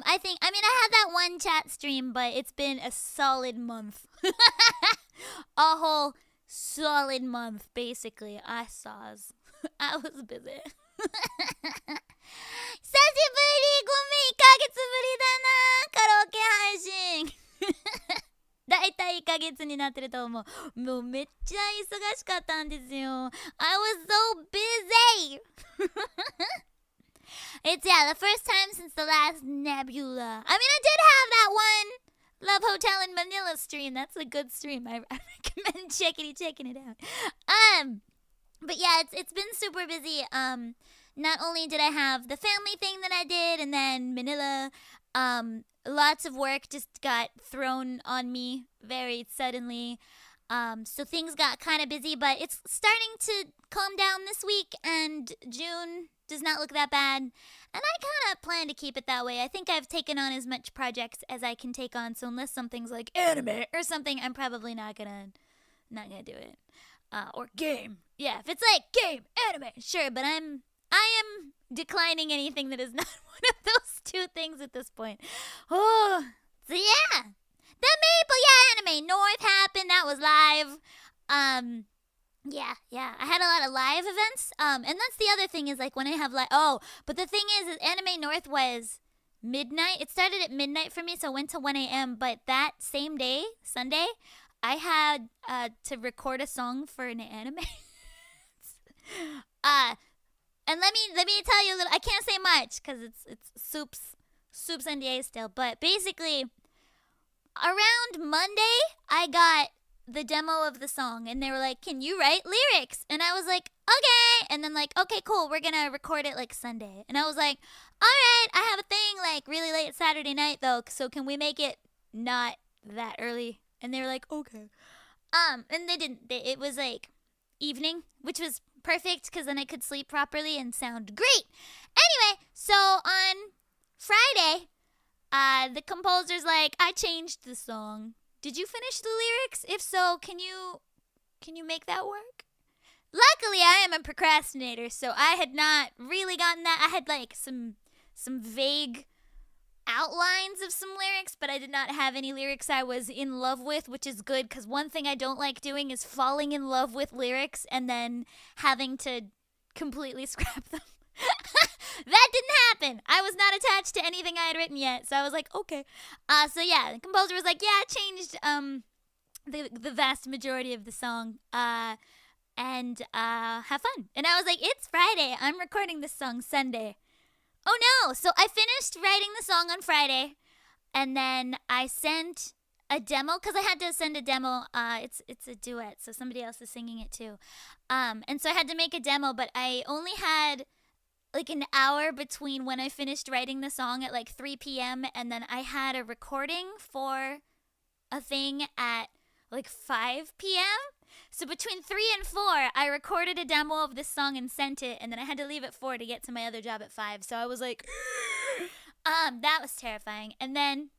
I had that one chat stream, but it's been a solid month. A whole solid month, basically. I was busy. 久しぶり、ごめん、1ヶ月ぶりだな、カラオケ配信。だいたい1ヶ月になってると思う。もうめっちゃ忙しかったんですよ。I was so busy! It's the first time since the last Nebula. I did have that one Love Hotel in Manila stream. That's a good stream. I recommend checking it out. But yeah, it's been super busy. Not only did I have the family thing that I did, and then Manila, lots of work just got thrown on me very suddenly. So things got kind of busy, but it's starting to calm down this week, and June does not look that bad. And I kind of plan to keep it that way. I think I've taken on as much projects as I can take on, so unless something's like anime or something, I'm probably not gonna do it. Or game. Yeah, if it's like game, anime, sure, but I am declining anything that is not one of those two things at this point. Oh, so yeah. The Maple Anime North happened. That was live. Yeah. I had a lot of live events. And that's the other thing is like when I have but the thing is Anime North was midnight. It started at midnight for me, so I went to 1 a.m. But that same day, Sunday, I had to record a song for an anime. And let me tell you a little. I can't say much because it's Soup's NDA still. But basically, around Monday, I got the demo of the song, and they were like, "Can you write lyrics?" And I was like, "Okay." And then like, "Okay, cool. We're gonna record it like Sunday." And I was like, "All right. I have a thing like really late Saturday night though, so can we make it not that early?" And they were like, "Okay." And they didn't. It was like evening, which was perfect because then I could sleep properly and sound great. Anyway, so on Friday, the composer's like, "I changed the song. Did you finish the lyrics? If so, can you make that work?" Luckily, I am a procrastinator, so I had not really gotten that. I had like some vague outlines of some lyrics, but I did not have any lyrics I was in love with, which is good because one thing I don't like doing is falling in love with lyrics and then having to completely scrap them. That didn't happen. I was not attached to anything I had written yet, so I was like, okay. So yeah, the composer was like, "Yeah, I changed the vast majority of the song, and have fun." And I was like, "It's Friday. I'm recording this song Sunday." Oh no! So I finished writing the song on Friday, and then I sent a demo because I had to send a demo. It's a duet, so somebody else is singing it too. And so I had to make a demo, but I only had like an hour between when I finished writing the song at like 3 p.m. and then I had a recording for a thing at like 5 p.m. So between 3 and 4, I recorded a demo of this song and sent it, and then I had to leave at 4 to get to my other job at 5. So I was like, that was terrifying. And then,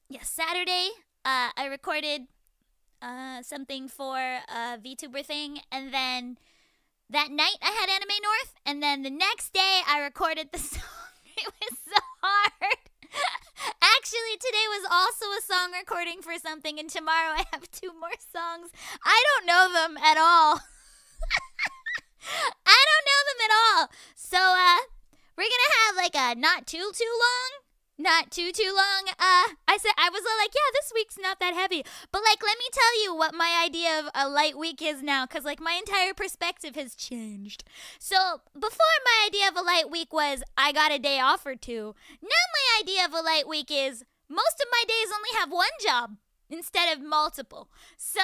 yeah, Saturday, I recorded something for a VTuber thing, and then that night I had Anime North, and then the next day I recorded the song. It was so hard. Actually, today was also a song recording for something, and tomorrow I have 2 more songs. I don't know them at all. I don't know them at all. So, we're gonna have like a not too long. I was all like, yeah, this week's not that heavy. But like, let me tell you what my idea of a light week is now, because like my entire perspective has changed. So before my idea of a light week was I got a day off or 2. Now my idea of a light week is most of my days only have 1 job instead of multiple. So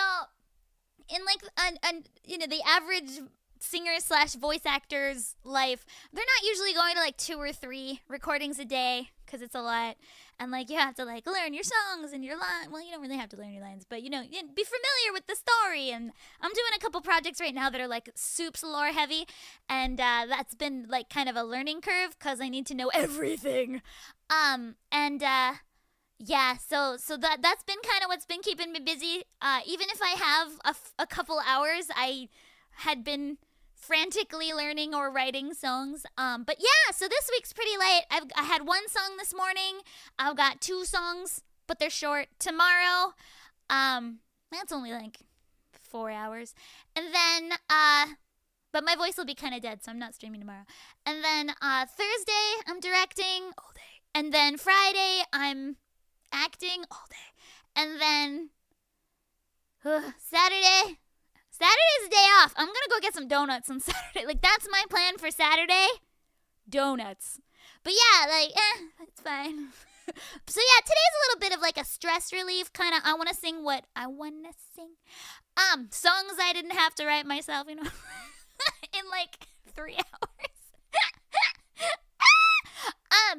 in like, the average singer/voice actor's life, they're not usually going to like 2 or 3 recordings a day because it's a lot, and like you have to like learn your songs and your line. Well, you don't really have to learn your lines, but be familiar with the story. And I'm doing a couple projects right now that are like Soup's lore heavy, and that's been like kind of a learning curve because I need to know everything. Yeah, so that's been kind of what's been keeping me busy. Even if I have a couple hours, I had been frantically learning or writing songs. But yeah, so this week's pretty light. I had one song this morning. I've got 2 songs, but they're short. Tomorrow, that's only like 4 hours. And then, but my voice will be kind of dead, so I'm not streaming tomorrow. And then Thursday, I'm directing all day. And then Friday, I'm acting all day. And then Saturday's the day off. I'm gonna go get some donuts on Saturday. Like, that's my plan for Saturday. Donuts. But yeah, like, it's fine. So yeah, today's a little bit of like a stress relief kind of. I want to sing what I want to sing. Songs I didn't have to write myself, in like 3 hours.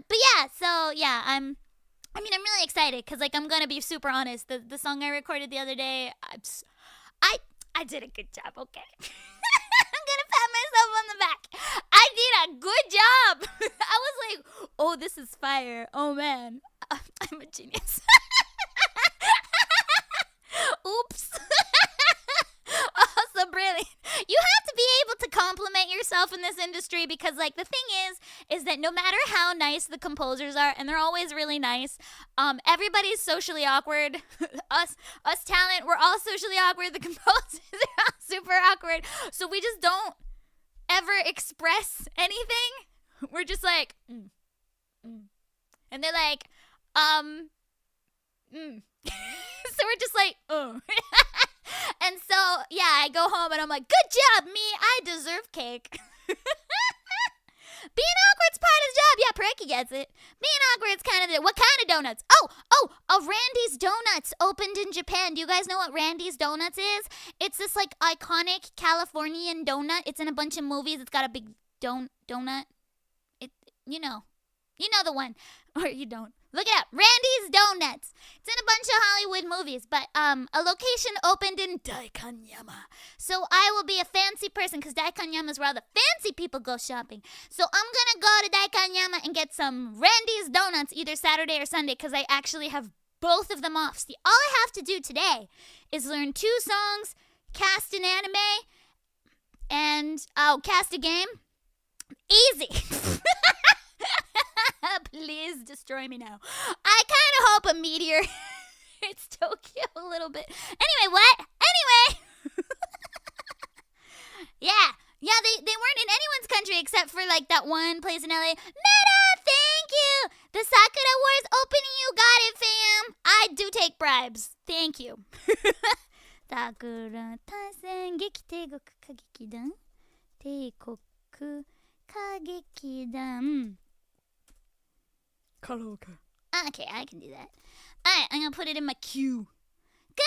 But yeah, so yeah, I'm really excited because like I'm gonna be super honest. The song I recorded the other day, I did a good job. Okay. I'm gonna pat myself on the back. I did a good job. I was like, oh, this is fire. Oh man, I'm a genius. Oops. Oh, so brilliant. You have to be able to compliment yourself in this industry because, like, the thing is that no matter how nice the composers are, and they're always really nice, everybody's socially awkward. Us talent, we're all socially awkward. The composers are all super awkward. So we just don't ever express anything. We're just like, and they're like, So we're just like, And so, yeah, I go home and I'm like, good job, me. I deserve cake. Being awkward's part of the job. Yeah, Preki gets it. Being awkward's kind of what kind of donuts? Randy's Donuts opened in Japan. Do you guys know what Randy's Donuts is? It's this, like, iconic Californian donut. It's in a bunch of movies. It's got a big donut. You know the one. Or you don't. Look it up. Randy's Donuts. It's in a bunch of Hollywood movies, but a location opened in Daikanyama. So I will be a fancy person because Daikanyama is where all the fancy people go shopping. So I'm going to go to Daikanyama and get some Randy's Donuts either Saturday or Sunday because I actually have both of them off. See, all I have to do today is learn 2 songs, cast an anime, and cast a game. Easy. Please destroy me now. I kind of hope a meteor hits Tokyo a little bit. Anyway, what? Anyway. Yeah, they weren't in anyone's country except for like that one place in LA. Meta, thank you. The Sakura Wars opening, you got it, fam. I do take bribes. Thank you. Sakura Taisen Gekitei Kagekidan Teikoku Kagekidan. Karaoke. Okay, I can do that. Alright, I'm gonna put it in my queue. I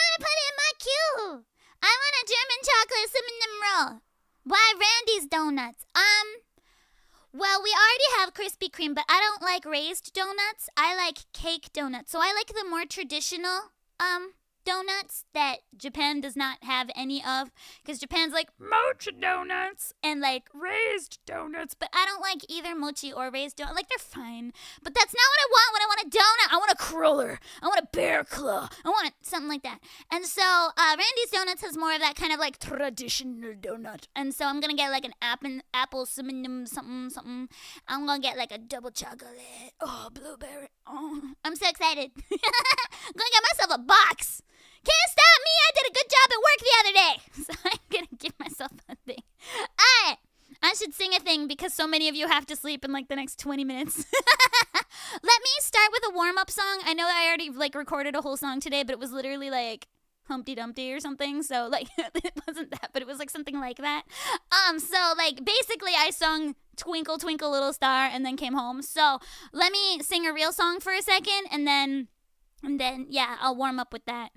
want a German chocolate cinnamon roll. Why Randy's Donuts? Well, we already have Krispy Kreme, but I don't like raised donuts. I like cake donuts. So I like the more traditional donuts that Japan does not have any of, because Japan's like mochi donuts and like raised donuts, but I don't like either mochi or raised donuts. Like, they're fine, but that's not what I want when I want a donut. I want a cruller. I want a bear claw. I want something like that. And so Randy's Donuts has more of that kind of like traditional donut, and so I'm gonna get like an apple cinnamon something. I'm gonna get like a double chocolate. Oh, blueberry. Oh, I'm so excited. I'm gonna get myself a box. Can't stop me. I did a good job at work the other day. So I'm going to give myself a thing. All right. I should sing a thing because so many of you have to sleep in like the next 20 minutes. Let me start with a warm-up song. I know I already like recorded a whole song today, but it was literally like Humpty Dumpty or something. So like it wasn't that, but it was like something like that. So like basically I sung Twinkle Twinkle Little Star and then came home. So let me sing a real song for a second and then yeah, I'll warm up with that.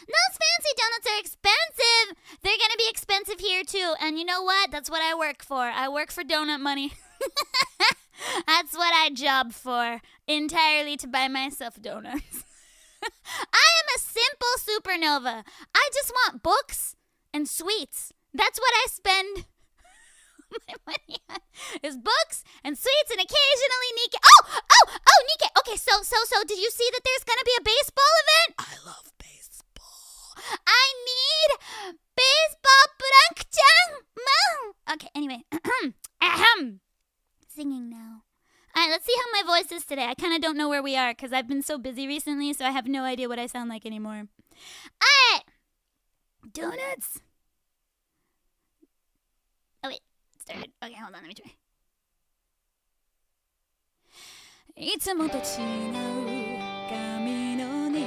Those fancy donuts are expensive. They're going to be expensive here too. And you know what? That's what I work for. I work for donut money. That's what I job for. Entirely to buy myself donuts. I am a simple supernova. I just want books and sweets. That's what I spend my money on. Is books and sweets and occasionally Nikkei. Oh, Nikkei. Okay, so did you see that there's going to be a baseball event? I love baseball. I need baseball, Prank-chan. singing now. Alright, let's see how my voice is today. I kind of don't know where we are because I've been so busy recently, so I have no idea what I sound like anymore. Alright! Donuts! Oh wait, it started. Okay, hold on, let me try. いつもと違う髪の匂い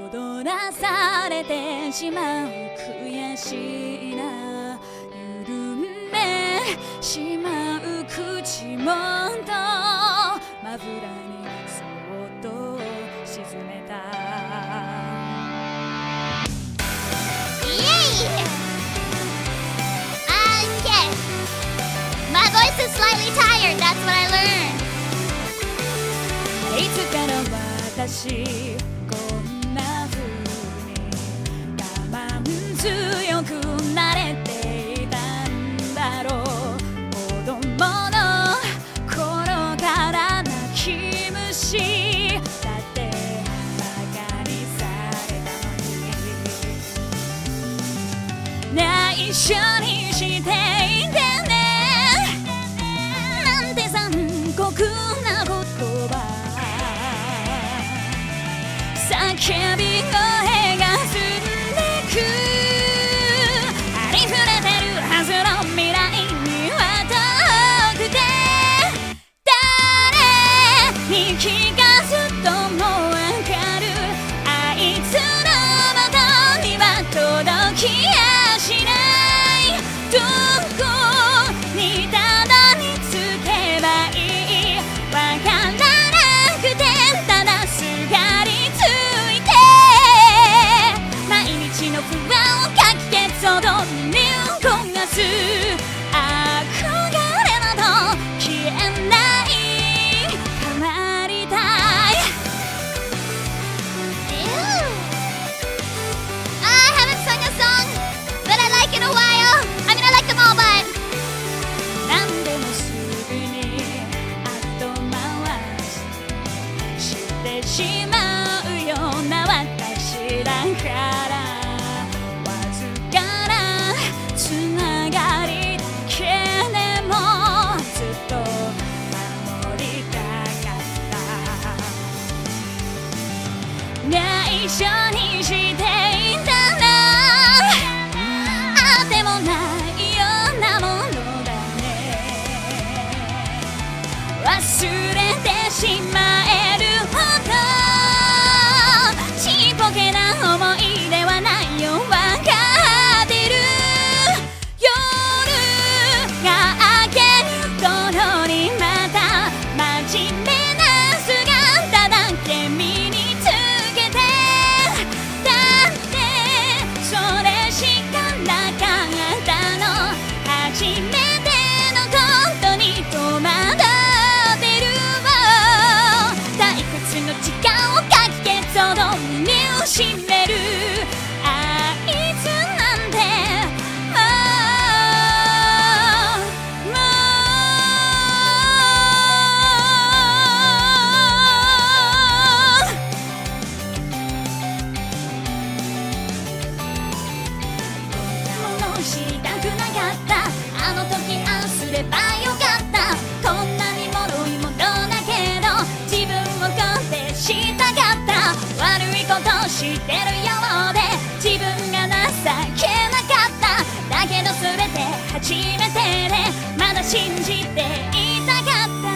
踊らされてしまう悔しいな緩めしまう口元マフラーにそっと沈めた Yay! Okay. My voice is slightly tired, that's what I learned. いつから私こんな風に我慢強くなれていたんだろう子供の頃から泣き虫だってバカにされたのに内緒にしていてねなんて残酷な言葉叫び声が澄んでくありふれてるはずの未来には遠くて誰に聞かずともわかるあいつのもとには届きやしないどこにたどり着けばいいわからなくてただすがりの不安をかき消すほどに焦がす憧れなど消えない変わりたい I haven't sung a song that I like in a while. I mean I like them all but 何でもすぐに後回ししてしまうような私だからつながりだけでもずっと守りたかった内緒にしていたらあってもないようなものだね忘れてしまえるほどちっぽけな思い出はないよわかってる頃にまた真面目な姿だけ身につけてだってそれしかなかったの初めてのことに戸惑ってる退屈の時間をかき消すほど身に失れるあいつなんてしたくなかったあの時ああすればよかったこんなに脆いものだけど自分を肯定したかった悪いことしてるようで自分が情けなかっただけど全て初めてでまだ信じていたかった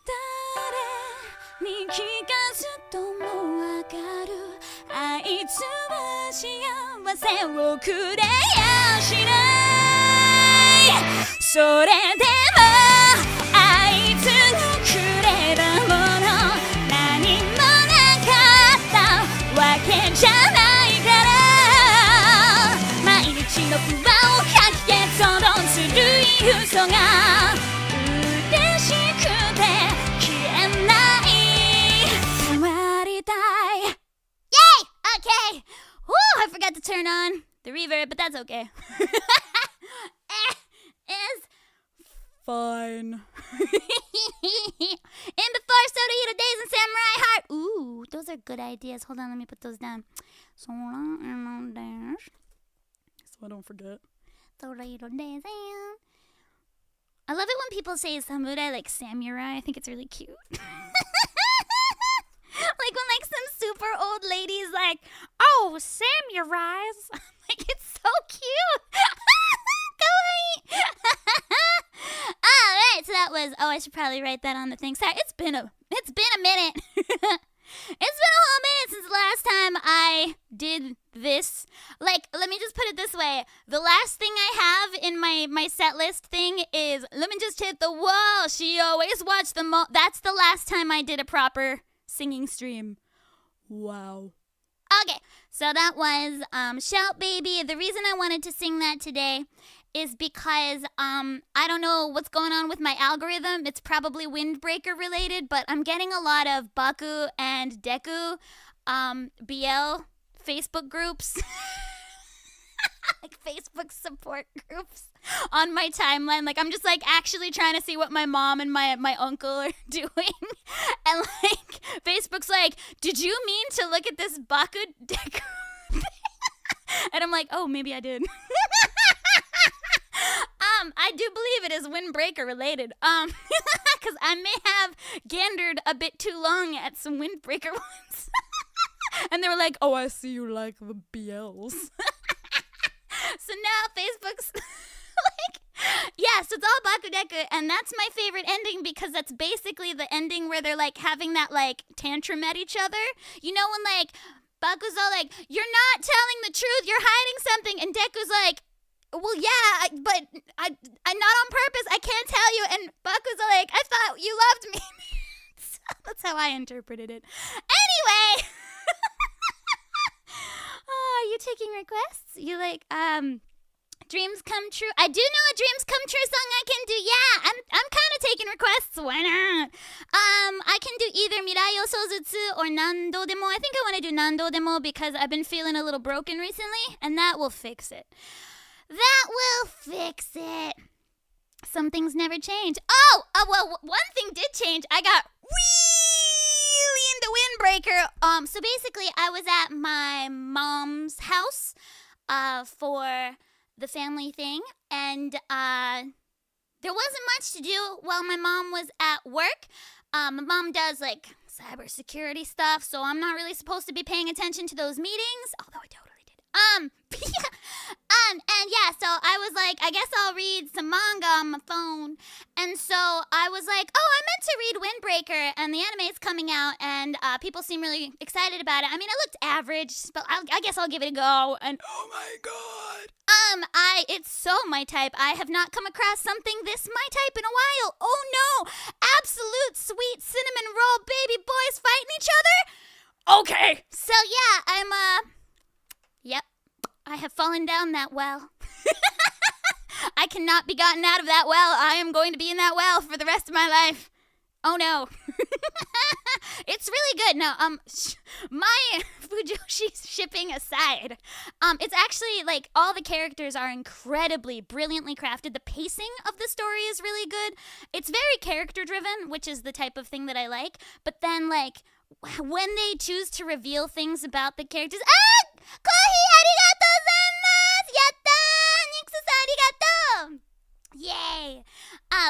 誰に聞かずともわかるあいつは幸せをくれやしないそれでもあいつがくれたもの何もなかったわけじゃないから毎日の不安をかき消すほどずるい嘘が嬉しくて消えない変わりたい Okay. Oh, I forgot to turn on the reverb, but that's okay. It's fine. And before Soda Hito Days and Samurai Heart. Ooh, those are good ideas. Hold on, let me put those down. Soda and dash. So I don't forget. I love it when people say samurai like samurai. I think it's really cute. Like when like some super old lady's like, oh, samurais. Like it's so cute. Alright, so that was, I should probably write that on the thing. Sorry, it's been a minute. It's been a whole minute since the last time I did this. Like, let me just put it this way. The last thing I have in my set list thing is Lumin just hit the wall. She always watched the That's the last time I did a proper singing stream. Wow. Okay, so that was Shout Baby. The reason I wanted to sing that today is because I don't know what's going on with my algorithm. It's probably Windbreaker related, but I'm getting a lot of Baku and Deku BL Facebook groups. Like Facebook support groups on my timeline. Like I'm just like actually trying to see what my mom and my uncle are doing. And like Facebook's like, did you mean to look at this Baku Deku? And I'm like, oh, maybe I did. I do believe it is Windbreaker related. Because I may have gandered a bit too long at some Windbreaker ones. And they were like, oh, I see you like the BLs. So now Facebook's like, yeah, so it's all Bakudeku, and that's my favorite ending because that's basically the ending where they're like having that like tantrum at each other. You know when like Baku's all like, you're not telling the truth, you're hiding something, and Deku's like, well, yeah, but I not on purpose, I can't tell you, and Baku's all like, I thought you loved me. So that's how I interpreted it. Anyway. Oh, are you taking requests? You like, Dreams Come True? I do know a Dreams Come True song I can do. Yeah, I'm kind of taking requests. Why not? I can do either Mirai yo Souzutsu or Nando Demo. I think I want to do Nando Demo because I've been feeling a little broken recently, and that will fix it. That will fix it. Some things never change. Oh, well, one thing did change. I got really into Windbreaker. So basically, I was at my mom's house for the family thing, and there wasn't much to do while my mom was at work. My mom does like cybersecurity stuff, so I'm not really supposed to be paying attention to those meetings, although I totally did. And yeah, so I was like, I guess I'll read some manga on my phone. And so I was like, oh, I meant to read Windbreaker, and the anime is coming out, and people seem really excited about it. I mean, it looked average, but I guess I'll give it a go. And oh my god. It's so my type. I have not come across something this my type in a while. Oh no, absolute sweet cinnamon roll baby boys fighting each other? Okay. So yeah, yep, I have fallen down that well. I cannot be gotten out of that well. I am going to be in that well for the rest of my life. Oh no. It's really good. No, my Fujoshi shipping aside, it's actually like all the characters are incredibly brilliantly crafted. The pacing of the story is really good. It's very character driven, which is the type of thing that I like. But then like when they choose to reveal things about the characters, kohi arigatou gozaimasu! Yatta! Nixus arigatou! Yay!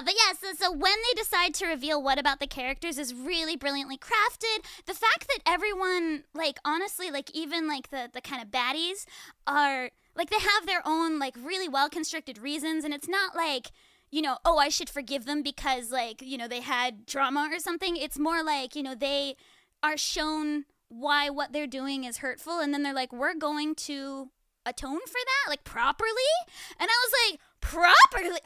But yeah, so when they decide to reveal what about the characters is really brilliantly crafted. The fact that everyone, like, honestly, like, even, like, the kind of baddies are, like, they have their own, like, really well-constructed reasons, and it's not like, you know, oh, I should forgive them because, like, you know, they had trauma or something. It's more like, you know, they are shown why what they're doing is hurtful, and then they're like, we're going to atone for that, like, properly? And I was like, properly?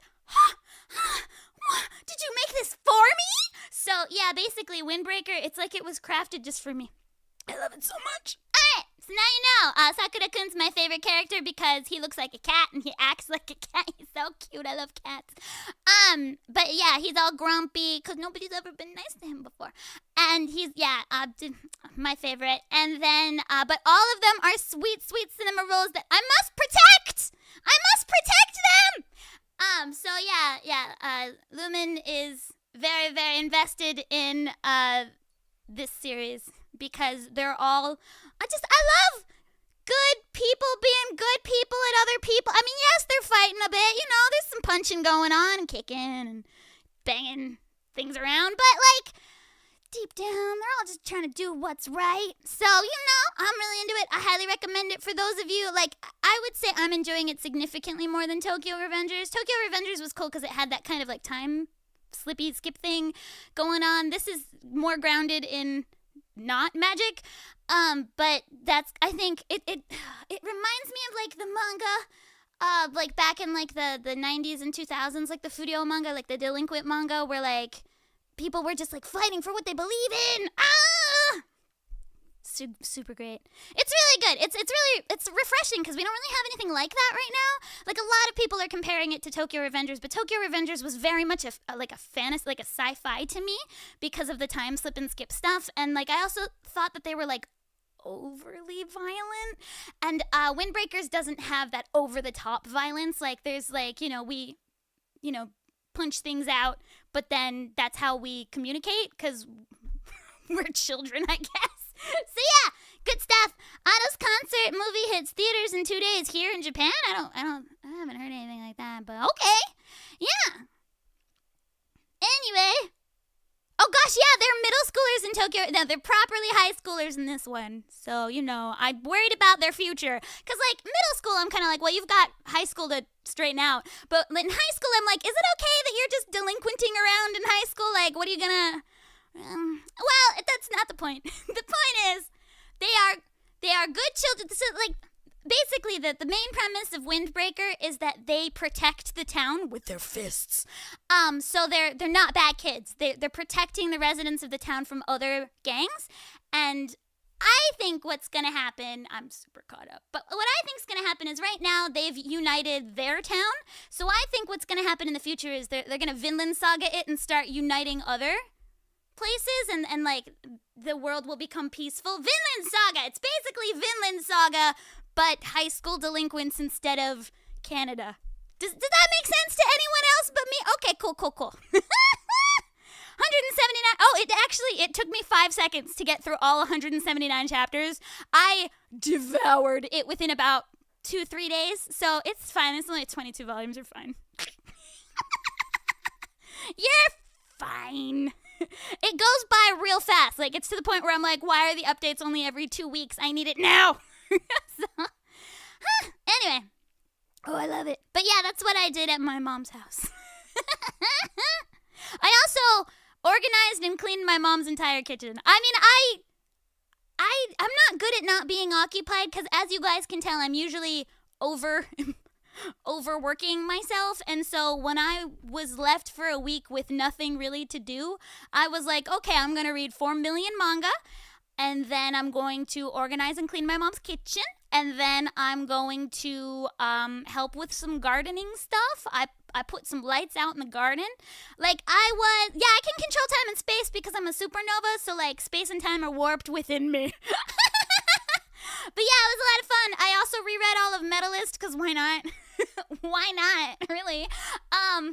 Did you make this for me? So, yeah, basically, Windbreaker, it's like it was crafted just for me. I love it so much. Alright, so now you know, Sakura-kun's my favorite character because he looks like a cat and he acts like a cat. He's so cute. I love cats. But yeah, he's all grumpy because nobody's ever been nice to him before. And he's, yeah, my favorite. And then, but all of them are sweet, sweet cinema rolls that I must protect! I must protect them! So yeah, Lumin is very, very invested in, this series because they're all, I love good people being good people at other people. I mean, yes, they're fighting a bit. There's some punching going on and kicking and banging things around. But, deep down, they're all just trying to do what's right. So, I'm really into it. I highly recommend it for those of you. I would say I'm enjoying it significantly more than Tokyo Revengers. Tokyo Revengers was cool because it had that kind of, time slippy skip thing going on. This is more grounded in not magic. But I think it reminds me of, the manga, back in, the 90s and 2000s, the Furio manga, the delinquent manga, where, people were just, fighting for what they believe in. Super great. It's really good. It's refreshing because we don't really have anything like that right now. A lot of people are comparing it to Tokyo Revengers, but Tokyo Revengers was very much a fantasy, a sci-fi to me because of the time slip and skip stuff. And, I also thought that they were, overly violent. And Windbreakers doesn't have that over-the-top violence. There's, we, punch things out, but then that's how we communicate because we're children, I guess. So yeah, good stuff. Otto's concert movie hits theaters in 2 days here in Japan. I haven't heard anything like that, but okay. Yeah. Anyway. Oh gosh, yeah, they're middle schoolers in Tokyo. No, they're properly high schoolers in this one. So, I'm worried about their future. Because, middle school, I'm kind of well, you've got high school to straighten out. But in high school, I'm is it okay that you're just delinquenting around in high school? What are you gonna... well, that's not the point. The point is, they are good children. So, basically, the main premise of Windbreaker is that they protect the town with their fists. So they're not bad kids. They're protecting the residents of the town from other gangs. And I think what's going to happen, I'm super caught up, but what I think is going to happen is right now they've united their town. So I think what's going to happen in the future is they're going to Vinland Saga it and start uniting other places and the world will become peaceful. Vinland Saga! It's basically Vinland Saga, but high school delinquents instead of Canada. Does that make sense to anyone else but me? Okay, cool. 179. Oh, it took me 5 seconds to get through all 179 chapters. I devoured it within about 2-3 days, so it's fine. It's only 22 volumes. You're fine. You're fine. It goes by real fast. It's to the point where I'm why are the updates only every 2 weeks? I need it now. Anyway. Oh, I love it. But yeah, that's what I did at my mom's house. I also organized and cleaned my mom's entire kitchen. I mean, I'm not good at not being occupied because as you guys can tell, I'm usually overworking myself, and so when I was left for a week with nothing really to do, I was okay, I'm gonna read 4 million manga, and then I'm going to organize and clean my mom's kitchen, and then I'm going to help with some gardening stuff. I put some lights out in the garden. I can control time and space because I'm a supernova, so space and time are warped within me. But yeah, it was a lot of fun. I also reread all of Metalist because why not? Why not? Really?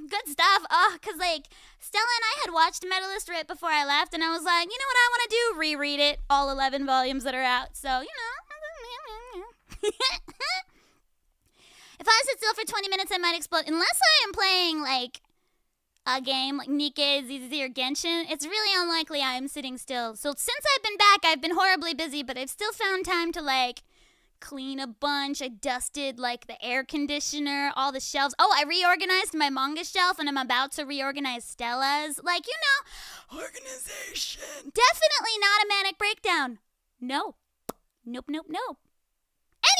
Good stuff. Because Stella and I had watched Metalist right before I left, and I was like, you know what I want to do? Reread it, all 11 volumes that are out. So, If I sit still for 20 minutes, I might explode. Unless I am playing, a game like Nikkei, ZZZ, or Genshin, it's really unlikely I am sitting still. So since I've been back, I've been horribly busy, but I've still found time to, clean a bunch. I dusted, the air conditioner, all the shelves. Oh, I reorganized my manga shelf, and I'm about to reorganize Stella's. Organization. Definitely not a manic breakdown. No. Nope.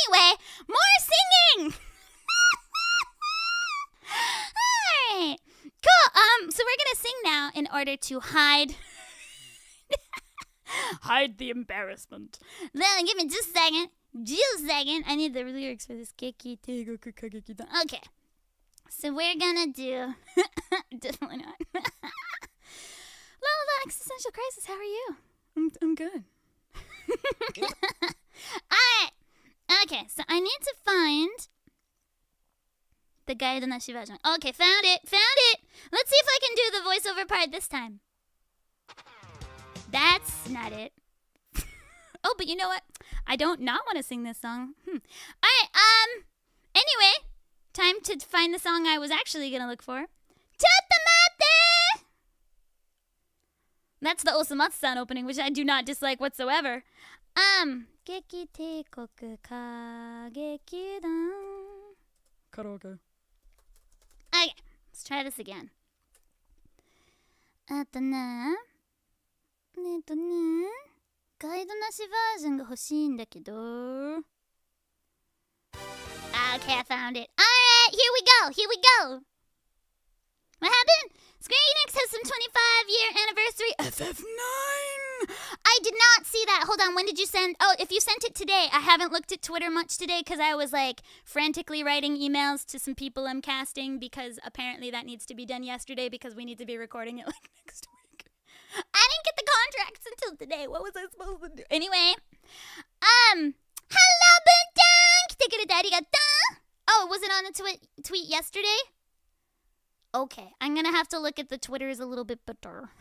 Anyway, more singing! Alright. Cool. So we're gonna sing now in order to hide the embarrassment. Then give me just a second. I need the lyrics for this. Okay. So we're gonna do definitely not. Lola, existential crisis, how are you? I'm good. Alright. Okay, so I need to find the guide nashi version. Okay, found it. Let's see if I can do the voiceover part this time. That's not it. Oh, but you know what? I don't not want to sing this song. Alright, anyway, time to find the song I was actually gonna look for. Tatamate! That's the Osamatsu-san opening, which I do not dislike whatsoever. Geki Teikoku Kagekidan. Karaoke. Okay, let's try this again. あとね、ガイドなしバージョンが欲しいんだけど。Okay, I found it. Alright, here we go. What happened? Square Enix has some 25-year anniversary FF9. I did not see that. Hold on, when did you send? Oh, if you sent it today. I haven't looked at Twitter much today because I was like frantically writing emails to some people I'm casting because apparently that needs to be done yesterday because we need to be recording it like next week. I didn't get the contracts until today. What was I supposed to do? Anyway, hello, Buntank. Take it, arigato. Oh, was it on a tweet yesterday? Okay, I'm gonna have to look at the Twitters a little bit better.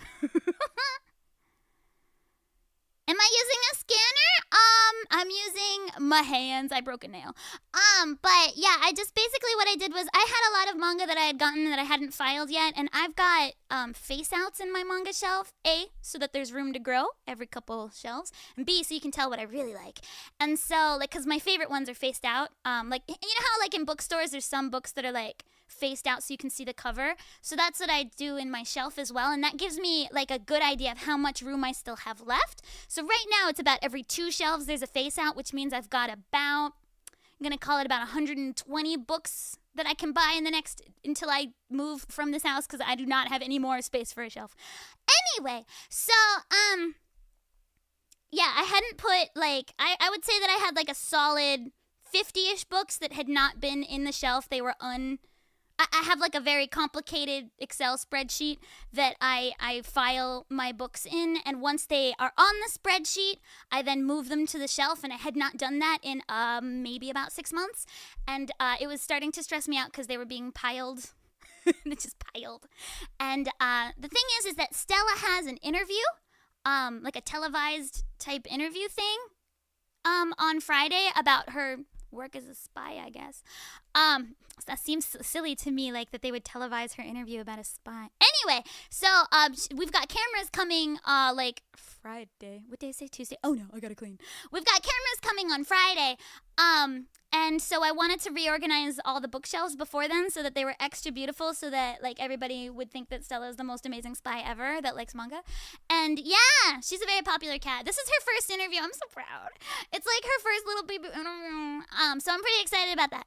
Am I using a scanner? I'm using my hands. I broke a nail. But yeah, basically what I did was I had a lot of manga that I had gotten that I hadn't filed yet, and I've got face outs in my manga shelf. A, so that there's room to grow every couple shelves, and B, so you can tell what I really like. And so, like, cause my favorite ones are faced out. Like, you know how like in bookstores there's some books that are like faced out so you can see the cover. So that's what I do in my shelf as well, and that gives me like a good idea of how much room I still have left. So right now it's about every 2 shelves there's a face out, which means I've got about, I'm gonna call it about 120 books that I can buy in the next, until I move from this house, because I do not have any more space for a shelf. Anyway, so yeah, I hadn't put like, I would say that I had like a solid 50-ish books that had not been in the shelf. They were I have like a very complicated Excel spreadsheet that I file my books in, and once they are on the spreadsheet, I then move them to the shelf, and I had not done that in maybe about 6 months, and it was starting to stress me out because they were being piled. They just piled. And the thing is that Stella has an interview, like a televised type interview thing, on Friday about her work as a spy, I guess. That seems silly to me, like that they would televise her interview about a spy. Anyway, so we've got cameras coming like Friday. What day is it? Tuesday? Oh no, I gotta clean. We've got cameras coming on Friday. And so I wanted to reorganize all the bookshelves before then so that they were extra beautiful, so that like everybody would think that Stella is the most amazing spy ever that likes manga. And yeah, she's a very popular cat. This is her first interview. I'm so proud. It's like her first little baby interview. So I'm pretty excited about that.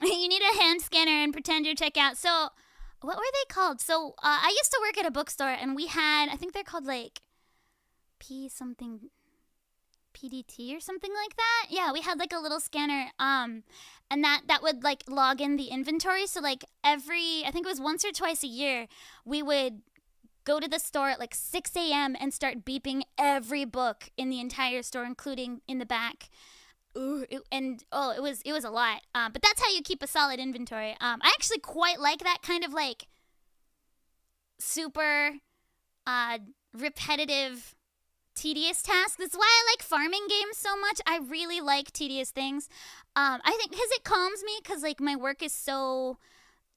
You need a hand scanner and pretend you're checkout. So what were they called? So I used to work at a bookstore, and we had, I think they're called like PDT or something like that. Yeah, we had like a little scanner, and that would like log in the inventory. So like I think it was once or twice a year, we would go to the store at like 6 a.m. and start beeping every book in the entire store, including in the back. It was a lot. But that's how you keep a solid inventory. I actually quite like that kind of like super repetitive, tedious task. That's why I like farming games so much. I really like tedious things. I think because it calms me, because like my work is so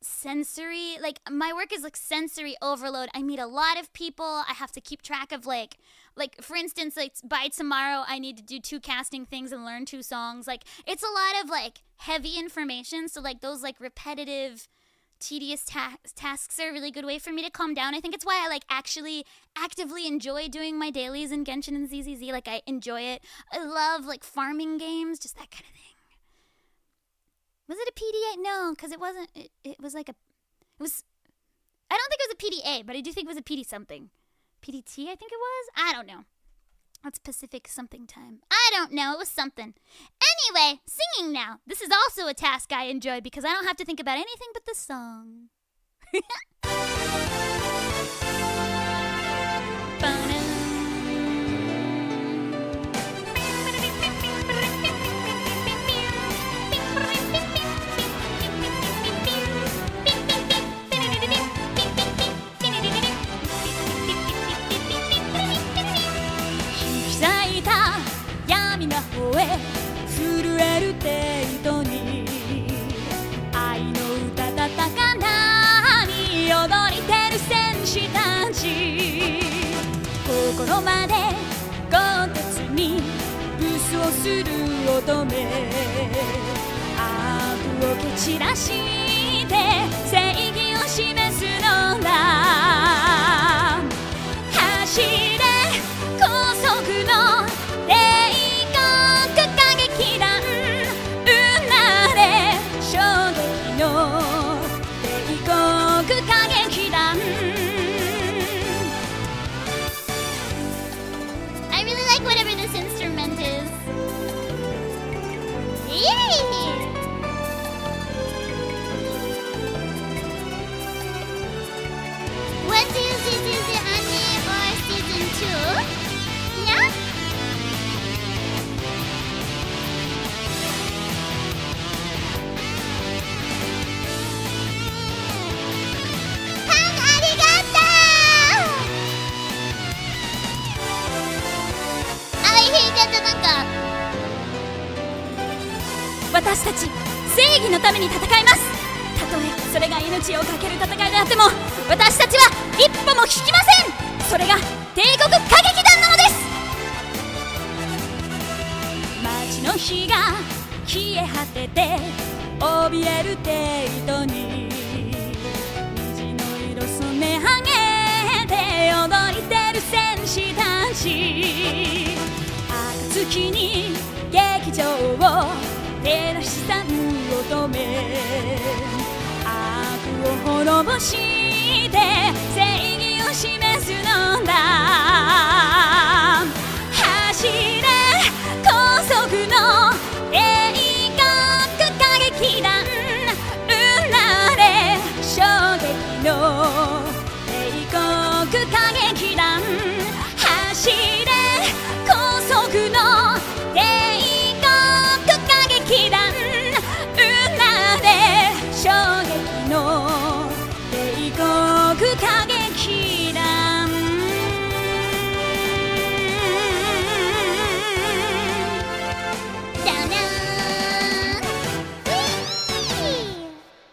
sensory. Like my work is like sensory overload. I meet a lot of people. I have to keep track of like for instance, like by tomorrow I need to do 2 casting things and learn 2 songs. Like it's a lot of like heavy information. So like those like repetitive, tedious tasks are a really good way for me to calm down. I think it's why I like actually actively enjoy doing my dailies in Genshin and ZZZ. Like I enjoy it. I love like farming games, just that kind of thing. Was it a PDA? No, because it wasn't. It was like I don't think it was a PDA, but I do think it was a PD something. PDT, I think it was? I don't know. That's Pacific something time. I don't know. It was something. Anyway, singing now. This is also a task I enjoy because I don't have to think about anything but the song. 心まで鋼鉄にブスをする乙女、悪を蹴散らして正義を示すのだ。走れ高速の帝国歌劇団、うなれ衝撃の帝国歌劇団。 I really like whatever this instrument is. Yay! What do you see? Is it anime or season 2? Yeah? パンありがとう。あいひだってなんか私たち正義のために戦います。たとえそれが命を懸ける戦いであっても私たちは一歩も引きません。それが帝国歌劇団なのです。街の火が消え果てて怯える程度に虹の色染め上げて踊り出る戦士たち、暁に劇場を照らした乙女、悪を滅ぼして正義を示すのだ。走れ高速の帝国歌劇団、うなれ衝撃の帝国歌劇団。走れ高速の帝国歌劇団、うなれ衝撃の帝国歌劇団。ダダーン、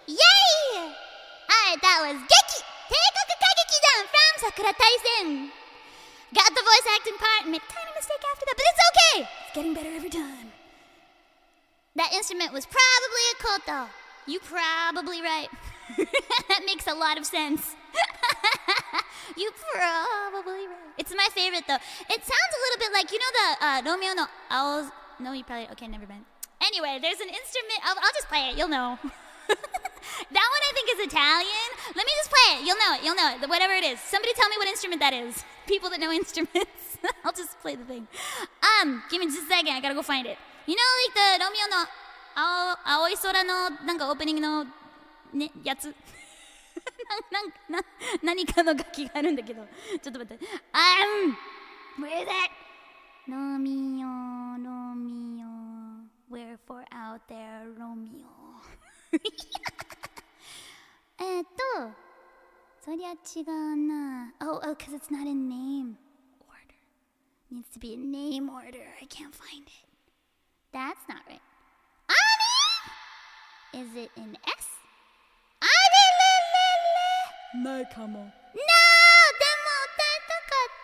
イエイ。 Alright, that was 劇帝国歌劇団 from 桜大戦。 Got the voice acting part, made a tiny mistake after that, but it's okay. It's getting better every time. That instrument was probably a koto. You probably right. That makes a lot of sense. You probably right. It's my favorite though. It sounds a little bit like, you know the Romeo no Owls. No, you probably, okay, never mind. Anyway, there's an instrument. I'll just play it. You'll know. That one I think is Italian. Let me just play it. You'll know it. You'll know it. Whatever it is. Somebody tell me what instrument that is. People that know instruments. I'll just play the thing. Give me just a second. I gotta go find it. You know, like the Romeo no Aoi Sora no なんかオープニングのねやつ。何かの楽器があるんだけど、ちょっと待って。Where is it? Romeo, Romeo, wherefore out there, Romeo. そりゃ違うな。Oh, because it's not in name order. It needs to be in name order. I can't find it. That's not right. Ani? Is it in S?ないかも。No! でも歌いたかっ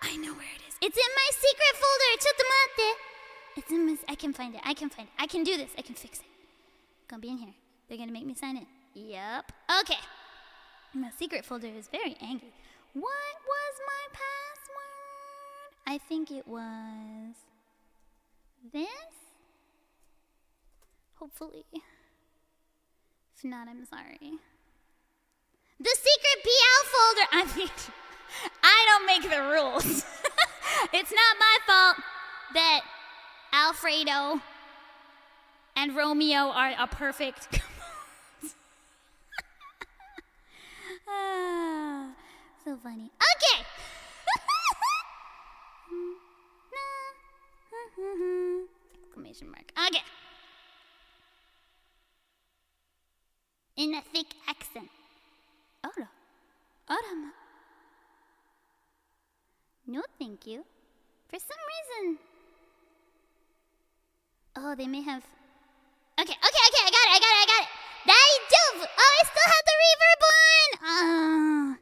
た。I know where it is. It's in my secret folder. ちょっと待って。It's in my... I can find it. I can find it. I can do this. I can fix it. It's gonna be in here. They're gonna make me sign it. Yup. Okay. My secret folder is very angry. What was my password? I think it was... this? Hopefully. If not, I'm sorry. The secret BL folder. I mean, I don't make the rules. It's not my fault that Alfredo and Romeo are a perfect. So funny. Okay. Exclamation mark. Okay. In a thick accent. Ara. Arama. No, thank you. For some reason. Oh, they may have... Okay, I got it. Daijoubu! Oh, I still have the reverb on!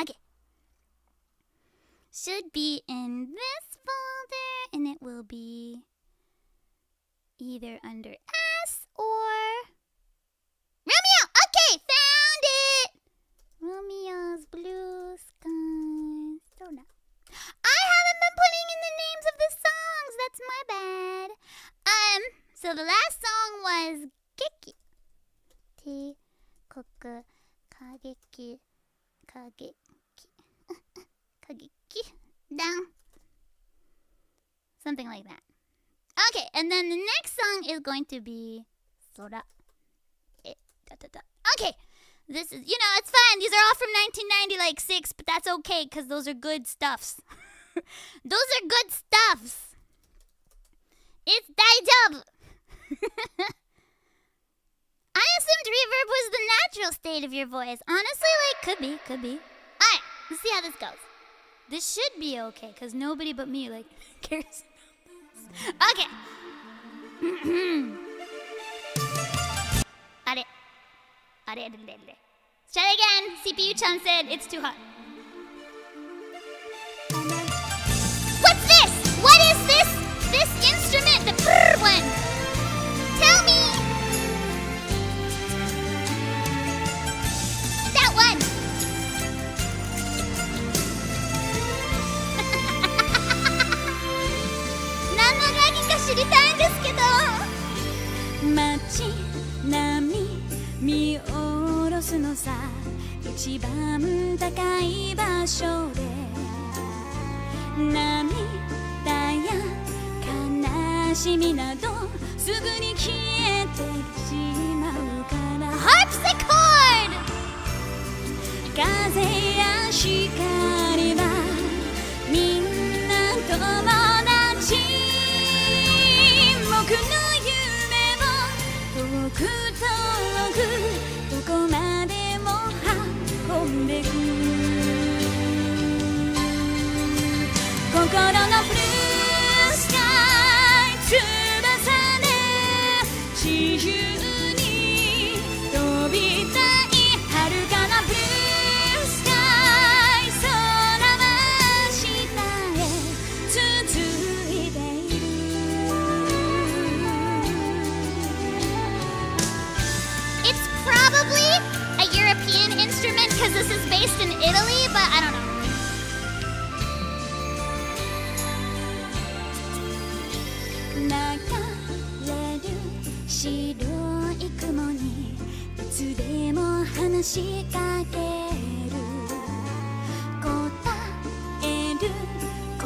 Okay. either under S or Romeo. Okay, found it. Romeo's blue skies. Don't know. I haven't been putting in the names of the songs. That's my bad. So the last song was Keki. T koku kageki kageki down. Something like that. Okay, and then the next song is going to be Sora. Okay, this is, it's fine. These are all from 1996, but that's okay because those are good stuffs. Those are good stuffs. It's daijoubu. I assumed reverb was the natural state of your voice. Honestly, could be. Alright, let's see how this goes. This should be okay, because nobody but me, cares. Okay. Let's try it again. CPU-chan said it's too hot. What's this? What is this? This instrument, the brrr one. Tell me. That one. Nanagakiか知りたいんですけど。街並み下ろすのさ、一番高い場所で涙や悲しみなどすぐに消えてしまうから。ハープセコード。風や光はみんな友達。僕の夢を遠く遠くどこまでも運んでく。心のブルースカイ翼で地中に飛びたい。遥かなブルースカイ空は下へ続いている。It's probably a European instrument because this is based in Italy, but I don't know. Kumoni, いつでも話しかける。答える声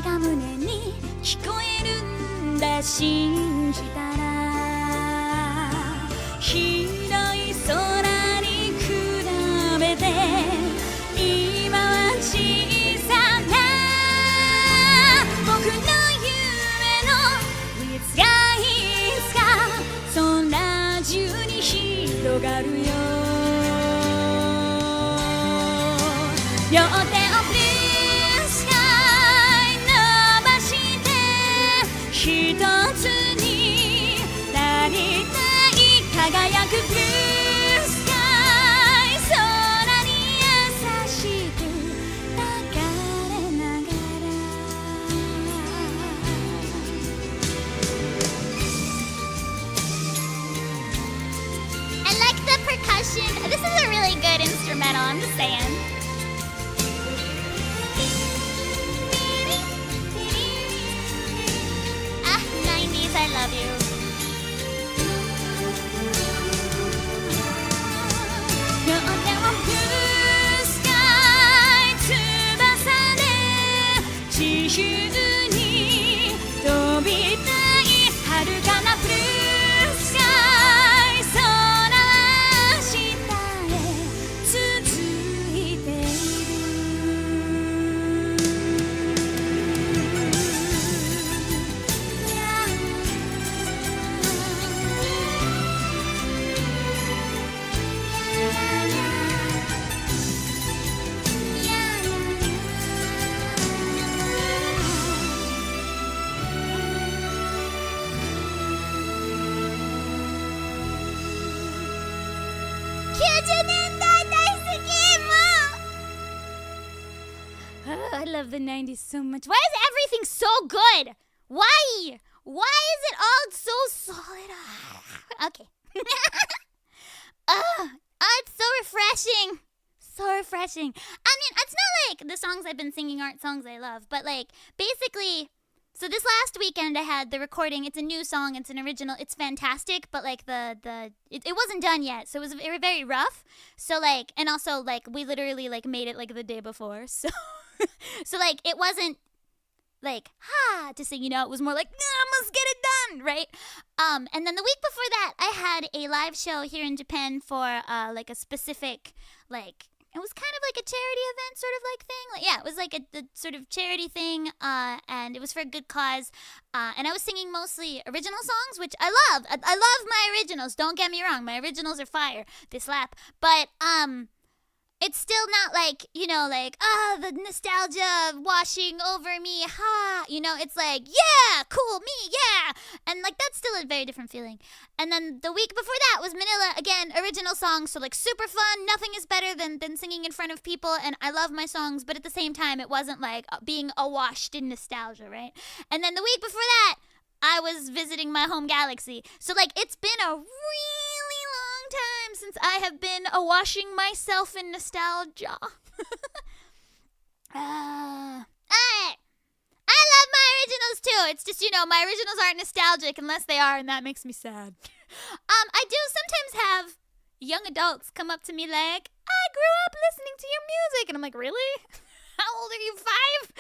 が胸に聞こえるんだ。信じたら広い空に比べて今は小さな僕の夢のいつが中に広がるよ。両手をブルースカイ伸ばして一つになりたい。輝くブルースカイ空に優しく流れながら。This is a really good instrumental, I'm just saying. Ah, 90s, I love you. You're on the blue sky, 翼で地中に飛びたい。遥かなブルースカイ空I love the 90s so much. Why is everything so good? Why? Why is it all so solid? Okay. It's so refreshing. So refreshing. I mean, it's not like the songs I've been singing aren't songs I love, but like basically, so this last weekend I had the recording. It's a new song. It's an original. It's fantastic, but like it wasn't done yet, so it was very rough. So like, and also like we literally like made it like the day before. So so like it wasn't like to sing, you know. It was more like let's get it done, right? And then the week before that, I had a live show here in Japan for like a specific like. It was kind of like a charity event sort of like thing. Like, yeah, it was like a sort of charity thing, and it was for a good cause. And I was singing mostly original songs, which I love. I love my originals. Don't get me wrong. My originals are fire. They slap. But it's still not like, you know, like, the nostalgia washing over me, you know, it's like, yeah, cool, me, yeah, and like, that's still a very different feeling. And then the week before that was Manila, again, original songs, so like, super fun, nothing is better than singing in front of people, and I love my songs, but at the same time, it wasn't like being awashed in nostalgia, right? And then the week before that, I was visiting my home galaxy, so like, it's been a really long time since I have been washing myself in nostalgia. I love my originals too. It's just, you know, my originals aren't nostalgic unless they are, and that makes me sad. I do sometimes have young adults come up to me like, I grew up listening to your music, and I'm like, really? How old are you, 5?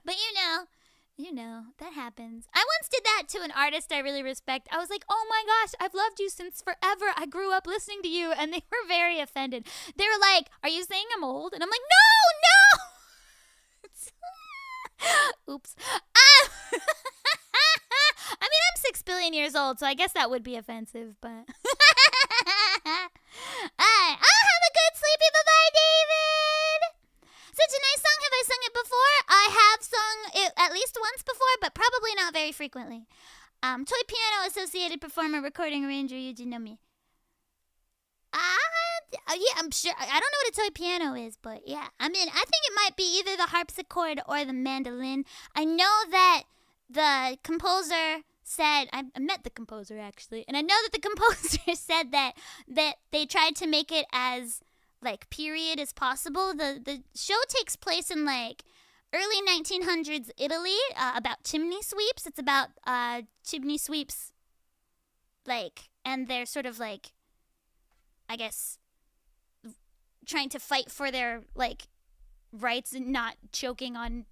But you know, that happens. I once did that to an artist I really respect. I was like, oh my gosh, I've loved you since forever. I grew up listening to you. And they were very offended. They were like, are you saying I'm old? And I'm like, no! Oops. I mean, I'm 6 billion years old, so I guess that would be offensive, but... I'll have a good sleepy bye-bye, David! Such a nice song. Have I sung it before? I have sung it at least once before, but probably not very frequently. Toy piano associated performer, recording arranger, Yuji no Mi. Yeah, I'm sure. I don't know what a toy piano is, but yeah. I mean, I think it might be either the harpsichord or the mandolin. I know that the composer said, I met the composer actually, and I know that the composer said that they tried to make it as like period as possible. The show takes place in like early 1900s Italy, about chimney sweeps. It's about chimney sweeps, like, and they're sort of like, I guess, trying to fight for their like rights and not choking on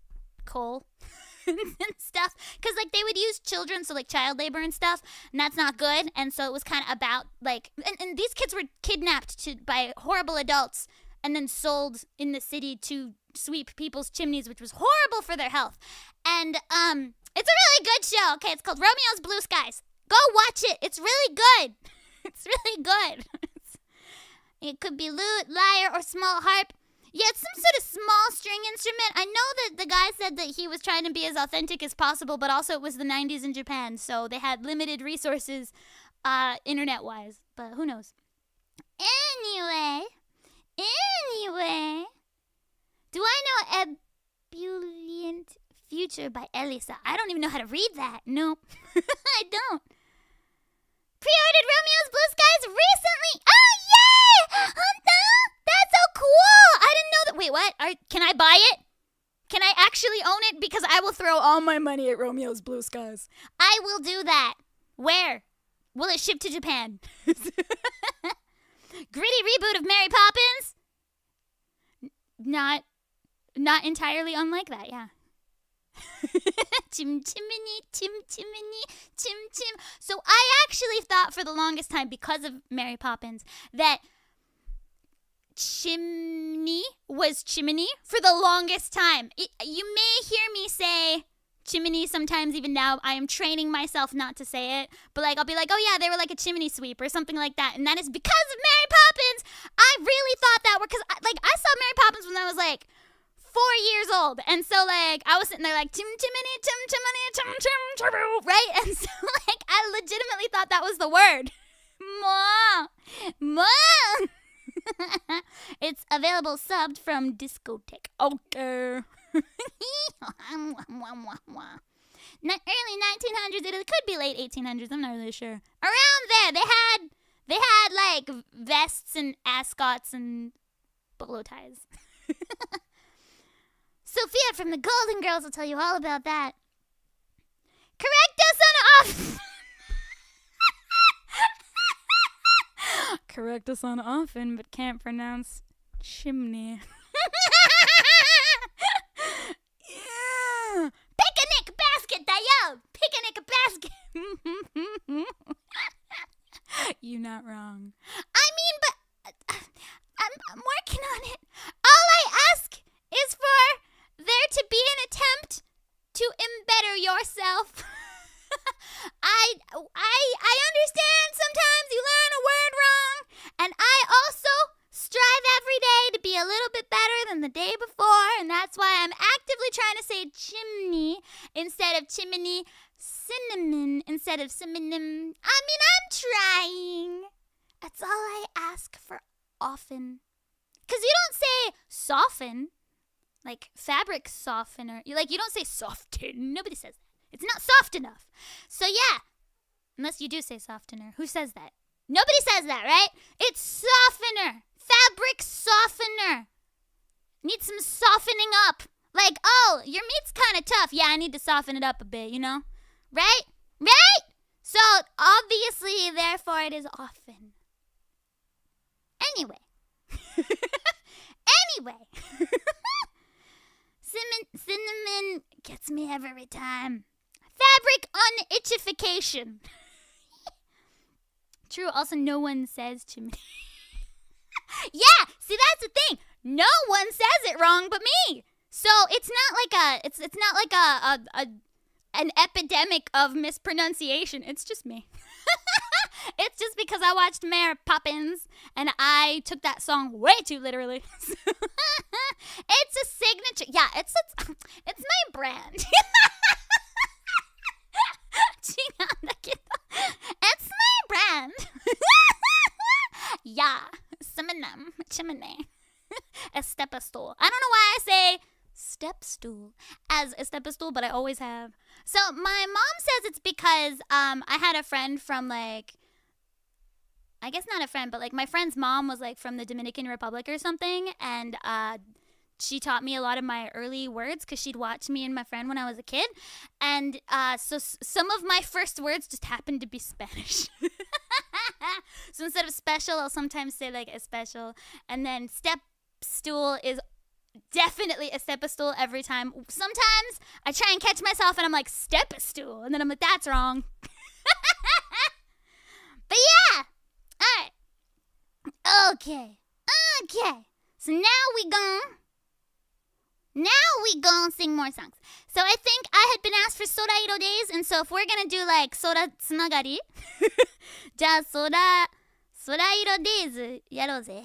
coal and stuff, because like they would use children, so like child labor and stuff, and that's not good. And so it was kind of about like, and these kids were kidnapped by horrible adults and then sold in the city to sweep people's chimneys, which was horrible for their health. And it's a really good show. Okay, it's called Romeo's Blue Skies. Go watch it. It's really good. It's really good. It could be lute, lyre, or small harp. Yeah, it's some sort of small string instrument. I know that the guy said that he was trying to be as authentic as possible, but also it was the 90s in Japan, so they had limited resources internet-wise. But who knows? Anyway. Do I know Ebullient Future by Elisa? I don't even know how to read that. Nope. I don't. Pre-ordered Romeo's Blue Skies recently. Oh, yay! That's so cool. I didn't know that. Wait, what? Can I buy it? Can I actually own it? Because I will throw all my money at Romeo's Blue Skies. I will do that. Where? Will it ship to Japan? Gritty reboot of Mary Poppins? Not entirely unlike that, yeah. Chim chimney, chim chimney, chim chim. So I actually thought for the longest time, because of Mary Poppins, that chimney was chimney for the longest time. You may hear me say chimney sometimes, even now. I am training myself not to say it, but like I'll be like, oh yeah, they were like a chimney sweep or something like that, and that is because of Mary Poppins. I really thought that were, because I saw Mary Poppins when I was like 4 years old, and so like I was sitting there like chim chimney, chim chimney, chim chim chim, right? And so like I legitimately thought that was the word. Ma. It's available subbed from Discotheque. Okay. early 1900s. It could be late 1800s. I'm not really sure. Around there, they had like vests and ascots and bolo ties. Sophia from the Golden Girls will tell you all about that. Correct us on off. Correct us on often, but can't pronounce chimney. Yeah. Picnic basket, dayo. Picnic basket. You're not wrong. I mean, but I'm working on it. All I ask is for there to be an attempt to embetter yourself. I understand sometimes you learn a word wrong, and I also strive every day to be a little bit better than the day before, and that's why I'm actively trying to say chimney instead of chimney, cinnamon instead of cinnamon. I mean, I'm trying. That's all I ask for often. Because you don't say soften, like fabric softener. You don't say soften. Nobody says that. It's not soft enough. So yeah, unless you do say softener. Who says that? Nobody says that, right? It's softener. Fabric softener. Need some softening up. Like, oh, your meat's kind of tough. Yeah, I need to soften it up a bit, you know? Right? Right? So, obviously, therefore, it is often. Anyway. Cinnamon gets me every time. Fabric unitchification. True, also no one says chimney. Yeah, see that's the thing. No one says it wrong but me. So it's not like an epidemic of mispronunciation. It's just me. It's just because I watched Mary Poppins and I took that song way too literally. It's a signature. Yeah, it's my brand. It's my brand. Yeah, chimney. A step stool. I don't know why I say step stool as a step stool, but I always have. So my mom says it's because I had a friend from like, I guess not a friend, but like my friend's mom was like from the Dominican Republic or something, and she taught me a lot of my early words because she'd watch me and my friend when I was a kid, and so some of my first words just happened to be Spanish. So instead of special, I'll sometimes say like a special, and then step stool is definitely a step stool every time. Sometimes I try and catch myself and I'm like step stool, and then I'm like that's wrong. But yeah, all right, okay. So now we gon' sing more songs. So I think I had been asked for Sorairo days, and so if we're gonna do like Sora Tsunagari, じゃあSorairo days やろうぜ。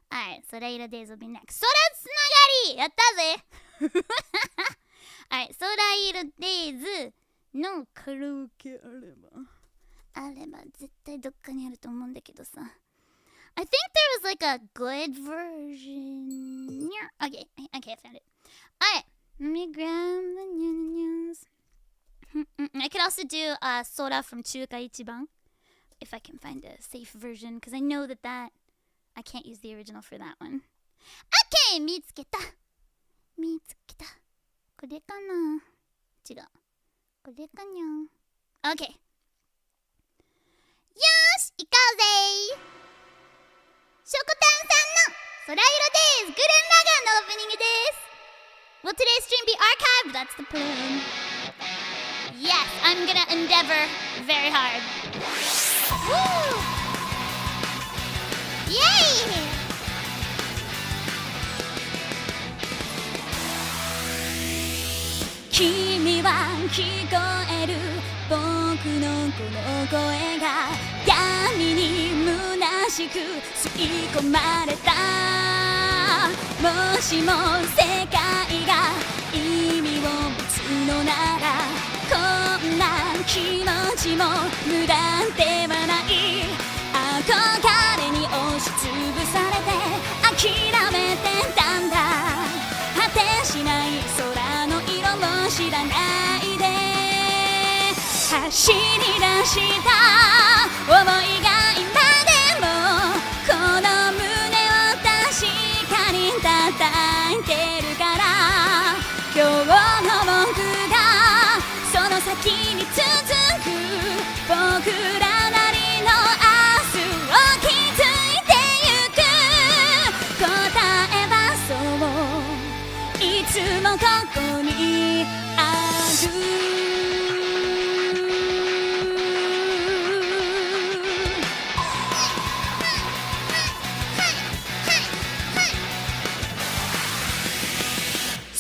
Alright, Sorairo days will be next. 空つながりやったぜ。Alright, Sorairo days のカラオケあれば絶対どっかにあると思うんだけどさ。I think there was like a good version. Okay, I found it. Alright, let me grab the news. I could also do Sora from Chuka Ichiban if I can find a safe version, because I know that I can't use the original for that one. Okay, 見つけた。これかな？違う。これかにゃ。Okay. よし、行こうぜ。ショコタンさんのソライロデイズグルンラガンのオープニングです。Will today's stream be archived? That's the plan. Yes, I'm gonna endeavor very hard. Woo! Yay! 君は聞こえる僕のこの声が闇に虚しく吸い込まれた。もしも世界が意味を持つのならこんな気持ちも無駄ではない。憧れに押しつぶされて諦めてたんだ。果てしない空の色も知らない走り出した想いが今でもこの胸を確かに叩いてるから今日の僕がその先に続く僕らなりの明日を築いてゆく答えはそういつもここにある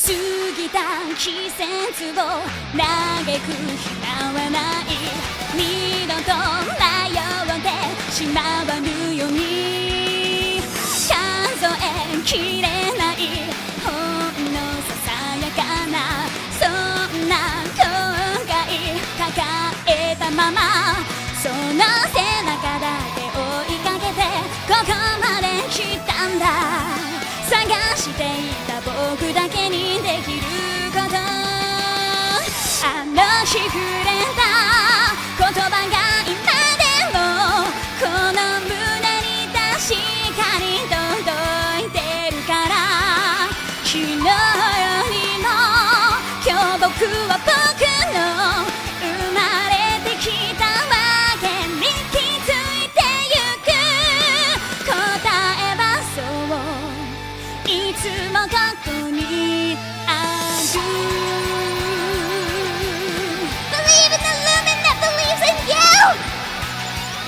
過ぎた季節を嘆く暇はない二度と迷ってしまわぬように数えきれないほんのささやかなそんな後悔抱えたままその背中だけ追いかけてここまで来たんだ探していた僕だけにできることあの日触れた言葉が今でもこの胸に確かに届いてるから昨日よりも今日僕は僕の生まれてきたわけに気づいてゆく答えはそういつもここにある Believe in the Lumin that believes in you!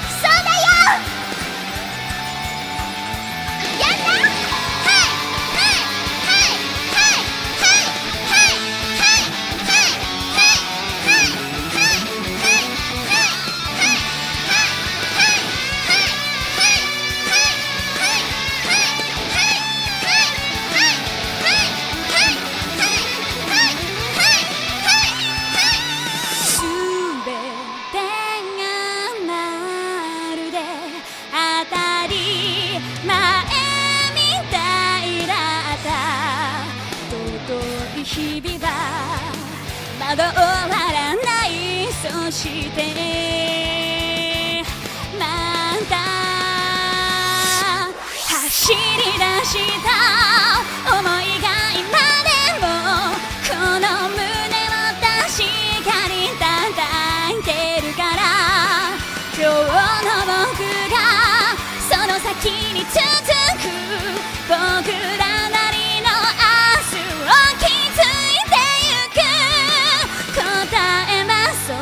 そうだよやんなはいはいはいはいはいはいはいはいはい日々はまだ終わらないそしてまた走り出した想いが今でもこの胸を確かに叩いてるから今日の僕がその先に続く僕らなりの明日を築いてゆく答えはそう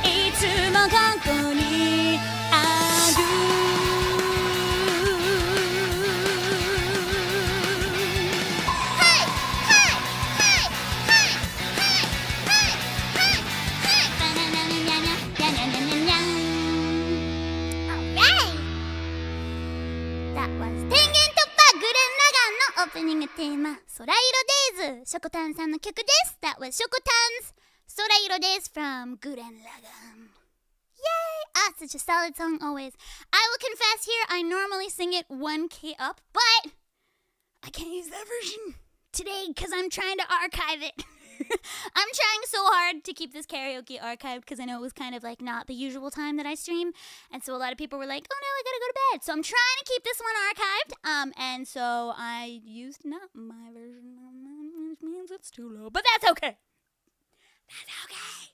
いつもここにあるオープニングテーマ空色デイズショコタンさんの曲です。 That was ショコタンズ空色です from Gurren Lagann. Yay! Ah, such a solid song always. I will confess here I normally sing it 1 key up, but I can't use that version today because I'm trying to archive it. I'm trying so hard to keep this karaoke archived because I know it was kind of like not the usual time that I stream, and so a lot of people were like, oh no, I gotta go to bed. So I'm trying to keep this one archived, and so I used not my version, which means it's too low, but that's okay. That's okay.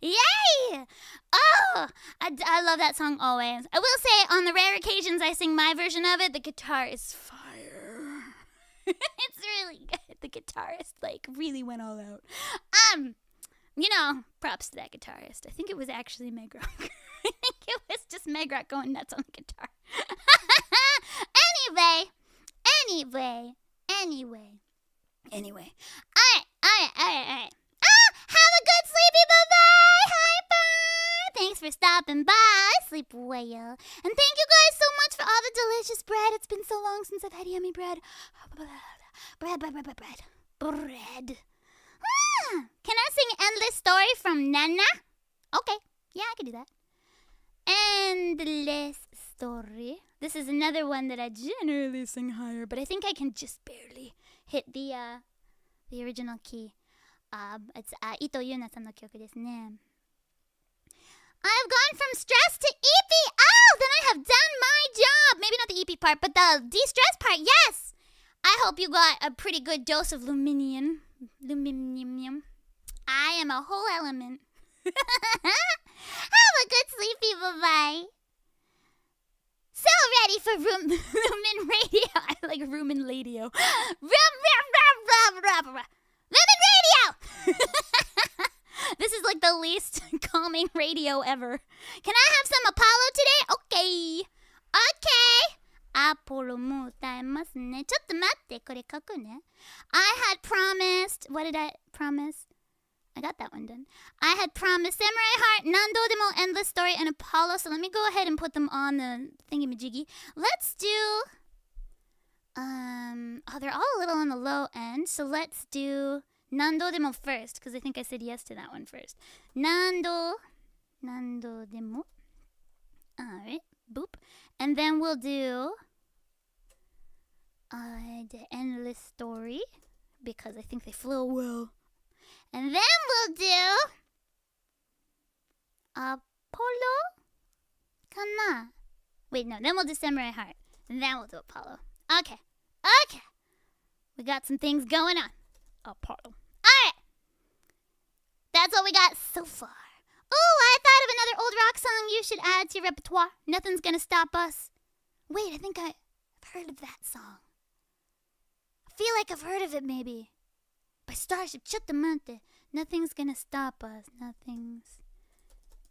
Yay! Oh, I love that song always. I will say on the rare occasions I sing my version of it, the guitar is fire. It's really good. The guitarist really went all out. Props to that guitarist. I think it was actually Meg Rock. I think it was just Meg Rock going nuts on the guitar. Anyway. Alright. Have a good sleepy bye-bye, Hyper! Thanks for stopping by, sleep whale. And thank you guys so much for all the delicious bread. It's been so long since I've had yummy bread. Bread. Can I sing Endless Story from Nana? Okay, yeah, I can do that. Endless Story. This is another one that I generally sing higher, but I think I can just barely hit the original key. It's 伊藤優奈さんの曲ですね。I've gone from stress to EP. Oh, then I have done my job. Maybe not the EP part, but the de-stress part. Yes. I hope you got a pretty good dose of Luminium. I am a whole element. Have a good sleep, people. Bye. So ready for Lumin Radio. I like Rumin Radio. Lumin Radio. This is like the least calming radio ever. Can I have some Apollo today? Okay. Apollo も歌えますね。ちょっと待って、これ書くね。I had promised. What did I promise? I got that one done. I had promised Samurai Heart, Nando Demo, Endless Story, and Apollo. So let me go ahead and put them on the thingy-majiggy. Let's do... they're all a little on the low end. So let's do Nando Demo first, because I think I said yes to that one first. Nando Demo. Alright, boop. And then we'll do the Endless Story, because I think they flow well. And then we'll do Apollo? Kana? Wait, no, then we'll do Samurai Heart. And then we'll do Apollo. Okay. We got some things going on. Apollo. Alright. That's what we got so far. Oh, I thought of another old rock song you should add to your repertoire. Nothing's gonna stop us. Wait, I think I've heard of that song. I feel like I've heard of it, maybe. By Starship. Chuttamante. Nothing's gonna stop us. Nothing's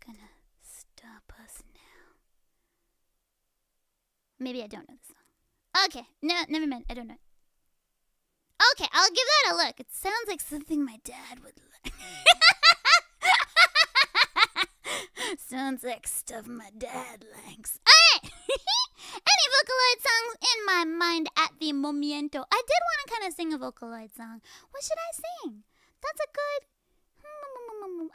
gonna stop us now. Maybe I don't know the song. Okay. No, never mind. I don't know. Okay, I'll give that a look. It sounds like something my dad would like. Sounds like stuff my dad likes. Alright! Any Vocaloid songs in my mind at the momento? I did want to kind of sing a Vocaloid song. What should I sing? That's a good... Oh!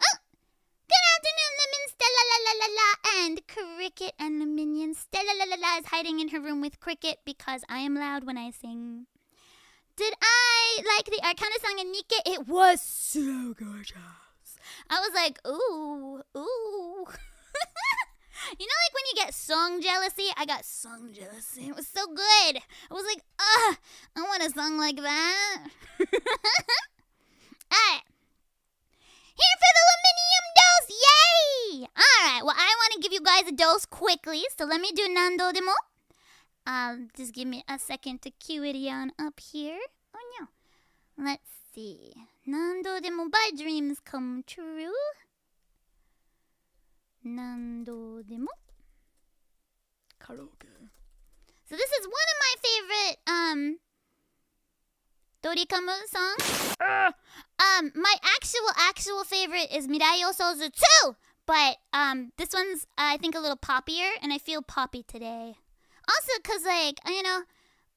Good afternoon, Lumin, Stella la la la la, and Cricket and the minions. Stella la la la is hiding in her room with Cricket because I am loud when I sing. Did I like the Arcana song in Nikke? It was so gorgeous. I was like, ooh. You know, like when you get song jealousy? I got song jealousy. It was so good. I was like, I want a song like that. Alright. Here for the Luminium dose. Yay! Alright, well, I want to give you guys a dose quickly. So let me do Nando Demo. Just give me a second to cue it on up here. Oh, no. Let's see. Nando Demo by Dreams Come True. Nando Demo. Karaoke. So this is one of my favorite, Dorikamu songs. My actual favorite is Mirai Yosozu 2! But, this one's, I think, a little poppier, and I feel poppy today. Also, because, like, you know,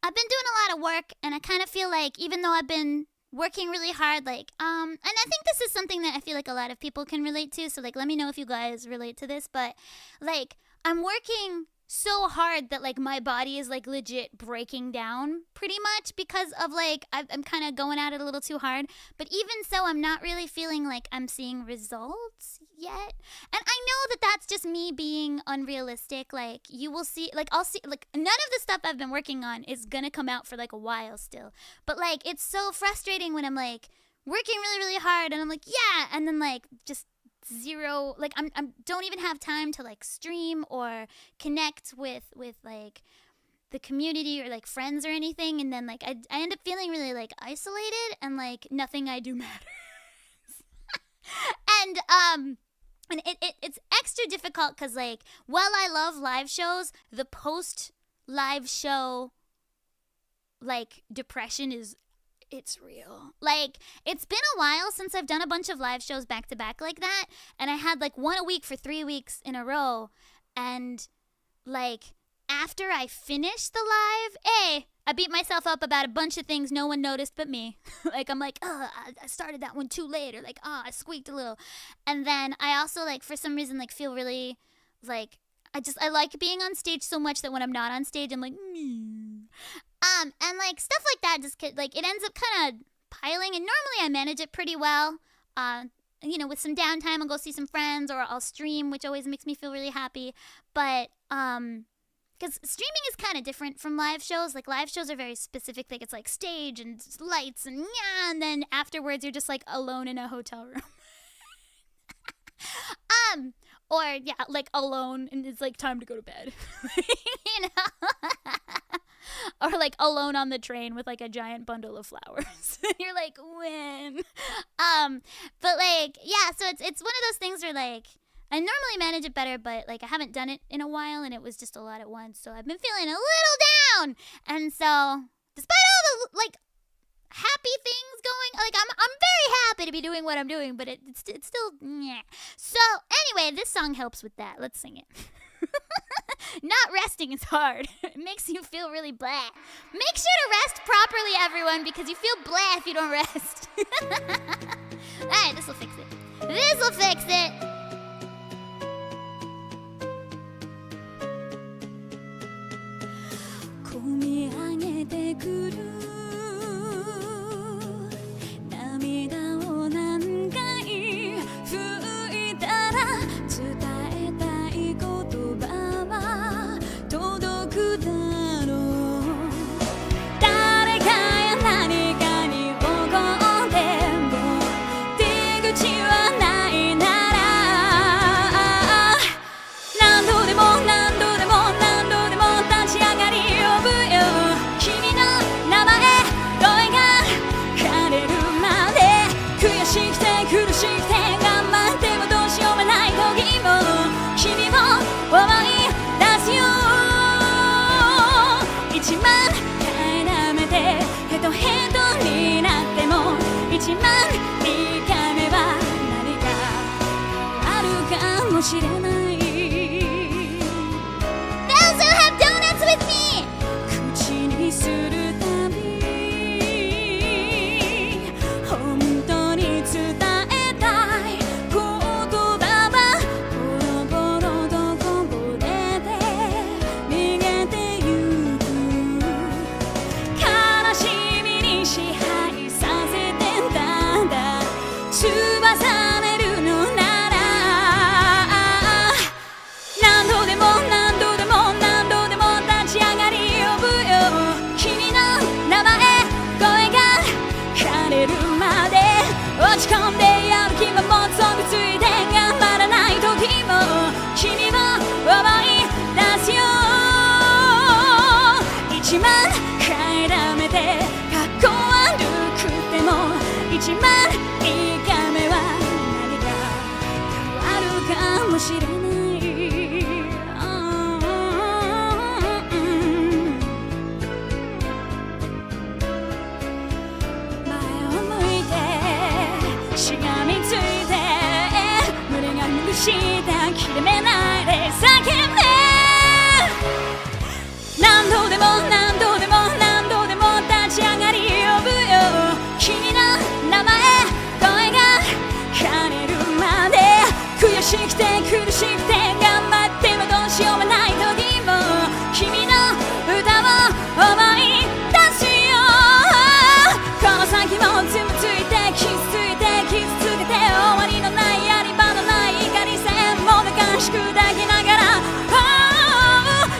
I've been doing a lot of work, and I kind of feel like, even though I've been working really hard, like, and I think this is something that I feel like a lot of people can relate to, so, like, let me know if you guys relate to this, but, like, I'm working so hard that, like, my body is, like, legit breaking down pretty much because of, like, I'm kind of going at it a little too hard, but even so, I'm not really feeling like I'm seeing results yet, and I know that that's just me being unrealistic. Like, you will see, like, I'll see, like, none of the stuff I've been working on is gonna come out for, like, a while still, but, like, it's so frustrating when I'm, like, working really, really hard, and I'm like, yeah, and then, like, just zero, like, I'm don't even have time to, like, stream or connect with like the community or, like, friends or anything, and then, like, I end up feeling really, like, isolated, and, like, nothing I do matters. And it's extra difficult because, like, while I love live shows, the post live show, like, depression it's real. Like, it's been a while since I've done a bunch of live shows back to back like that, and I had, like, one a week for 3 weeks in a row, and, like, after I finished the live, I beat myself up about a bunch of things no one noticed but me. Like, I'm like, I started that one too late, or, like, I squeaked a little. And then I also, like, for some reason, like, feel really, like, I like being on stage so much that when I'm not on stage, I'm like, And, like, stuff like that just, like, it ends up kind of piling, and normally I manage it pretty well. With some downtime, I'll go see some friends or I'll stream, which always makes me feel really happy. But because streaming is kind of different from live shows. Like, live shows are very specific. Like, it's like stage and lights and then afterwards you're just like alone in a hotel room. Or like alone and it's like time to go to bed. Or like alone on the train with like a giant bundle of flowers. You're like, when? But like, so it's one of those things where like I normally manage it better, but like I haven't done it in a while and it was just a lot at once, so I've been feeling a little down. And so despite all the like happy things going, like I'm very happy to be doing what I'm doing, but it's still So anyway, this song helps with that. Let's sing it. Not resting is hard. It makes you feel really blah. Make sure to rest properly, everyone, because you feel blah if you don't rest. Alright, this will fix it. This will fix it. Those who have donuts with me! 口にするたび本当に伝えたい言葉はボロボロとこぼれて逃げてゆく悲しみに支配させてたんだ翼ねるのな落ち込んでやる気ももつをついて頑張らない時も君を思い出すよ1万回らめてかっこ悪くても1万いいか目は何か変わるかもしれないした切れ目ないで叫んで何度でも何度でも何度でも立ち上がり呼ぶよ君の名前声が枯れるまで悔しくて苦しくて頑張ってもどうしようもない時も君の歌を思い出すよこの先もつむついて傷ついて傷つけて終わりのないやり場のない怒り線もどかしく抱きながら、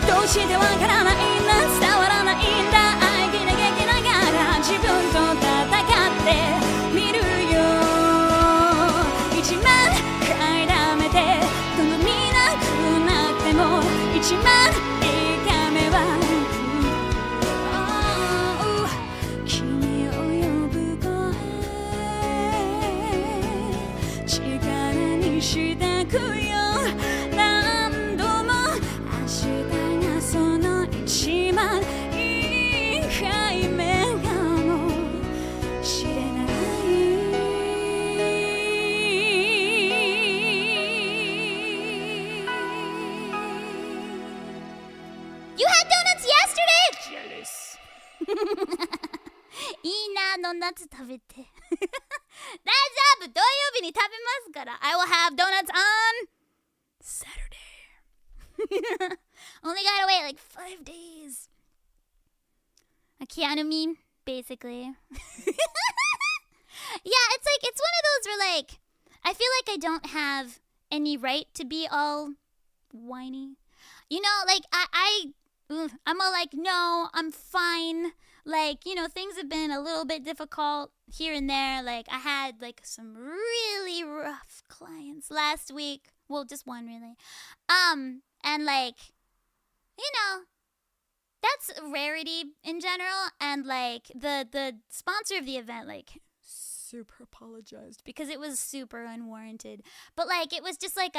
どうしてわからないんだ伝わらないんだ愛気なげきながら自分と戦ってみるよ1万回らめてどの見なくなっても1万いいか目は君を呼ぶ声力にしてくよ何度も明日がその一番いい回目かもしれない You had donuts yesterday? Jealous いいなドーナツ食べて大丈夫土曜日に食べますから I will have donuts on Saturday Only gotta wait like 5 days A Hellumin basically Yeah, it's one of those where like I feel like I don't have any right to be all whiny. You know, like I'm all like, no, I'm fine. Like, you know, things have been a little bit difficult here and there. Like, I had like some really rough clients last week. Well, just one really. And like, you know, that's a rarity in general. And like the sponsor of the event, like, super apologized because it was super unwarranted. But like, it was just like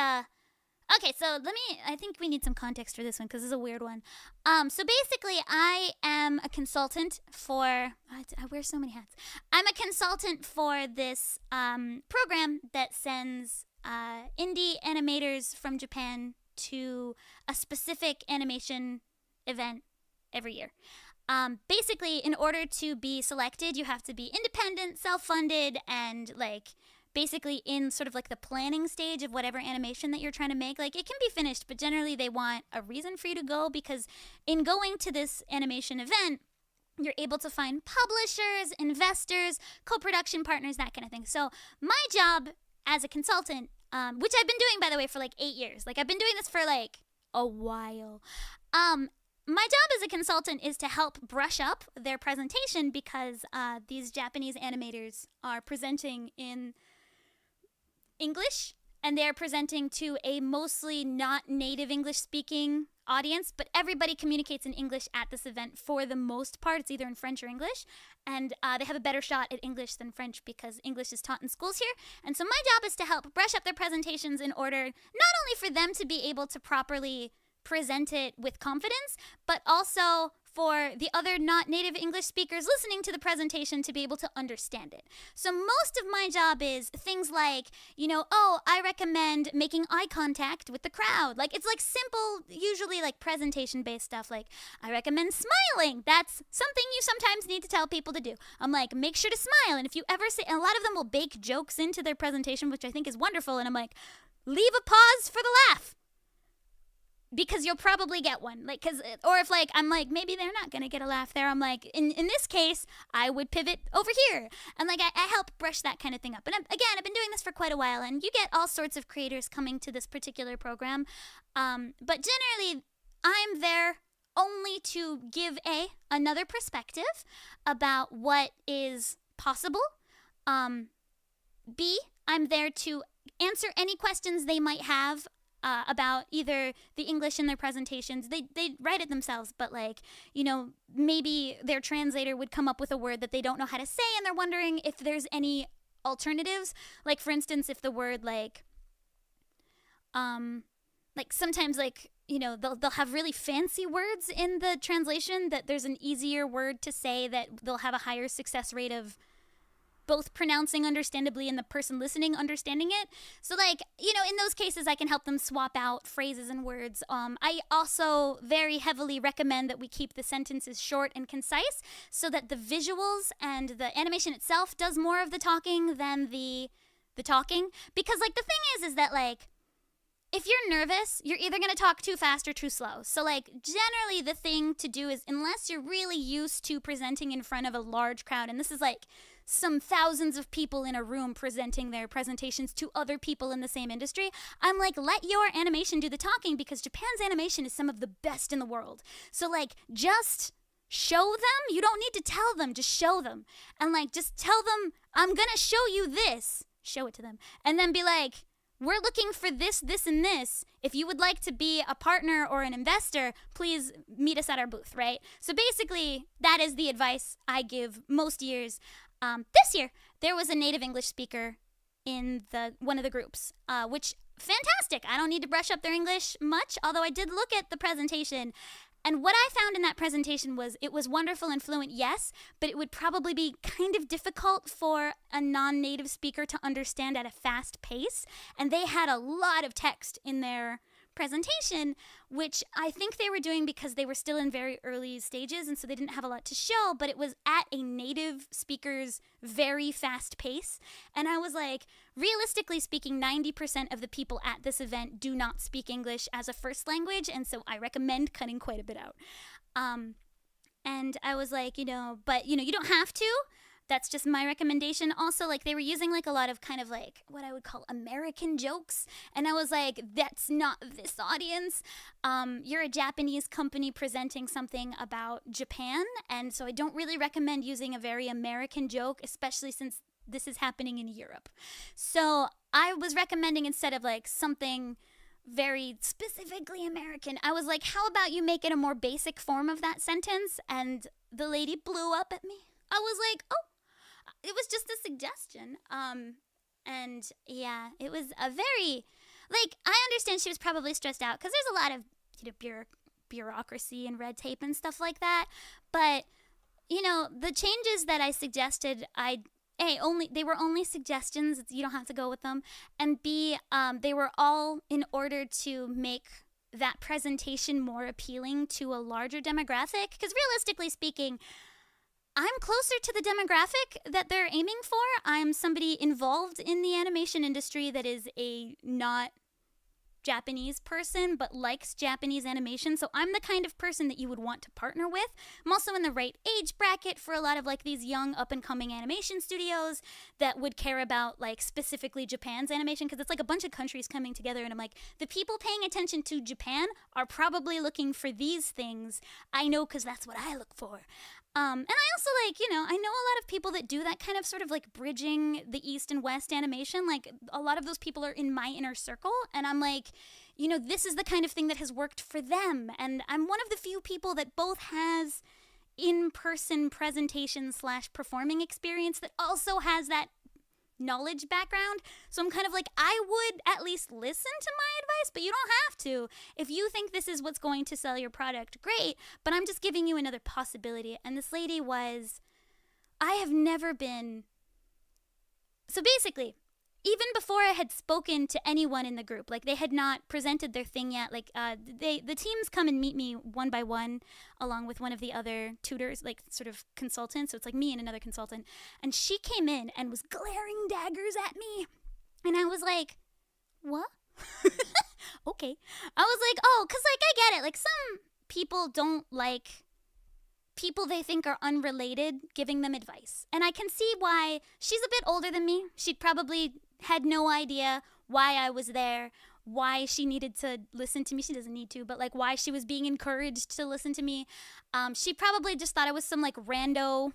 okay, so I think we need some context for this one because it's a weird one. So basically, I am a consultant for, I wear so many hats. I'm a consultant for this program that sends indie animators from Japan to a specific animation event every year. Basically, in order to be selected, you have to be independent, self-funded, and like basically in sort of like the planning stage of whatever animation that you're trying to make. Like, it can be finished, but generally they want a reason for you to go, because in going to this animation event, you're able to find publishers, investors, co-production partners, that kind of thing. So my job as a consultant, which I've been doing, by the way, for like 8 years. Like, I've been doing this for like a while. My job as a consultant is to help brush up their presentation, because these Japanese animators are presenting in English, and they're presenting to a mostly not native English-speaking audience, but everybody communicates in English at this event for the most part. It's either in French or English, and they have a better shot at English than French because English is taught in schools here. And so my job is to help brush up their presentations in order not only for them to be able to properly present it with confidence, but also for the other not native English speakers listening to the presentation to be able to understand it. So most of my job is things like, you know, oh, I recommend making eye contact with the crowd. Like, it's like simple, usually like presentation-based stuff. Like, I recommend smiling. That's something you sometimes need to tell people to do. I'm like, make sure to smile. And if you ever say, and a lot of them will bake jokes into their presentation, which I think is wonderful. And I'm like, leave a pause for the laugh, because you'll probably get one. Like, or if like I'm like, maybe they're not gonna get a laugh there, I'm like, in this case I would pivot over here, and like I help brush that kind of thing up. And again, I've been doing this for quite a while, and you get all sorts of creators coming to this particular program, but generally I'm there only to give another perspective about what is possible. B, I'm there to answer any questions they might have about either the English in their presentations. They write it themselves, but like, you know, maybe their translator would come up with a word that they don't know how to say, and they're wondering if there's any alternatives. Like, for instance, if the word like sometimes, like, you know, they'll have really fancy words in the translation that there's an easier word to say that they'll have a higher success rate of both pronouncing understandably and the person listening understanding it. So like, you know, in those cases I can help them swap out phrases and words. I also very heavily recommend that we keep the sentences short and concise, so that the visuals and the animation itself does more of the talking than the talking. Because like the thing is that like, if you're nervous, you're either going to talk too fast or too slow. So like, generally the thing to do is, unless you're really used to presenting in front of a large crowd, and this is like some thousands of people in a room presenting their presentations to other people in the same industry, I'm like, let your animation do the talking, because Japan's animation is some of the best in the world. So like, just show them. You don't need to tell them, just show them. And like, just tell them, I'm gonna show you this. Show it to them. And then be like, we're looking for this, this, and this. If you would like to be a partner or an investor, please meet us at our booth, right? So basically, that is the advice I give most years. This year, there was a native English speaker in one of the groups, which, fantastic. I don't need to brush up their English much, although I did look at the presentation. And what I found in that presentation was, it was wonderful and fluent, yes, but it would probably be kind of difficult for a non-native speaker to understand at a fast pace. And they had a lot of text in their presentation, which I think they were doing because they were still in very early stages, and so they didn't have a lot to show, but it was at a native speaker's very fast pace. And I was like, realistically speaking, 90% of the people at this event do not speak English as a first language, and so I recommend cutting quite a bit out. And I was like, you know, but, you know, you don't have to, That's just my recommendation. Also, like, they were using, like, a lot of kind of, like, what I would call American jokes. And I was like, that's not this audience. You're a Japanese company presenting something about Japan. And so I don't really recommend using a very American joke, especially since this is happening in Europe. So I was recommending, instead of, like, something very specifically American, I was like, how about you make it a more basic form of that sentence? And the lady blew up at me. I was like, oh. It was just a suggestion. And yeah, it was a very, like, I understand she was probably stressed out because there's a lot of, you know, bureaucracy and red tape and stuff like that. But, you know, the changes that I suggested, they were only suggestions. You don't have to go with them. And B, they were all in order to make that presentation more appealing to a larger demographic. Because realistically speaking, I'm closer to the demographic that they're aiming for. I'm somebody involved in the animation industry that is a not Japanese person but likes Japanese animation. So I'm the kind of person that you would want to partner with. I'm also in the right age bracket for a lot of like these young up-and-coming animation studios that would care about like specifically Japan's animation, because it's like a bunch of countries coming together, and I'm like, the people paying attention to Japan are probably looking for these things. I know, because that's what I look for. And I also, like, you know, I know a lot of people that do that kind of sort of, like, bridging the East and West animation. Like, a lot of those people are in my inner circle, and I'm like, you know, this is the kind of thing that has worked for them. And I'm one of the few people that both has in-person presentation / performing experience that also has that knowledge background. So I'm kind of like, I would at least listen to my advice, but you don't have to. If you think this is what's going to sell your product, great, but I'm just giving you another possibility. And this lady was, I have never been, so basically, even before I had spoken to anyone in the group, like they had not presented their thing yet, like the teams come and meet me one by one along with one of the other tutors, like sort of consultants, so it's like me and another consultant, and she came in and was glaring daggers at me, and I was like, what? Okay. I was like, oh, because like I get it, like some people don't like people they think are unrelated giving them advice, and I can see why. She's a bit older than me. She'd probably had no idea why I was there, why she needed to listen to me. She doesn't need to, but like why she was being encouraged to listen to me. She probably just thought I was some like rando,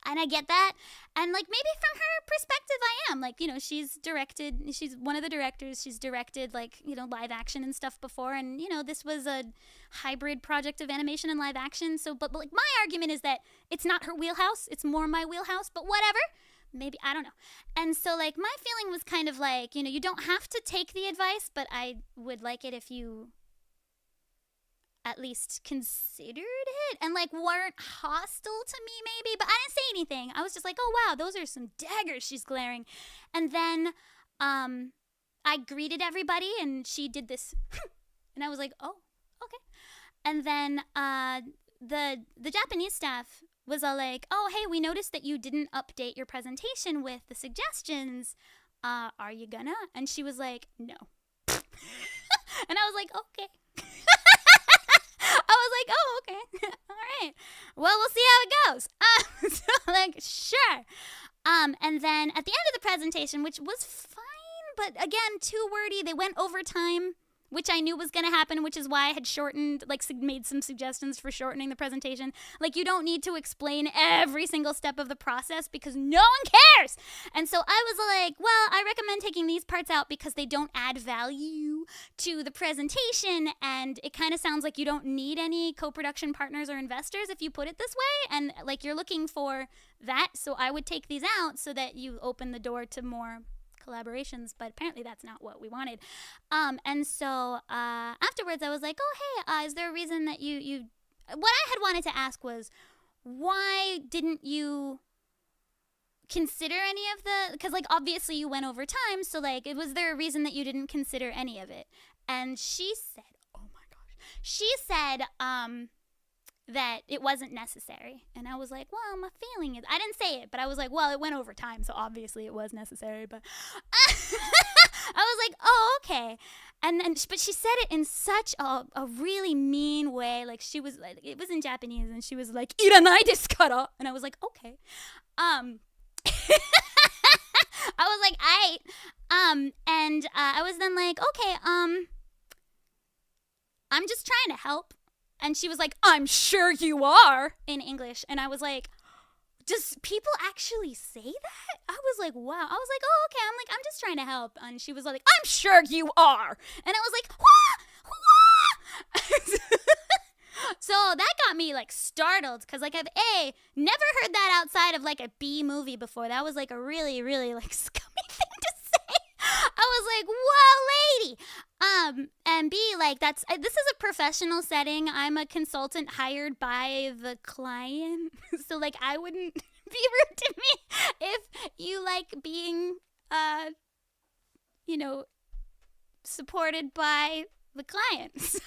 and I get that. And like maybe from her perspective I am. Like, you know, she's one of the directors. She's directed like, you know, live action and stuff before, and you know, this was a hybrid project of animation and live action. So but like my argument is that it's not her wheelhouse, it's more my wheelhouse, but whatever. Maybe, I don't know. And so, like, my feeling was kind of like, you know, you don't have to take the advice, but I would like it if you at least considered it and, like, weren't hostile to me, maybe. But I didn't say anything. I was just like, oh, wow, those are some daggers she's glaring. And then I greeted everybody, and she did this. And I was like, oh, okay. And then the Japanese staff was all like, oh, hey, we noticed that you didn't update your presentation with the suggestions. Are you gonna? And she was like, no. And I was like, okay. I was like, oh, okay. All right. Well, we'll see how it goes. So, like, sure. And then at the end of the presentation, which was fine, but again, too wordy, they went over time, which I knew was going to happen, which is why I had shortened, like, made some suggestions for shortening the presentation. Like, you don't need to explain every single step of the process because no one cares. And so I was like, well, I recommend taking these parts out because they don't add value to the presentation, and it kind of sounds like you don't need any co-production partners or investors if you put it this way, and, like, you're looking for that, so I would take these out so that you open the door to more collaborations, but apparently that's not what we wanted. And so afterwards I was like, oh, hey, is there a reason that you what I had wanted to ask was, why didn't you consider any of the, because like obviously you went over time, so like was there a reason that you didn't consider any of it? And she said, oh my gosh, she said that it wasn't necessary. And I was like, well, my feeling is, I didn't say it, but I was like, well, it went over time, so obviously it was necessary. But I was like, oh, okay. And then, but she said it in such a really mean way. Like, she was like, it was in Japanese, and she was like, "Iranai desu kara," and I was like, okay. I was like, and I was then like, okay, I'm just trying to help. And she was like, "I'm sure you are," in English, and I was like, does people actually say that? I was like, wow. I was like, oh, okay. I'm just trying to help. And she was like, "I'm sure you are." And I was like, wah, wah. So that got me like startled, because like I've never heard that outside of like a B movie before. That was like a really, really like scummy thing to say. I was like, whoa, lady. And B, like, this is a professional setting. I'm a consultant hired by the client. So like I wouldn't be rude to me if you like being, supported by the client. So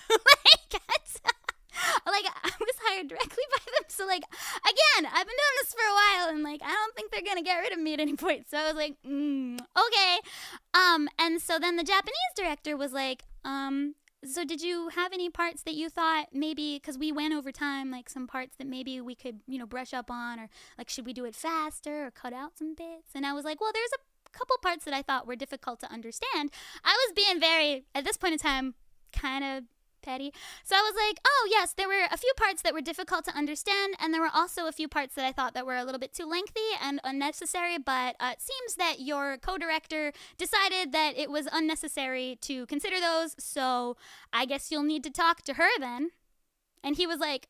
like I was hired directly by them. So like, again, I've been doing this for a while, and like I don't think they're gonna get rid of me at any point. So I was like, okay. And so then the Japanese director was like, so did you have any parts that you thought maybe, because we went over time, like some parts that maybe we could, brush up on, or like should we do it faster or cut out some bits? And I was like, well, there's a couple parts that I thought were difficult to understand. I was being very, at this point in time, kind of petty. So I was like, oh yes, there were a few parts that were difficult to understand, and there were also a few parts that I thought that were a little bit too lengthy and unnecessary, but it seems that your co-director decided that it was unnecessary to consider those, so I guess you'll need to talk to her then. And he was like,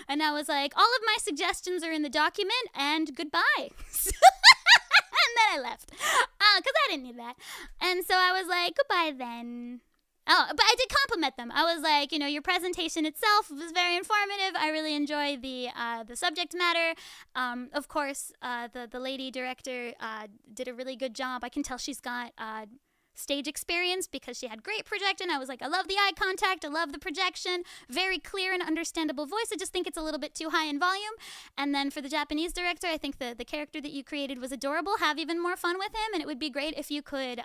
and I was like, all of my suggestions are in the document, and goodbye. And then I left, because I didn't need that. And so I was like, goodbye then. Oh, but I did compliment them. I was like, your presentation itself was very informative. I really enjoy the subject matter. Of course, the lady director did a really good job. I can tell she's got stage experience because she had great projection. I was like, I love the eye contact. I love the projection. Very clear and understandable voice. I just think it's a little bit too high in volume. And then for the Japanese director, I think the character that you created was adorable. Have even more fun with him. And it would be great if you could,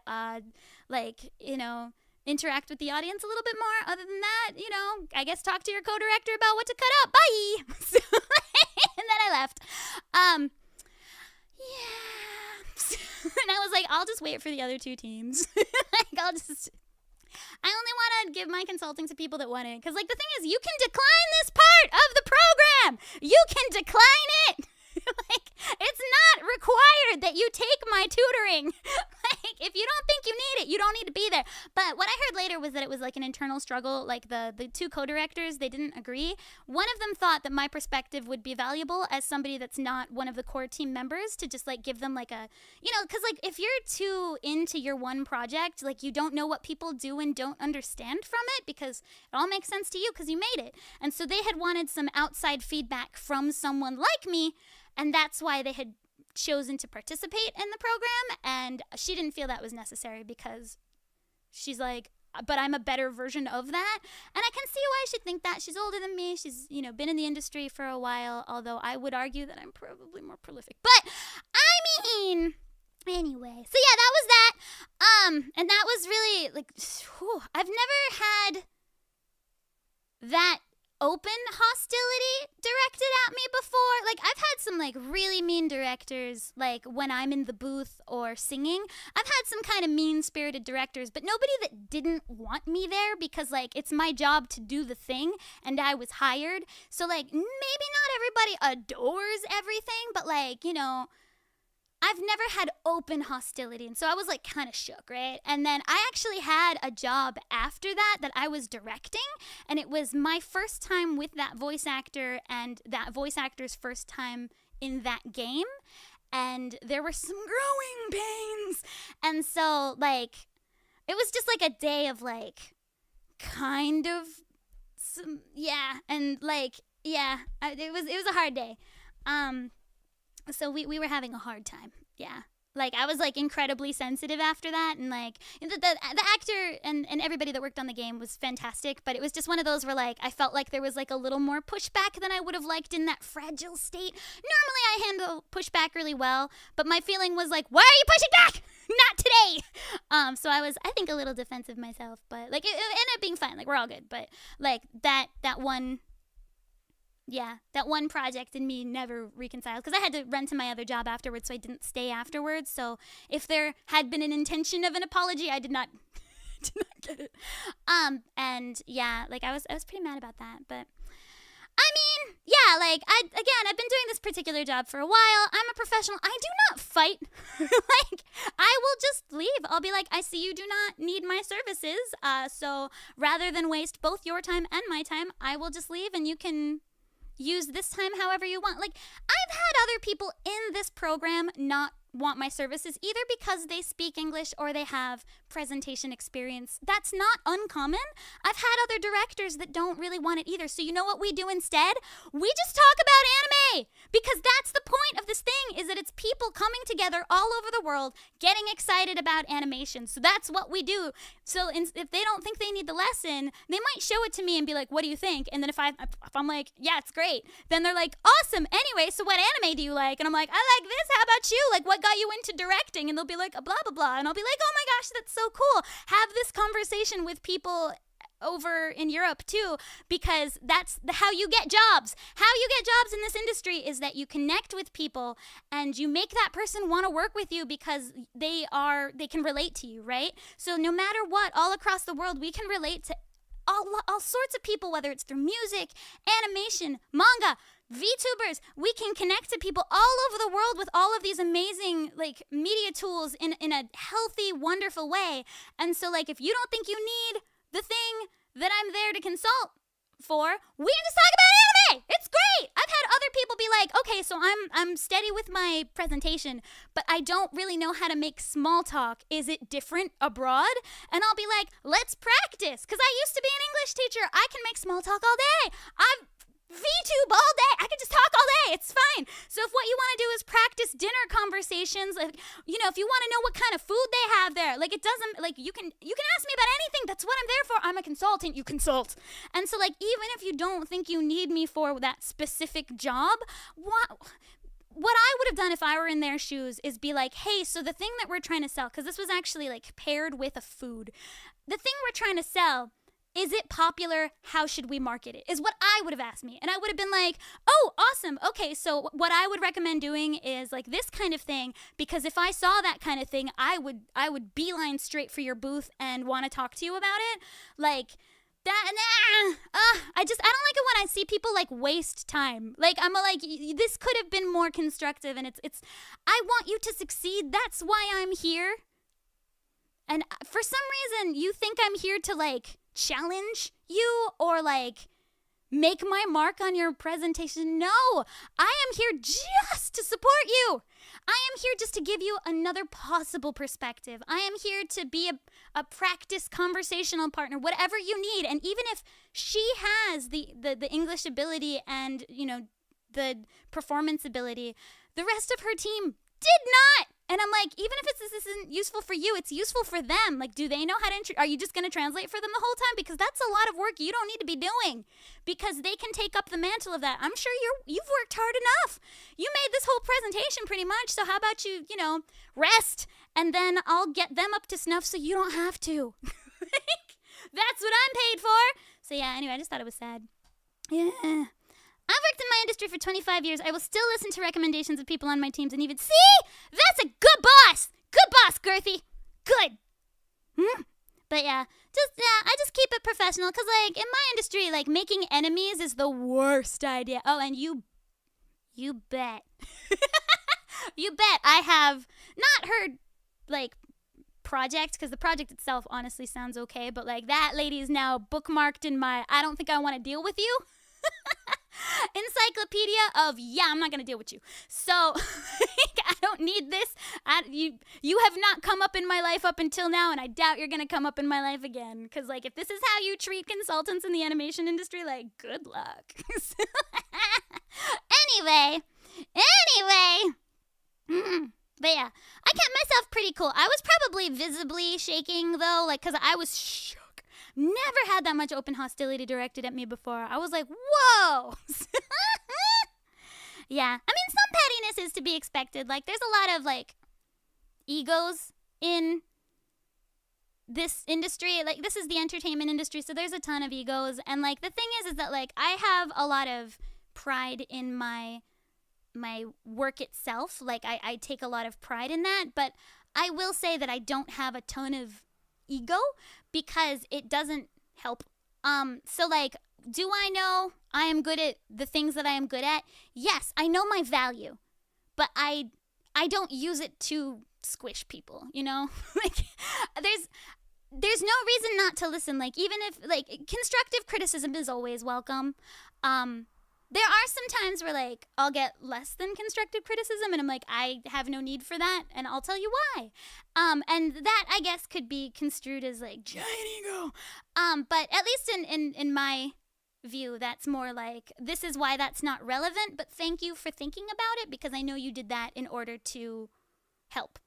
interact with the audience a little bit more. Other than that, I guess talk to your co-director about what to cut out. Bye! And then I left. Yeah. And I was like, I'll just wait for the other two teams. I only want to give my consulting to people that want it. Because, the thing is, you can decline this part of the program. You can decline it. It's not required that you take my tutoring. If you don't think you need it, you don't need to be there. But what I heard later was that it was an internal struggle. The two co-directors, they didn't agree. One of them thought that my perspective would be valuable as somebody that's not one of the core team members, to just give them because if you're too into your one project, you don't know what people do and don't understand from it, because it all makes sense to you because you made it. And so they had wanted some outside feedback from someone like me, and that's why they had chosen to participate in the program. And she didn't feel that was necessary, because she's like, but I'm a better version of that. And I can see why she'd think that. She's older than me. She's, been in the industry for a while, although I would argue that I'm probably more prolific. But, anyway. So yeah, that was that. And that was really, I've never had that open hostility directed at me before. I've had some really mean directors, when I'm in the booth or singing. I've had some kind of mean-spirited directors, but nobody that didn't want me there, because it's my job to do the thing and I was hired. So maybe not everybody adores everything, but I've never had open hostility, and so I was kind of shook, right? And then I actually had a job after that I was directing, and it was my first time with that voice actor and that voice actor's first time in that game, and there were some growing pains. And so it was just a day of kind of some, yeah, and it was a hard day. So we were having a hard time, yeah. I was incredibly sensitive after that, and the actor and everybody that worked on the game was fantastic, but it was just one of those where I felt there was a little more pushback than I would have liked in that fragile state. Normally I handle pushback really well, but my feeling was why are you pushing back? Not today. So I was, I think, a little defensive myself, but like it ended up being fine. Like we're all good, but like that one project and me never reconciled because I had to run to my other job afterwards, so I didn't stay afterwards. So if there had been an intention of an apology, I did not get it. And yeah, like I was pretty mad about that, but I mean, yeah, like I've been doing this particular job for a while. I'm a professional. I do not fight. Like I will just leave. I'll be like, I see you do not need my services. So rather than waste both your time and my time, I will just leave and you can use this time however you want. Like I've had other people in this program not want my services either because they speak English or they have presentation experience. That's not uncommon. I've had other directors that don't really want it either. So you know what we do instead? We just talk about anime because that's the point of this thing, is that it's people coming together all over the world getting excited about animation. So that's what we do. So if they don't think they need the lesson, they might show it to me and be like, what do you think? And then if I'm like, yeah, it's great, then they're like, awesome. Anyway, so what anime do you like? And I'm like, I like this. How about you? Like, what got you into directing? And they'll be like, blah, blah, blah. And I'll be like, oh my gosh, that's so cool. Have this conversation with people over in Europe too, because that's how you get jobs. How you get jobs in this industry is that you connect with people and you make that person want to work with you because they can relate to you, right? So no matter what, all across the world, we can relate to all sorts of people, whether it's through music, animation, manga, VTubers. We can connect to people all over the world with all of these amazing like media tools in a healthy, wonderful way. And so like if you don't think you need the thing that I'm there to consult for, we can just talk about anime. It's great. I've had other people be like, okay, so I'm steady with my presentation, but I don't really know how to make small talk. Is it different abroad? And I'll be like, let's practice, because I used to be an English teacher. I can make small talk all day. I've VTube all day. I can just talk all day. It's fine. So if what you want to do is practice dinner conversations, like, you know, if you want to know what kind of food they have there, like it doesn't, like you can ask me about anything. That's what I'm there for. I'm a consultant. You consult. And so like even if you don't think you need me for that specific job, what I would have done if I were in their shoes is be like, hey, so the thing that we're trying to sell, because this was actually like paired with a food, the thing we're trying to sell, is it popular? How should we market it? Is what I would have asked me. And I would have been like, oh, awesome. Okay, so what I would recommend doing is like this kind of thing, because if I saw that kind of thing, I would beeline straight for your booth and want to talk to you about it. Like that, I don't like it when I see people like waste time. Like I'm like, this could have been more constructive, and it's I want you to succeed. That's why I'm here. And for some reason, you think I'm here to like challenge you or like make my mark on your presentation. No, I am here just to support you. I am here just to give you another possible perspective. I am here to be a practice conversational partner, whatever you need. And even if she has the English ability and, you know, the performance ability, the rest of her team did not. And I'm like, even if this isn't useful for you, it's useful for them. Like, do they know how to, are you just going to translate for them the whole time? Because that's a lot of work you don't need to be doing, because they can take up the mantle of that. I'm sure you've worked hard enough. You made this whole presentation pretty much. So how about you, you know, rest, and then I'll get them up to snuff so you don't have to. That's what I'm paid for. So yeah, anyway, I just thought it was sad. Yeah. I've worked in my industry for 25 years. I will still listen to recommendations of people on my teams and even... See? That's a good boss! Good boss, Girthy! Good! But yeah, I just keep it professional, because, like, in my industry, like, making enemies is the worst idea. Oh, and you bet. You bet I have not heard, like, project, because the project itself honestly sounds okay, but, like, that lady is now bookmarked in my I don't think I want to deal with you encyclopedia of, yeah, I'm not going to deal with you. So I don't need this. You have not come up in my life up until now, and I doubt you're going to come up in my life again. Because, like, if this is how you treat consultants in the animation industry, like, good luck. Anyway. But yeah, I kept myself pretty cool. I was probably visibly shaking, though, like, because I was shook. Never had that much open hostility directed at me before. I was like, whoa. Yeah, I mean, some pettiness is to be expected. Like, there's a lot of, like, egos in this industry, like, this is the entertainment industry, so there's a ton of egos, and, like, the thing is that, like, I have a lot of pride in my work itself. Like, I take a lot of pride in that, but I will say that I don't have a ton of ego because it doesn't help. So, like, do I know I am good at the things that I am good at? Yes, I know my value, but I don't use it to squish people, you know? Like, there's no reason not to listen. Like, even if, like, constructive criticism is always welcome. There are some times where, like, I'll get less than constructive criticism, and I'm like, I have no need for that, and I'll tell you why. And that, I guess, could be construed as, like, giant ego. But at least in my view, that's more like, this is why that's not relevant, but thank you for thinking about it, because I know you did that in order to help,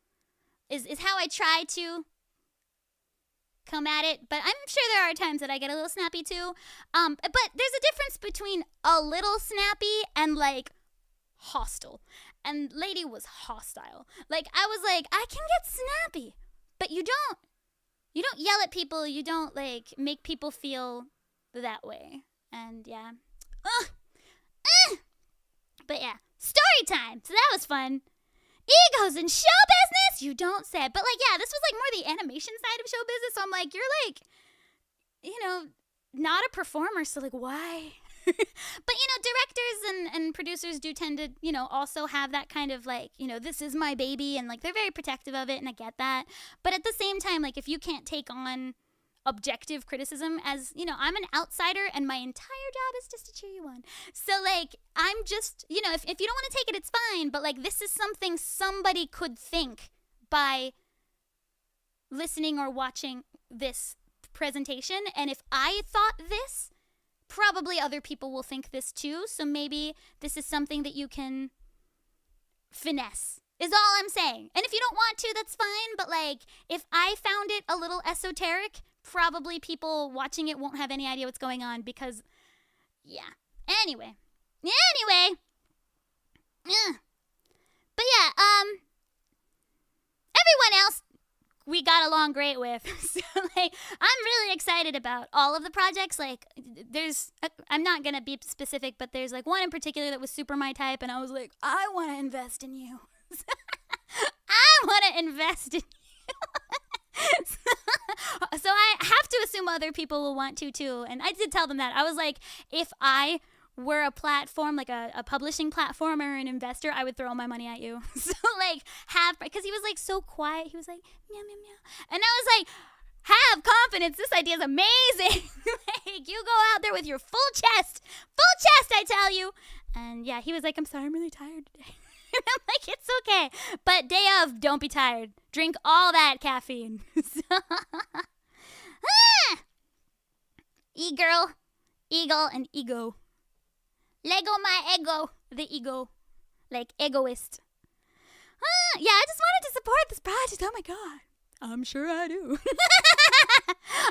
is how I try to come at it. But I'm sure there are times that I get a little snappy too. But there's a difference between a little snappy and, like, hostile. And lady was hostile. Like, I was like, I can get snappy, but you don't yell at people. You don't, like, make people feel that way. And yeah. But yeah, story time. So that was fun. Egos in show business? You don't say. But, like, yeah, this was, like, more the animation side of show business. So I'm like, you're, like, you know, not a performer. So, like, why? But, you know, directors and producers do tend to, you know, also have that kind of, like, you know, this is my baby. And, like, they're very protective of it. And I get that. But at the same time, like, if you can't take on objective criticism, as, you know, I'm an outsider and my entire job is just to cheer you on. So, like, I'm just, you know, if you don't want to take it, it's fine. But, like, this is something somebody could think by listening or watching this presentation. And if I thought this, probably other people will think this too. So maybe this is something that you can finesse, is all I'm saying. And if you don't want to, that's fine. But, like, if I found it a little esoteric, probably people watching it won't have any idea what's going on because, yeah. Anyway. But yeah, everyone else we got along great with. So, like, I'm really excited about all of the projects. Like, I'm not going to be specific, but there's, like, one in particular that was super my type, and I was like, I want to invest in you. I want to invest in you. So I have to assume other people will want to too. And I did tell them that. I was like, if I were a platform, like a publishing platform or an investor, I would throw all my money at you. So, like, because he was, like, so quiet. He was like, meow, meow, meow. And I was like, have confidence. This idea is amazing. Like, you go out there with your full chest, I tell you. And yeah, he was like, I'm sorry, I'm really tired today. And I'm like, it's okay. But day of, don't be tired. Drink all that caffeine. E-girl, eagle, and ego. Lego my ego. The ego. Like, egoist. Yeah, I just wanted to support this project. Oh my god. I'm sure I do.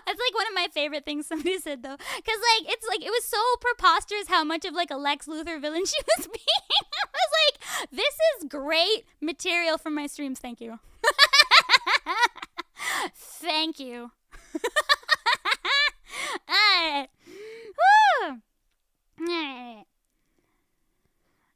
That's, like, one of my favorite things somebody said, though. Because, like, it's, like, it was so preposterous how much of, like, a Lex Luthor villain she was being. I was like, this is great material for my streams. Thank you. Thank you. Alright. Woo. Alright.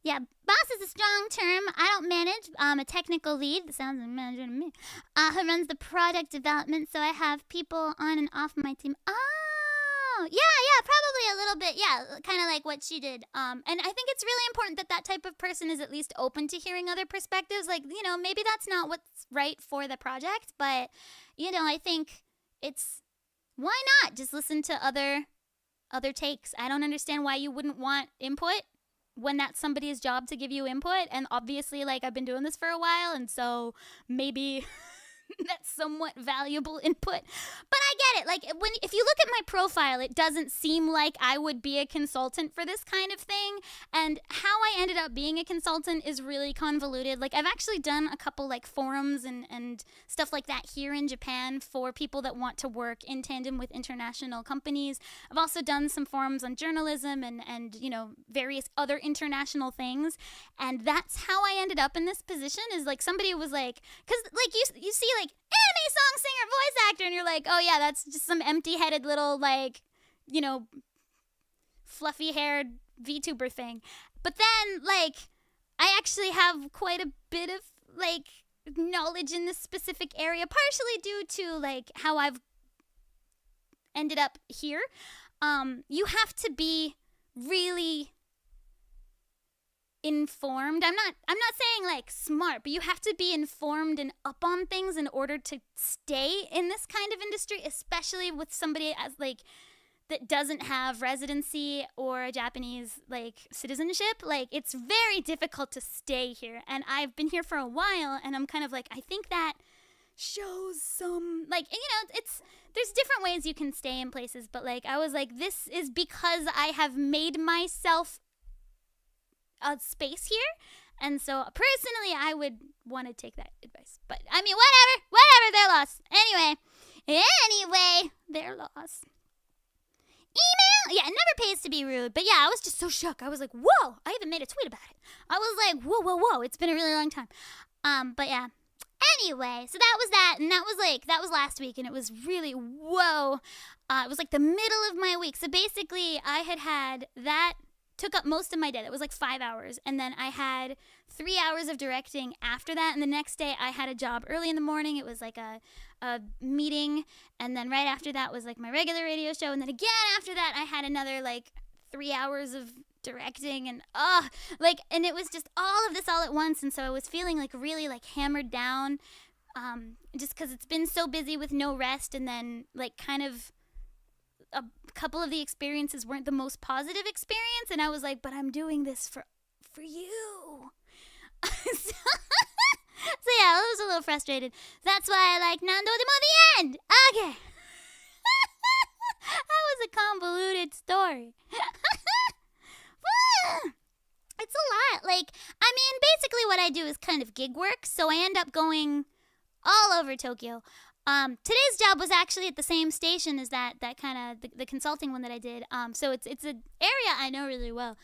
Yeah, boss is a strong term. I don't manage. I'm a technical lead. That sounds like a manager to me. Who runs the product development, so I have people on and off my team. Oh, yeah, probably a little bit. Yeah, kind of like what she did. And I think it's really important that that type of person is at least open to hearing other perspectives. Like, you know, maybe that's not what's right for the project, but, you know, I think why not just listen to other takes? I don't understand why you wouldn't want input when that's somebody's job to give you input. And obviously, like, I've been doing this for a while, and so maybe that's somewhat valuable input. But I get it. Like, if you look at my profile, it doesn't seem like I would be a consultant for this kind of thing. And how I ended up being a consultant is really convoluted. Like, I've actually done a couple, like, forums and stuff like that here in Japan for people that want to work in tandem with international companies. I've also done some forums on journalism and you know, various other international things. And that's how I ended up in this position, is, like, somebody was like, because, like, you see be like, anime song singer, voice actor, and you're like, oh yeah, that's just some empty-headed little, like, you know, fluffy-haired VTuber thing. But then, like, I actually have quite a bit of, like, knowledge in this specific area, partially due to, like, how I've ended up here. You have to be really informed. I'm not saying like smart, but you have to be informed and up on things in order to stay in this kind of industry, especially with somebody as like that doesn't have residency or a Japanese like citizenship. Like, it's very difficult to stay here, and I've been here for a while, and I'm kind of like, I think that shows some, like, you know, there's different ways you can stay in places, but like, I was like, this is because I have made myself a space here, and so personally I would want to take that advice. But I mean, whatever, their loss. Anyway, their loss. Email? Yeah, it never pays to be rude, but yeah, I was just so shook. I was like, whoa, I even made a tweet about it. I was like, whoa, it's been a really long time. But yeah. Anyway, so that was that, and that was last week, and it was really, whoa. It was like the middle of my week. So basically, I had that took up most of my day. That was like 5 hours, and then I had 3 hours of directing after that, and the next day I had a job early in the morning. It was like a meeting, and then right after that was like my regular radio show, and then again after that I had another like 3 hours of directing, and and it was just all of this all at once, and so I was feeling like really like hammered down, just because it's been so busy with no rest, and then like kind of a couple of the experiences weren't the most positive experience, and I was like, but I'm doing this for you. So yeah, I was a little frustrated. That's why I like Nando Demo the end. Okay. That was a convoluted story. It's a lot. Like, I mean, basically what I do is kind of gig work, so I end up going all over Tokyo. Today's job was actually at the same station as that kind of the consulting one that I did. So it's an area I know really well,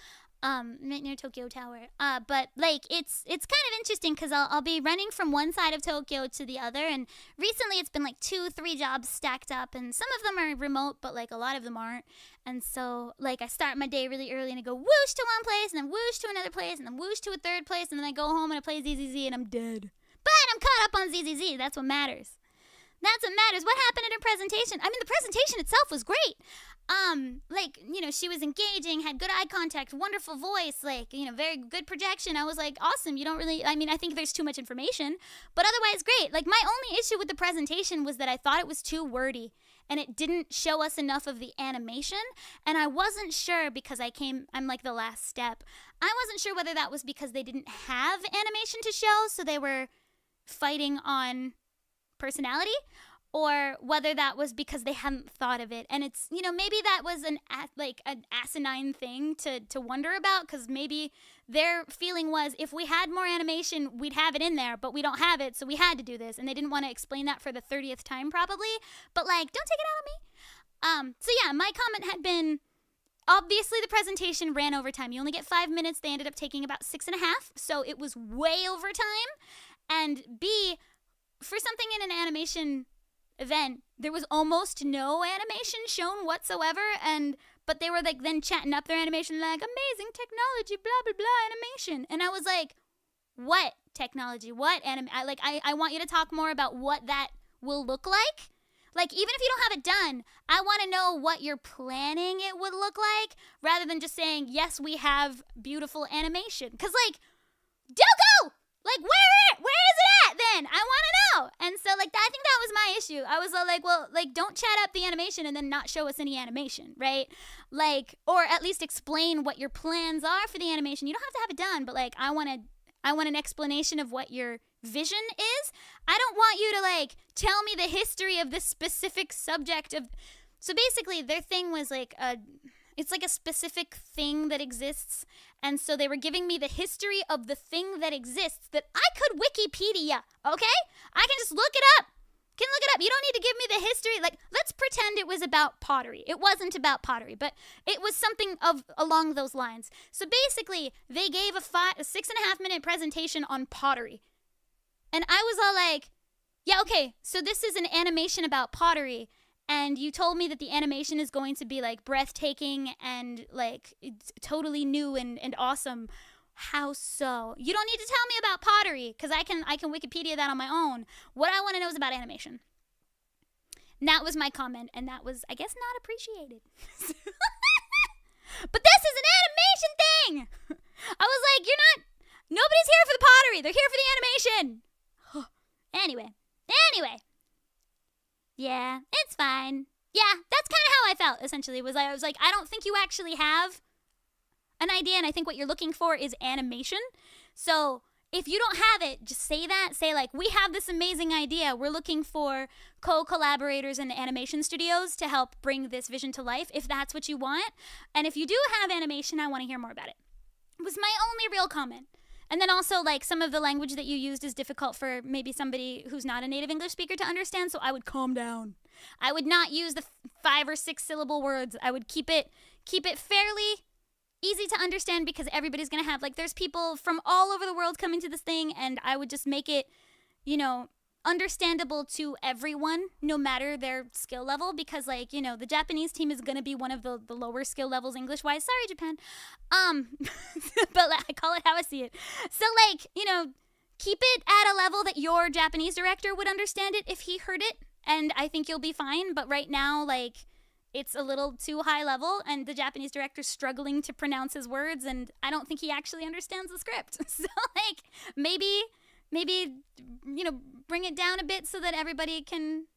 near Tokyo Tower. But like it's kind of interesting because I'll be running from one side of Tokyo to the other, and recently it's been like 2-3 jobs stacked up, and some of them are remote, but like a lot of them aren't. And so like I start my day really early and I go whoosh to one place, and then whoosh to another place, and then whoosh to a third place, and then I go home and I play ZZZ and I'm dead. But I'm caught up on ZZZ. That's what matters. That's what matters. What happened at her presentation? I mean, the presentation itself was great. Like, you know, she was engaging, had good eye contact, wonderful voice, like, you know, very good projection. I was like, awesome. You don't really, I mean, I think there's too much information, but otherwise great. Like, my only issue with the presentation was that I thought it was too wordy, and it didn't show us enough of the animation, and I wasn't sure because I'm like the last step. I wasn't sure whether that was because they didn't have animation to show, so they were fighting on personality, or whether that was because they hadn't thought of it. And it's, you know, maybe that was an asinine thing to wonder about, because maybe their feeling was, if we had more animation, we'd have it in there, but we don't have it, so we had to do this, and they didn't want to explain that for the 30th time probably. But like, don't take it out on me. So yeah, my comment had been, obviously the presentation ran over time. You only get 5 minutes. They ended up taking about 6.5, so it was way over time. And B, for something in an animation event, there was almost no animation shown whatsoever, but they were like then chatting up their animation like, amazing technology, blah blah blah animation, and I was like, what technology, what I want you to talk more about what that will look like. Like, even if you don't have it done, I want to know what you're planning it would look like, rather than just saying, yes, we have beautiful animation. Because like, Doko! Like, where is it at then? I want to know. And so, like, I think that was my issue. I was like, well, like, don't chat up the animation and then not show us any animation, right? Like, or at least explain what your plans are for the animation. You don't have to have it done, but, like, I want an explanation of what your vision is. I don't want you to, like, tell me the history of this specific subject of... So, basically, their thing was, like, it's like a specific thing that exists, and so they were giving me the history of the thing that exists that I could Wikipedia, okay? I can just look it up. You don't need to give me the history. Like, let's pretend it was about pottery. It wasn't about pottery, but it was something along those lines. So basically, they gave a 6.5 minute presentation on pottery. And I was all like, Yeah, okay, so this is an animation about pottery, and you told me that the animation is going to be, like, breathtaking and, like, it's totally new and awesome. How so? You don't need to tell me about pottery, because I can Wikipedia that on my own. What I want to know is about animation. And that was my comment, and that was, I guess, not appreciated. But this is an animation thing! I was like, nobody's here for the pottery, they're here for the animation! Anyway. Yeah, it's fine. Yeah, that's kind of how I felt, essentially. I was like, I don't think you actually have an idea, and I think what you're looking for is animation. So if you don't have it, just say that. Say, like, we have this amazing idea. We're looking for co-collaborators in animation studios to help bring this vision to life, if that's what you want. And if you do have animation, I want to hear more about it. It was my only real comment. And then also, like, some of the language that you used is difficult for maybe somebody who's not a native English speaker to understand, so I would calm down. I would not use the 5 or 6 syllable words. I would keep it fairly easy to understand, because everybody's going to have, like, there's people from all over the world coming to this thing, and I would just make it, understandable to everyone, no matter their skill level, because, like, the Japanese team is going to be one of the lower skill levels English-wise. Sorry, Japan. But I call it how I see it. So, like, keep it at a level that your Japanese director would understand it if he heard it, and I think you'll be fine. But right now, like, it's a little too high level, and the Japanese director's struggling to pronounce his words, and I don't think he actually understands the script. So, like, maybe bring it down a bit so that everybody can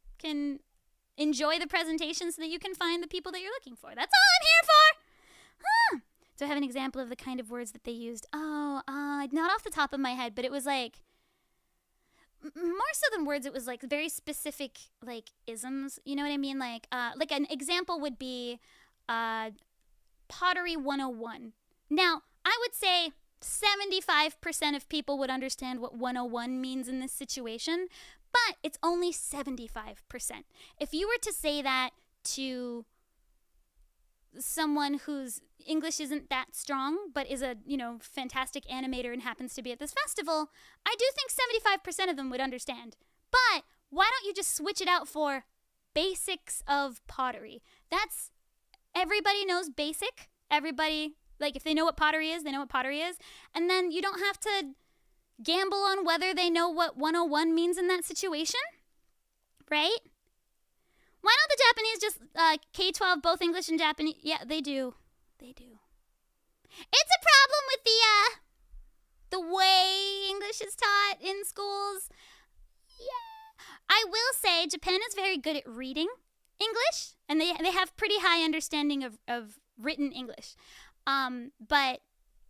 enjoy the presentation, so that you can find the people that you're looking for. That's all I'm here for. So I have an example of the kind of words that they used. Not off the top of my head, but it was like, more so than words, it was like very specific, like, isms. You know what I mean? Like an example would be Pottery 101. Now, I would say 75% of people would understand what 101 means in this situation, but it's only 75%. If you were to say that to someone whose English isn't that strong, but is a, fantastic animator and happens to be at this festival, I do think 75% of them would understand. But why don't you just switch it out for basics of pottery? Everybody knows basic. Everybody, like, if they know what pottery is, they know what pottery is. And then you don't have to gamble on whether they know what 101 means in that situation, right? Why don't the Japanese just K-12 both English and Japanese? Yeah, they do. They do. It's a problem with the way English is taught in schools. Yeah. I will say Japan is very good at reading English, and they have pretty high understanding of written English. But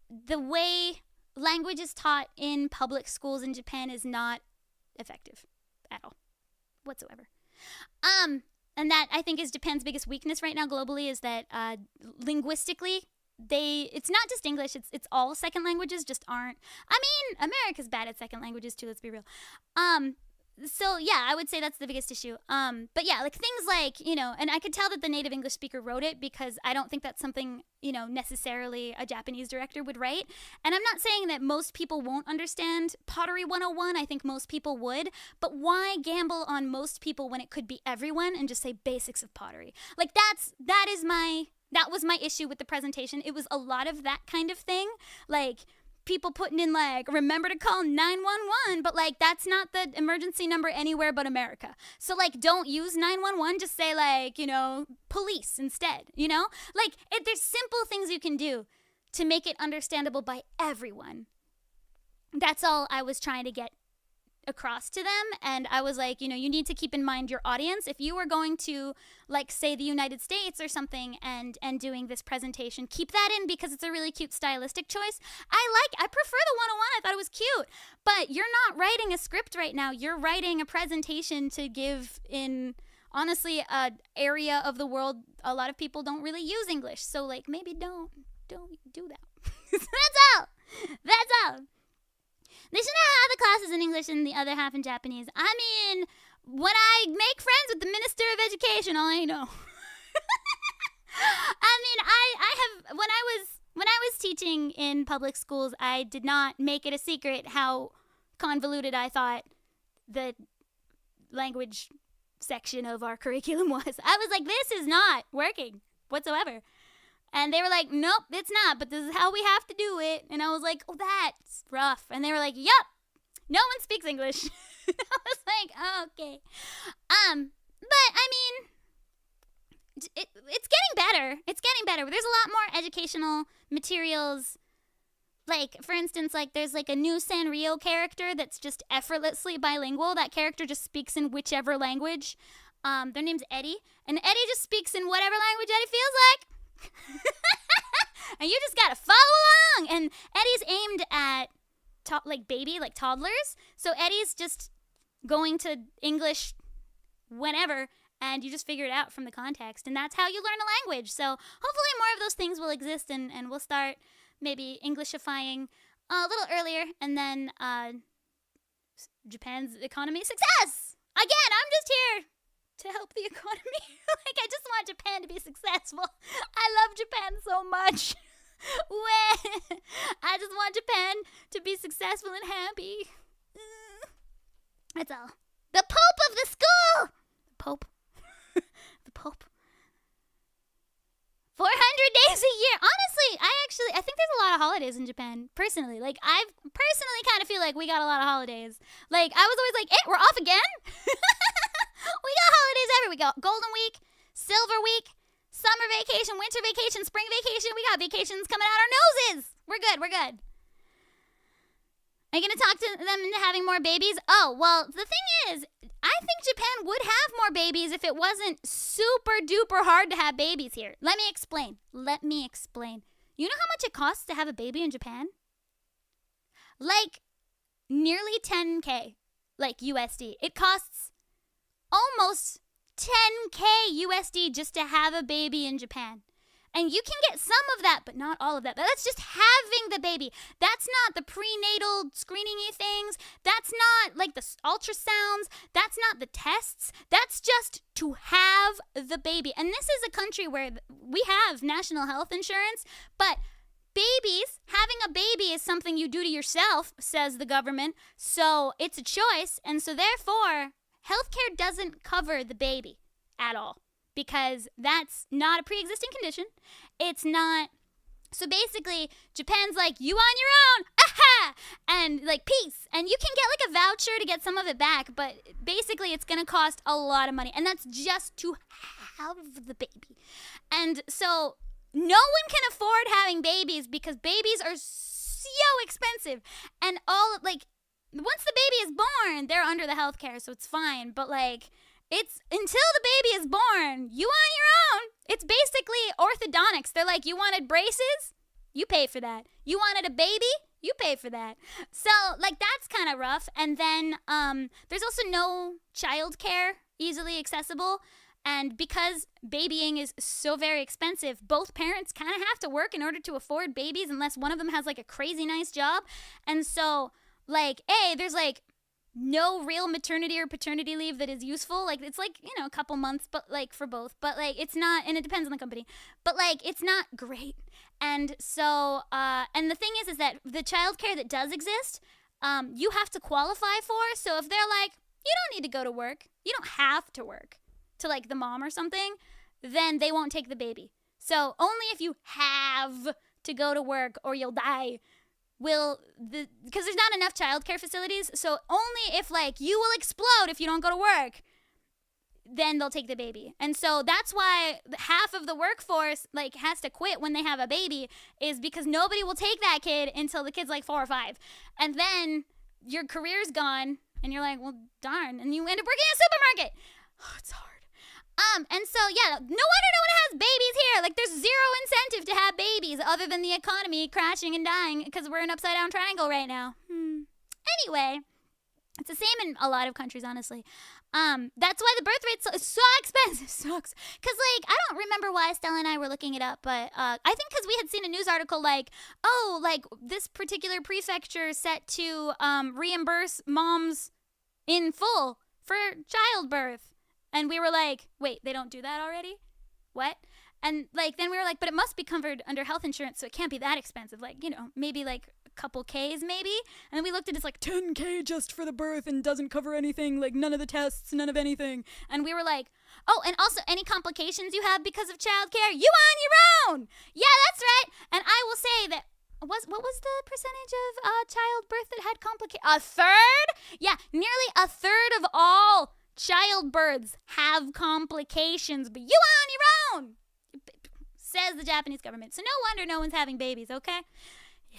the way language is taught in public schools in Japan is not effective at all, whatsoever. And that, I think, is Japan's biggest weakness right now globally, is that linguistically, it's not just English, it's all second languages just aren't. I mean, America's bad at second languages too, let's be real. So yeah, I would say that's the biggest issue. But yeah, like things like, and I could tell that the native English speaker wrote it, because I don't think that's something, necessarily a Japanese director would write. And I'm not saying that most people won't understand Pottery 101. I think most people would. But why gamble on most people when it could be everyone and just say basics of pottery? Like that was my issue with the presentation. It was a lot of that kind of thing. Like, people putting in, like, remember to call 911, but, like, that's not the emergency number anywhere but America. So, like, don't use 911, just say, like, police instead, Like, there's simple things you can do to make it understandable by everyone. That's all I was trying to get across to them. And I was like, you need to keep in mind your audience. If you were going to, like, say the United States or something and doing this presentation, keep that in, because it's a really cute stylistic choice. I prefer the 101. I thought it was cute. But you're not writing a script right now. You're writing a presentation to give in, honestly, an area of the world a lot of people don't really use English. So, like, maybe don't do that. That's all. They should have half the classes in English and the other half in Japanese. I mean, when I make friends with the Minister of Education, all I know. I mean, I have, when I was teaching in public schools, I did not make it a secret how convoluted I thought the language section of our curriculum was. I was like, this is not working whatsoever. And they were like, nope, it's not, but this is how we have to do it. And I was like, oh, that's rough. And they were like, yup, no one speaks English. I was like, oh, okay. But I mean, it's getting better. It's getting better. There's a lot more educational materials. Like, for instance, like there's like a new Sanrio character that's just effortlessly bilingual. That character just speaks in whichever language. Their name's Eddie. And Eddie just speaks in whatever language Eddie feels like. And you just gotta follow along. And Eddie's aimed at like toddlers. So Eddie's just going to English whenever, and you just figure it out from the context. And that's how you learn a language. So hopefully more of those things will exist, and we'll start maybe Englishifying a little earlier. And then Japan's economy success! Again, I'm just here to help the economy. Like, I just want Japan to be successful. I love Japan so much. I just want Japan to be successful and happy. That's all. The Pope of the school! The Pope. The Pope. 400 days a year. Honestly, I think there's a lot of holidays in Japan, personally. Like, I personally kind of feel like we got a lot of holidays. Like, I was always like, we're off again? We got holidays everywhere. We got Golden Week, Silver Week, summer vacation, winter vacation, spring vacation. We got vacations coming out our noses. We're good. Are you going to talk to them into having more babies? Oh, well, the thing is, I think Japan would have more babies if it wasn't super duper hard to have babies here. Let me explain. You know how much it costs to have a baby in Japan? Like, nearly 10K, like USD. It costs almost 10K USD just to have a baby in Japan. And you can get some of that, but not all of that. But that's just having the baby. That's not the prenatal screening-y things. That's not like the ultrasounds. That's not the tests. That's just to have the baby. And this is a country where we have national health insurance, but having a baby is something you do to yourself, says the government. So it's a choice. And so therefore, healthcare doesn't cover the baby at all, because that's not a pre-existing condition. It's not. So basically, Japan's like, you on your own, aha, and like, peace. And you can get like a voucher to get some of it back, but basically it's going to cost a lot of money. And that's just to have the baby. And so no one can afford having babies because babies are so expensive. And once the baby is born, they're under the health care, so it's fine. But like, it's until the baby is born, you on your own. It's basically orthodontics. They're like, you wanted braces? You pay for that. You wanted a baby? You pay for that. So, like, that's kind of rough. And then there's also no childcare easily accessible. And because babying is so very expensive, both parents kind of have to work in order to afford babies unless one of them has, like, a crazy nice job. And so, like, there's, like, no real maternity or paternity leave that is useful. Like, it's like, a couple months, but like for both, but like it's not, and it depends on the company, but like it's not great. And so and the thing is that the childcare that does exist, you have to qualify for. So if they're like, you don't need to go to work, you don't have to work, to like the mom or something, then they won't take the baby. So only if you have to go to work or you'll die because there's not enough childcare facilities, so only if like you will explode if you don't go to work, then they'll take the baby. And so that's why half of the workforce like has to quit when they have a baby, is because nobody will take that kid until the kid's like 4 or 5, and then your career's gone, and you're like, well, darn, and you end up working at a supermarket. Oh, it's hard. And so, yeah, no wonder no one has babies here. Like, there's zero incentive to have babies other than the economy crashing and dying because we're an upside-down triangle right now. Anyway, it's the same in a lot of countries, honestly. That's why the birth rate's so expensive. Sucks. Because, like, I don't remember why Stella and I were looking it up, but I think because we had seen a news article like, oh, like, this particular prefecture set to reimburse moms in full for childbirth. And we were like, wait, they don't do that already? What? And like then we were like, but it must be covered under health insurance, so it can't be that expensive. Like, you know, maybe like a couple Ks maybe. And then we looked at it's like $10K just for the birth and doesn't cover anything, like none of the tests, none of anything. And we were like, oh, and also any complications you have because of childcare, you on your own. Yeah, that's right. And I will say that what was the percentage of childbirth that had complications? A third? Yeah, nearly a third of all childbirths have complications, but you on your own, says the Japanese government. So no wonder no one's having babies, okay? Yeah.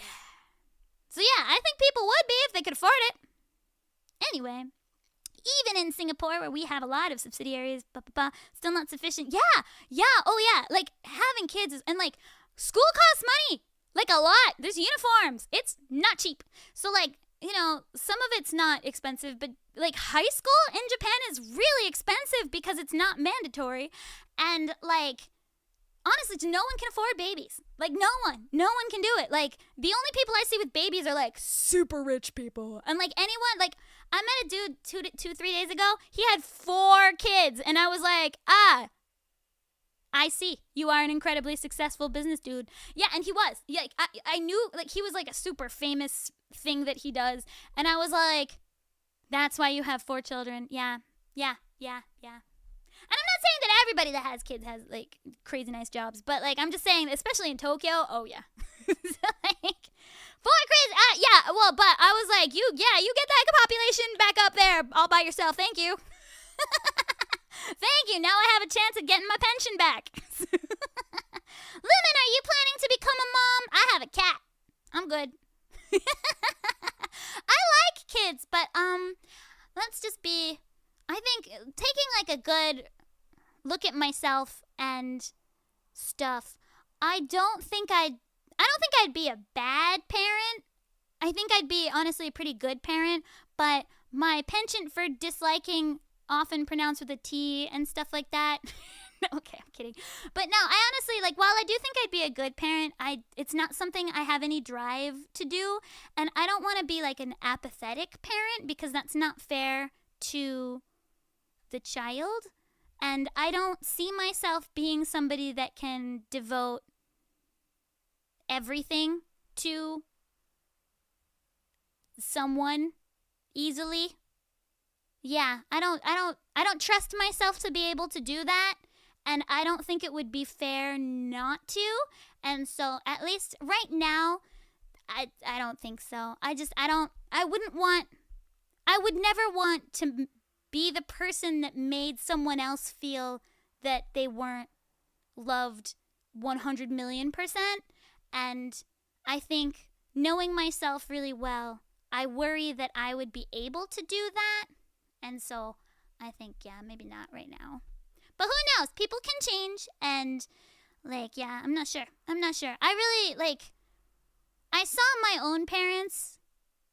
So yeah, I think people would be if they could afford it. Anyway, even in Singapore, where we have a lot of subsidiaries, still not sufficient. Yeah, oh yeah, like having kids and like school costs money. Like a lot. There's uniforms. It's not cheap. So like, you know, some of it's not expensive, but like high school in Japan is really expensive because it's not mandatory. And like, honestly, no one can afford babies. Like no one can do it. Like the only people I see with babies are like super rich people. And like anyone, like I met a dude 3 days ago. He had 4 kids. And I was like, I see. You are an incredibly successful business dude. Yeah, and he was. Yeah, I knew, like, he was, like, a super famous thing that he does. And I was like, that's why you have 4 children. Yeah. And I'm not saying that everybody that has kids has, like, crazy nice jobs. But, like, I'm just saying, especially in Tokyo, oh, yeah. Like, 4 crazy, yeah, well, but I was like, you get that population back up there all by yourself. Thank you. Thank you. Now I have a chance of getting my pension back. Lumin, are you planning to become a mom? I have a cat. I'm good. I like kids, but let's just be, I think taking like a good look at myself and stuff, I don't think I'd be a bad parent. I think I'd be honestly a pretty good parent, but my penchant for disliking often pronounced with a T and stuff like that. Okay, I'm kidding. But no, I honestly, like, while I do think I'd be a good parent, it's not something I have any drive to do. And I don't want to be like an apathetic parent because that's not fair to the child. And I don't see myself being somebody that can devote everything to someone easily. Yeah, I don't trust myself to be able to do that, and I don't think it would be fair not to. And so at least right now, I don't think so. I would never want to be the person that made someone else feel that they weren't loved 100 million%. And I think knowing myself really well, I worry that I would be able to do that. And so I think, yeah, maybe not right now. But who knows? People can change. And, like, yeah, I'm not sure. I really, like, I saw my own parents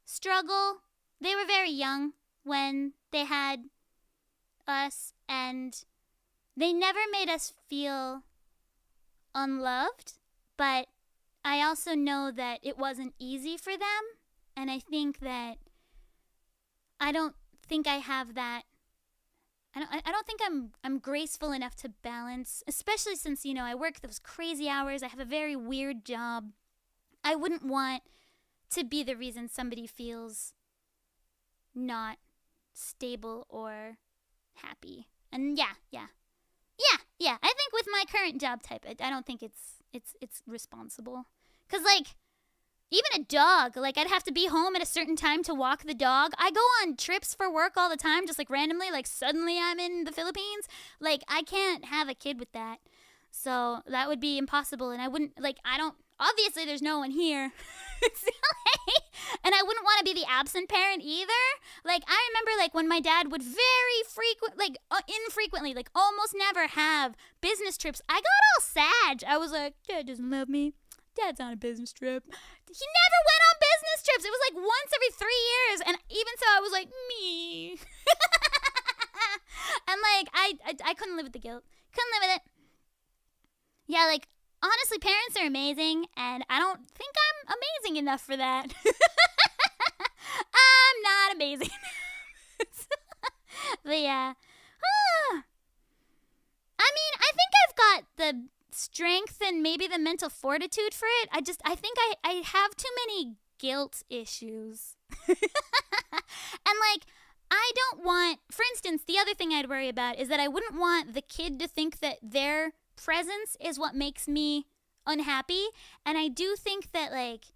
struggle. They were very young when they had us. And they never made us feel unloved. But I also know that it wasn't easy for them. And I think that I don't think I have that. I don't think I'm graceful enough to balance, especially since, you know, I work those crazy hours. I have a very weird job. I wouldn't want to be the reason somebody feels not stable or happy. And yeah. I think with my current job type, I don't think it's responsible. 'Cause like, even a dog, like I'd have to be home at a certain time to walk the dog. I go on trips for work all the time, just like randomly, like suddenly I'm in the Philippines. Like I can't have a kid with that. So that would be impossible. And I wouldn't, like, obviously there's no one here. And I wouldn't want to be the absent parent either. Like I remember like when my dad would infrequently, like almost never have business trips. I got all sad. I was like, Dad doesn't love me. Dad's on a business trip. He never went on business trips. It was like once every 3 years. And even so, I was like, me. And like, I couldn't live with the guilt. Couldn't live with it. Yeah, like, honestly, parents are amazing. And I don't think I'm amazing enough for that. I'm not amazing. But yeah. I mean, I think I've got the strength and maybe the mental fortitude for it. I think I have too many guilt issues. And like, I don't want, for instance, the other thing I'd worry about is that I wouldn't want the kid to think that their presence is what makes me unhappy. And I do think that like,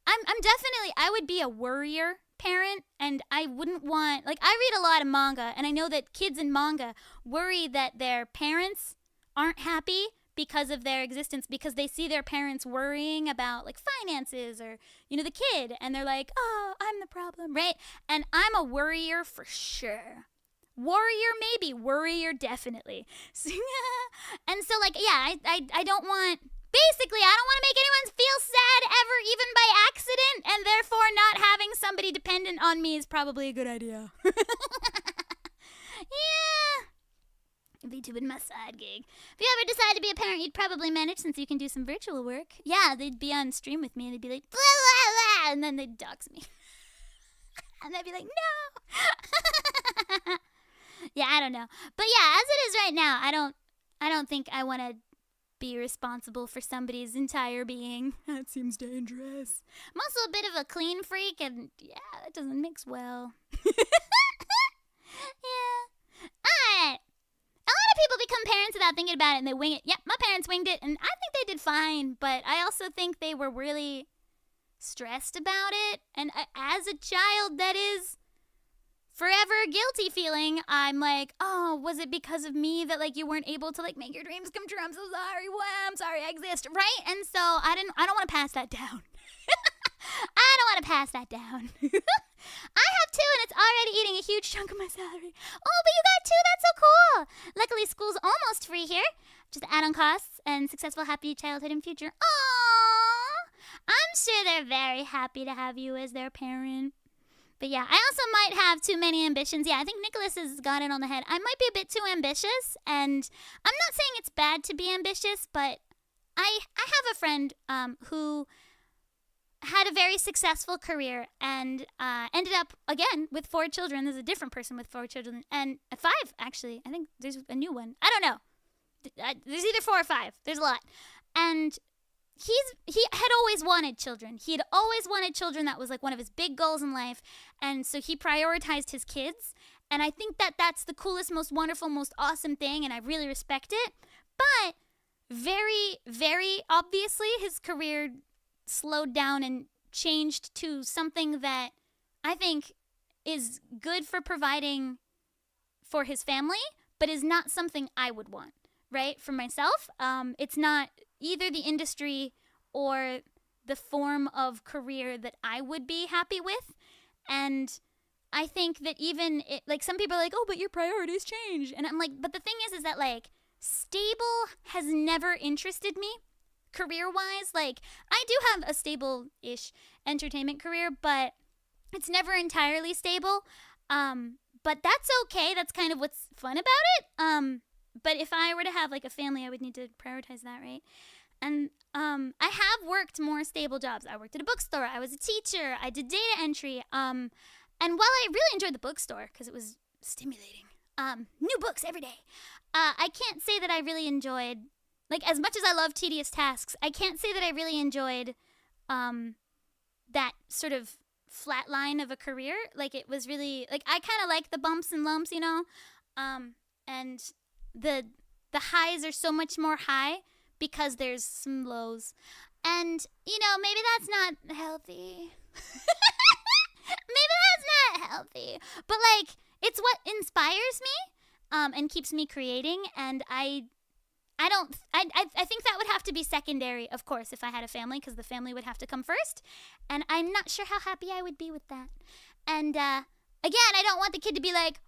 I'm definitely, I would be a worrier parent, and I wouldn't want, like, I read a lot of manga, and I know that kids in manga worry that their parents aren't happy because of their existence, because they see their parents worrying about like finances or, you know, the kid, and they're like, oh, I'm the problem, right? And I'm a worrier for sure. Warrior maybe, worrier definitely. And so like, yeah, I don't want, basically, I don't want to make anyone feel sad ever, even by accident, and therefore not having somebody dependent on me is probably a good idea. Yeah. It'd be too bad my side gig. If you ever decide to be a parent, you'd probably manage, since you can do some virtual work. Yeah, they'd be on stream with me, and they'd be like, blah, blah, blah, and then they'd dox me. And I'd be like, no. Yeah, I don't know. But yeah, as it is right now, I don't think I want to be responsible for somebody's entire being. That seems dangerous. I'm also a bit of a clean freak, and yeah, that doesn't mix well. Yeah. Alright. A lot of people become parents without thinking about it, and they wing it. Yep, my parents winged it, and I think they did fine, but I also think they were really stressed about it, and as a child that is forever guilty feeling, I'm like, oh, was it because of me that like you weren't able to like make your dreams come true? I'm so sorry. Well, I'm sorry I exist, right? And so I don't want to pass that down. I don't want to pass that down. I have 2, and it's already eating a huge chunk of my salary. Oh, but you got 2. That's so cool. Luckily, school's almost free here. Just add-on costs and successful, happy childhood and future. Aww. I'm sure they're very happy to have you as their parent. But yeah, I also might have too many ambitions. Yeah, I think Nicholas has got it on the head. I might be a bit too ambitious, and I'm not saying it's bad to be ambitious, but I have a friend who had a very successful career and ended up, again, with 4 children. There's a different person with 4 children, and 5, actually. I think there's a new one. I don't know. There's either 4 or 5. There's a lot. And he had always wanted children. He had always wanted children. That was like one of his big goals in life. And so he prioritized his kids. And I think that that's the coolest, most wonderful, most awesome thing. And I really respect it. But very, very obviously, his career slowed down and changed to something that I think is good for providing for his family, but is not something I would want, right? For myself, it's not either the industry or the form of career that I would be happy with. And I think that even, like, some people are like, oh, but your priorities change. And I'm like, but the thing is that, like, stable has never interested me, career-wise. Like, I do have a stable-ish entertainment career, but it's never entirely stable. But that's okay. That's kind of what's fun about it. But if I were to have, like, a family, I would need to prioritize that, right? And I have worked more stable jobs. I worked at a bookstore. I was a teacher. I did data entry. And while I really enjoyed the bookstore because it was stimulating, new books every day, I can't say that I really enjoyed, like, as much as I love tedious tasks, I can't say that I really enjoyed that sort of flat line of a career. Like, it was really, like, I kind of like the bumps and lumps, you know? And the highs are so much more high because there's some lows. And, you know, maybe that's not healthy. Maybe that's not healthy. But, like, it's what inspires me and keeps me creating. And I think that would have to be secondary, of course, if I had a family, because the family would have to come first. And I'm not sure how happy I would be with that. And, again, I don't want the kid to be like,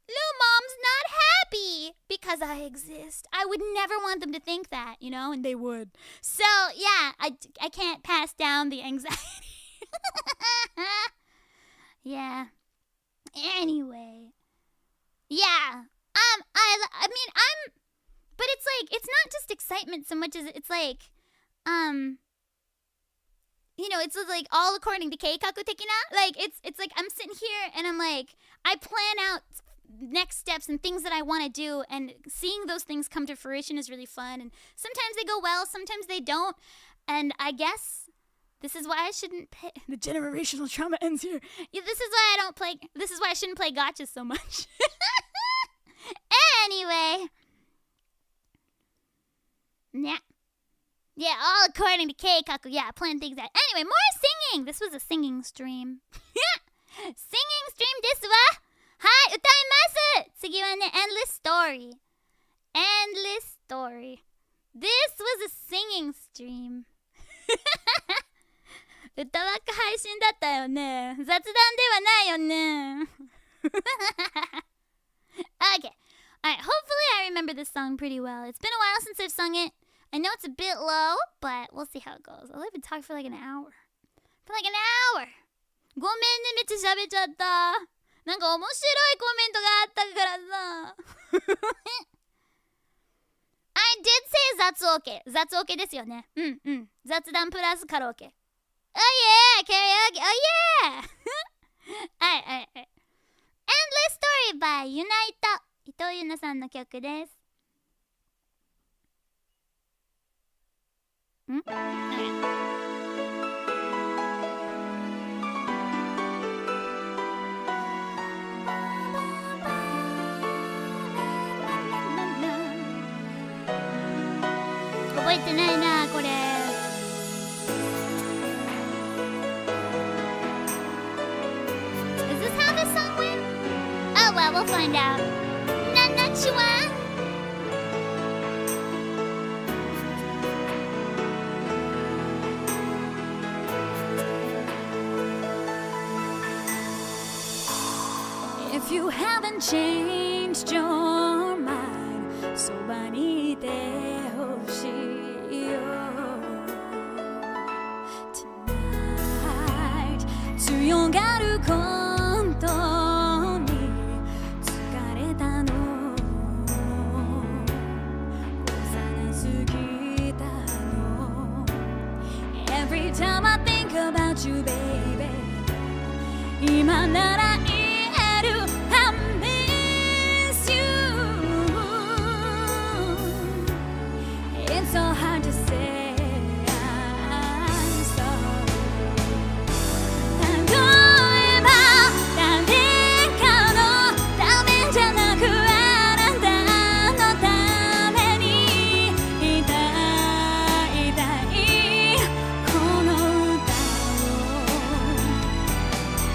Lou, Mom's not happy because I exist. I would never want them to think that, you know, and they would. So, yeah, I can't pass down the anxiety. Yeah. Anyway. Yeah. I mean, but it's like, it's not just excitement so much as it's like, you know, it's like all according to Keikaku tekina. Like, it's like I'm sitting here and I'm like, I plan out next steps and things that I want to do, and seeing those things come to fruition is really fun. And sometimes they go well, sometimes they don't. And I guess this is why I shouldn't pay. The generational trauma ends here. Yeah, this is why I shouldn't play gotcha so much. Anyway. Yeah, all according to Keikaku. Yeah, plan things out. Anyway, more singing. This was a singing stream. Singing stream ですわ。はい、歌います。次はね、Endless Story. Endless Story. This was a singing stream. 歌わく配信だったよね。雑談ではないよね。Okay. Alright, hopefully I remember this song pretty well. It's been a while since I've sung it. I know it's a bit low, but we'll see how it goes. I'll even talk for like an hour. For like an hour! ごめんね、めっちゃ喋っちゃった。なんか面白いコメントがあったからさ。I did say 雑オケ。雑オケですよね。うんうん。雑談プラスカラオケ。Oh yeah! カラオケ Oh yeah! はいはいはい。Endless Story by Unite 伊藤優奈さんの曲です。ん？覚えてないなこれ。Is this how this song went? Oh well, we'll find out. If you haven't changed your mind, そばにいてほしいよ Tonight 強がることに疲れたの幼すぎたの Every time I think about you baby 今ならSo hard to say I'm sorry 例えば誰かのためじゃなくあなたのために歌いたいこの歌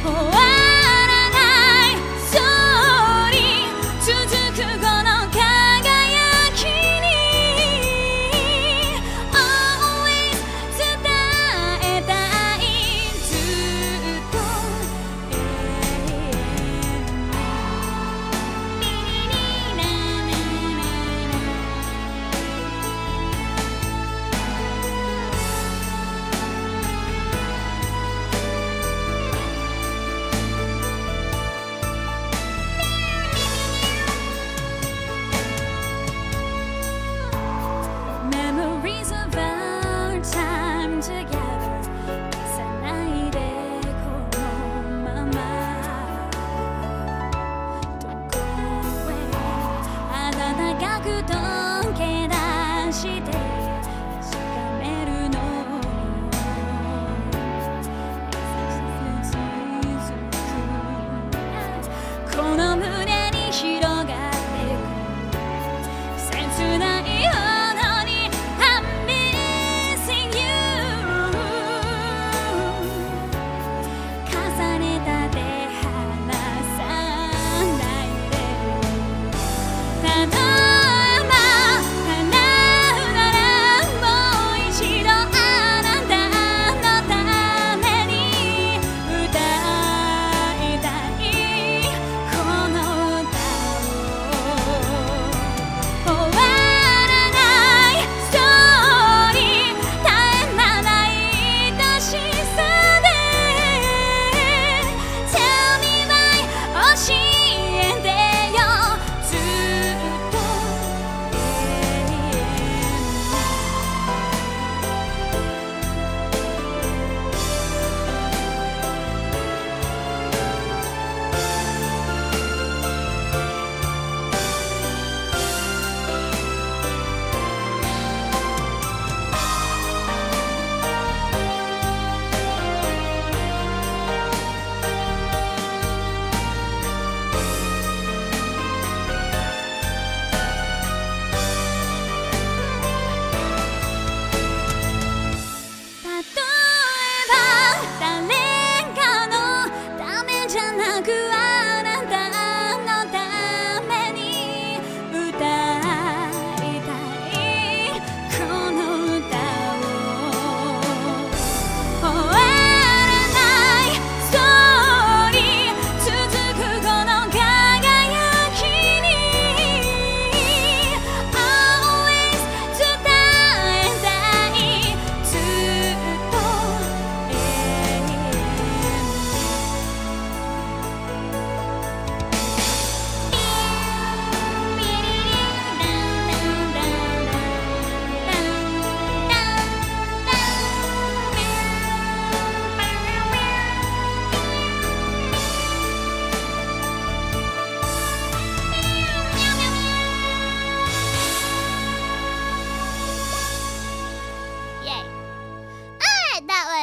を終わらないそうに続くこの輝きに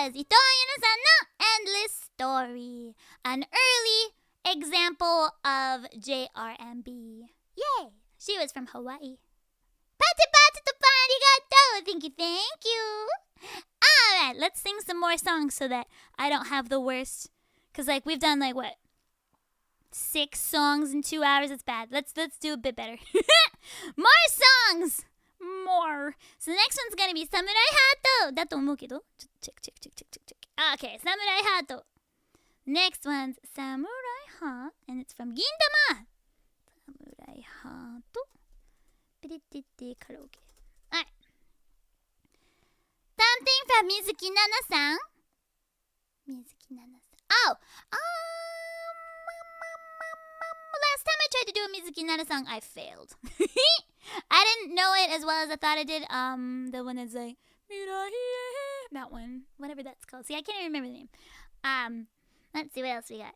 was Ito Ayano-san no Endless Story, an early example of JRMB. Yay! She was from Hawaii. Patu patu to arigato! Thank you. Alright, let's sing some more songs so that I don't have the worst. Cause like we've done like what? 6 songs in 2 hours. It's bad. Let's do a bit better. More songs! More. So the next one's gonna be Samurai Hato. だと思うけど。Check. Okay, Samurai Hato. Next one's Samurai Hat, and it's from Gintama. Samurai Hato. Karaoke. Alright. Something from Mizuki Nana-san. Oh, last time I tried to do a Mizuki Nana song, I failed. I didn't know it as well as I thought I did. The one that's like that one, whatever that's called. See, I can't even remember the name. Let's see what else we got.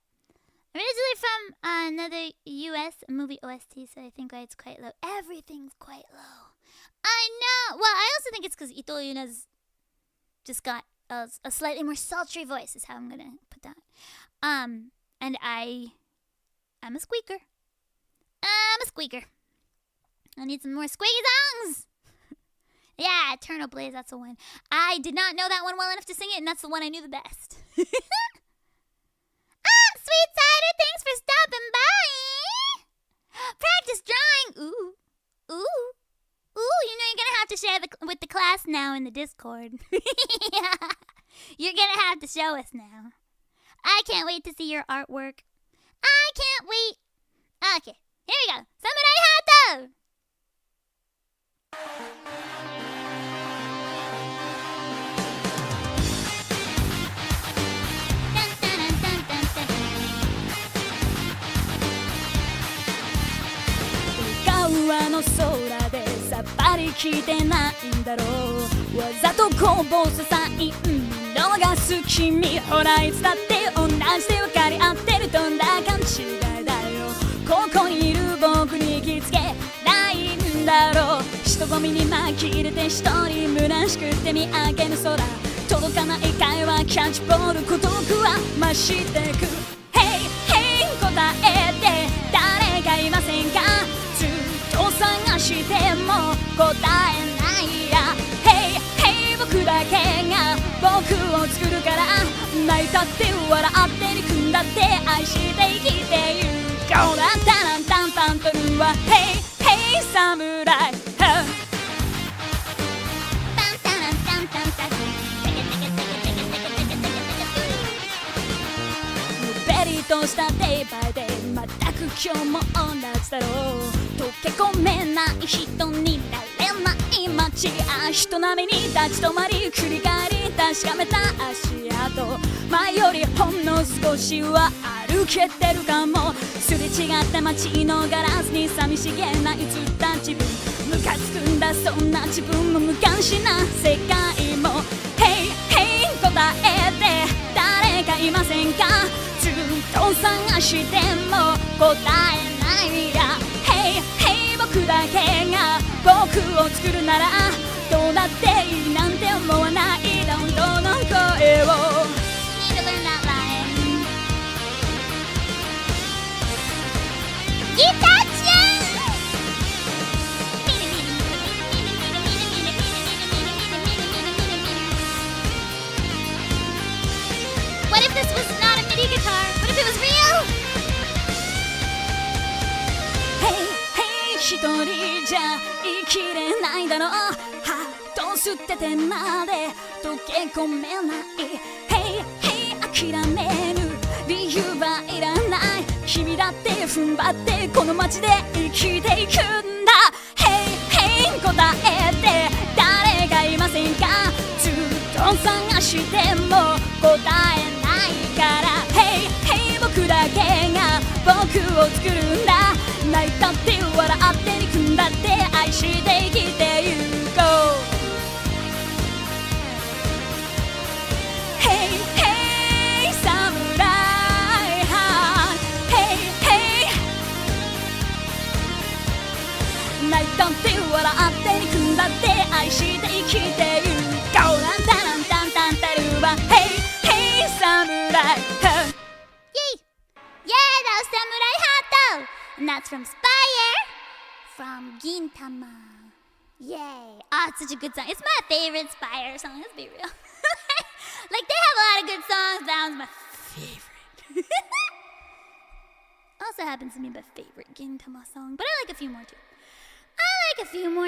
Originally from another US movie OST, so I think why it's quite low. Everything's quite low. I know. Well, I also think it's because Ito Yuna's just got a slightly more sultry voice is how I'm gonna put that. And I'm a squeaker. I need some more squeaky songs. Yeah, Eternal Blaze, that's the one. I did not know that one well enough to sing it, and that's the one I knew the best. Sweet Cider, thanks for stopping by. Practice drawing. Ooh, you know you're gonna have to share with the class now in the Discord. You're gonna have to show us now. I can't wait to see your artwork. I can't wait. Okay, here we go. Samurai Hato!川の空でさっぱり聞いてないんだろう。わざとこぼすサインのが好きみ。ほらいつだって同じで分かり合ってる。どんな勘違いだよ。ここにいる僕に気付けないんだろう。人混みに紛れて一人虚しくて見上げる空。届かない会話キャッチボール孤独は増してく。Hey hey 答えて誰かいませんか。探しても答えないや。Hey hey 僕だけが僕を作るから。泣いたって笑って憎んだって愛して生きてゆこうだったらタンタンとるわ。Hey hey 侍ベリとしたデイバイデイ全く今日も同じだろう。溶け込めない人になれない街。人並みに立ち止まり繰り返り確かめた足跡。前よりほんの少しは歩けてるかも。すれ違った街のガラスに寂しげな映った自分。ムカつくんだそんな自分も無関心な世界も。Hey hey 答えて誰かいませんか。ずっと探しても答えないや。Hey hey 僕だけが僕を作るならどうなっていいなんて思わない。本当の声を Need to learn that line. ギターちゃん What if this was not a MIDI guitar? What if it was real? Hey, hey 一人じゃ生きれないだろう。ハート吸っててまで溶け込めない。Hey, hey 諦める理由はいらない。君だって踏ん張ってこの街で生きていくんだ。Hey, hey 答えて誰がいませんか。ずっと探しても答えないから。Hey, hey 僕だけが僕を作るんだ。泣いたって笑って憎んだって愛して生きてゆこう。Hey, hey 侍ハー Hey, hey 泣いたって笑って憎んだって愛して生きてゆこう。ランタランタンタンタルは Hey It's from Spire from Gintama. Yay. It's such a good song. It's my favorite Spire song, let's be real. Like, they have a lot of good songs. That one's my favorite. Also happens to be my favorite Gintama song, but I like a few more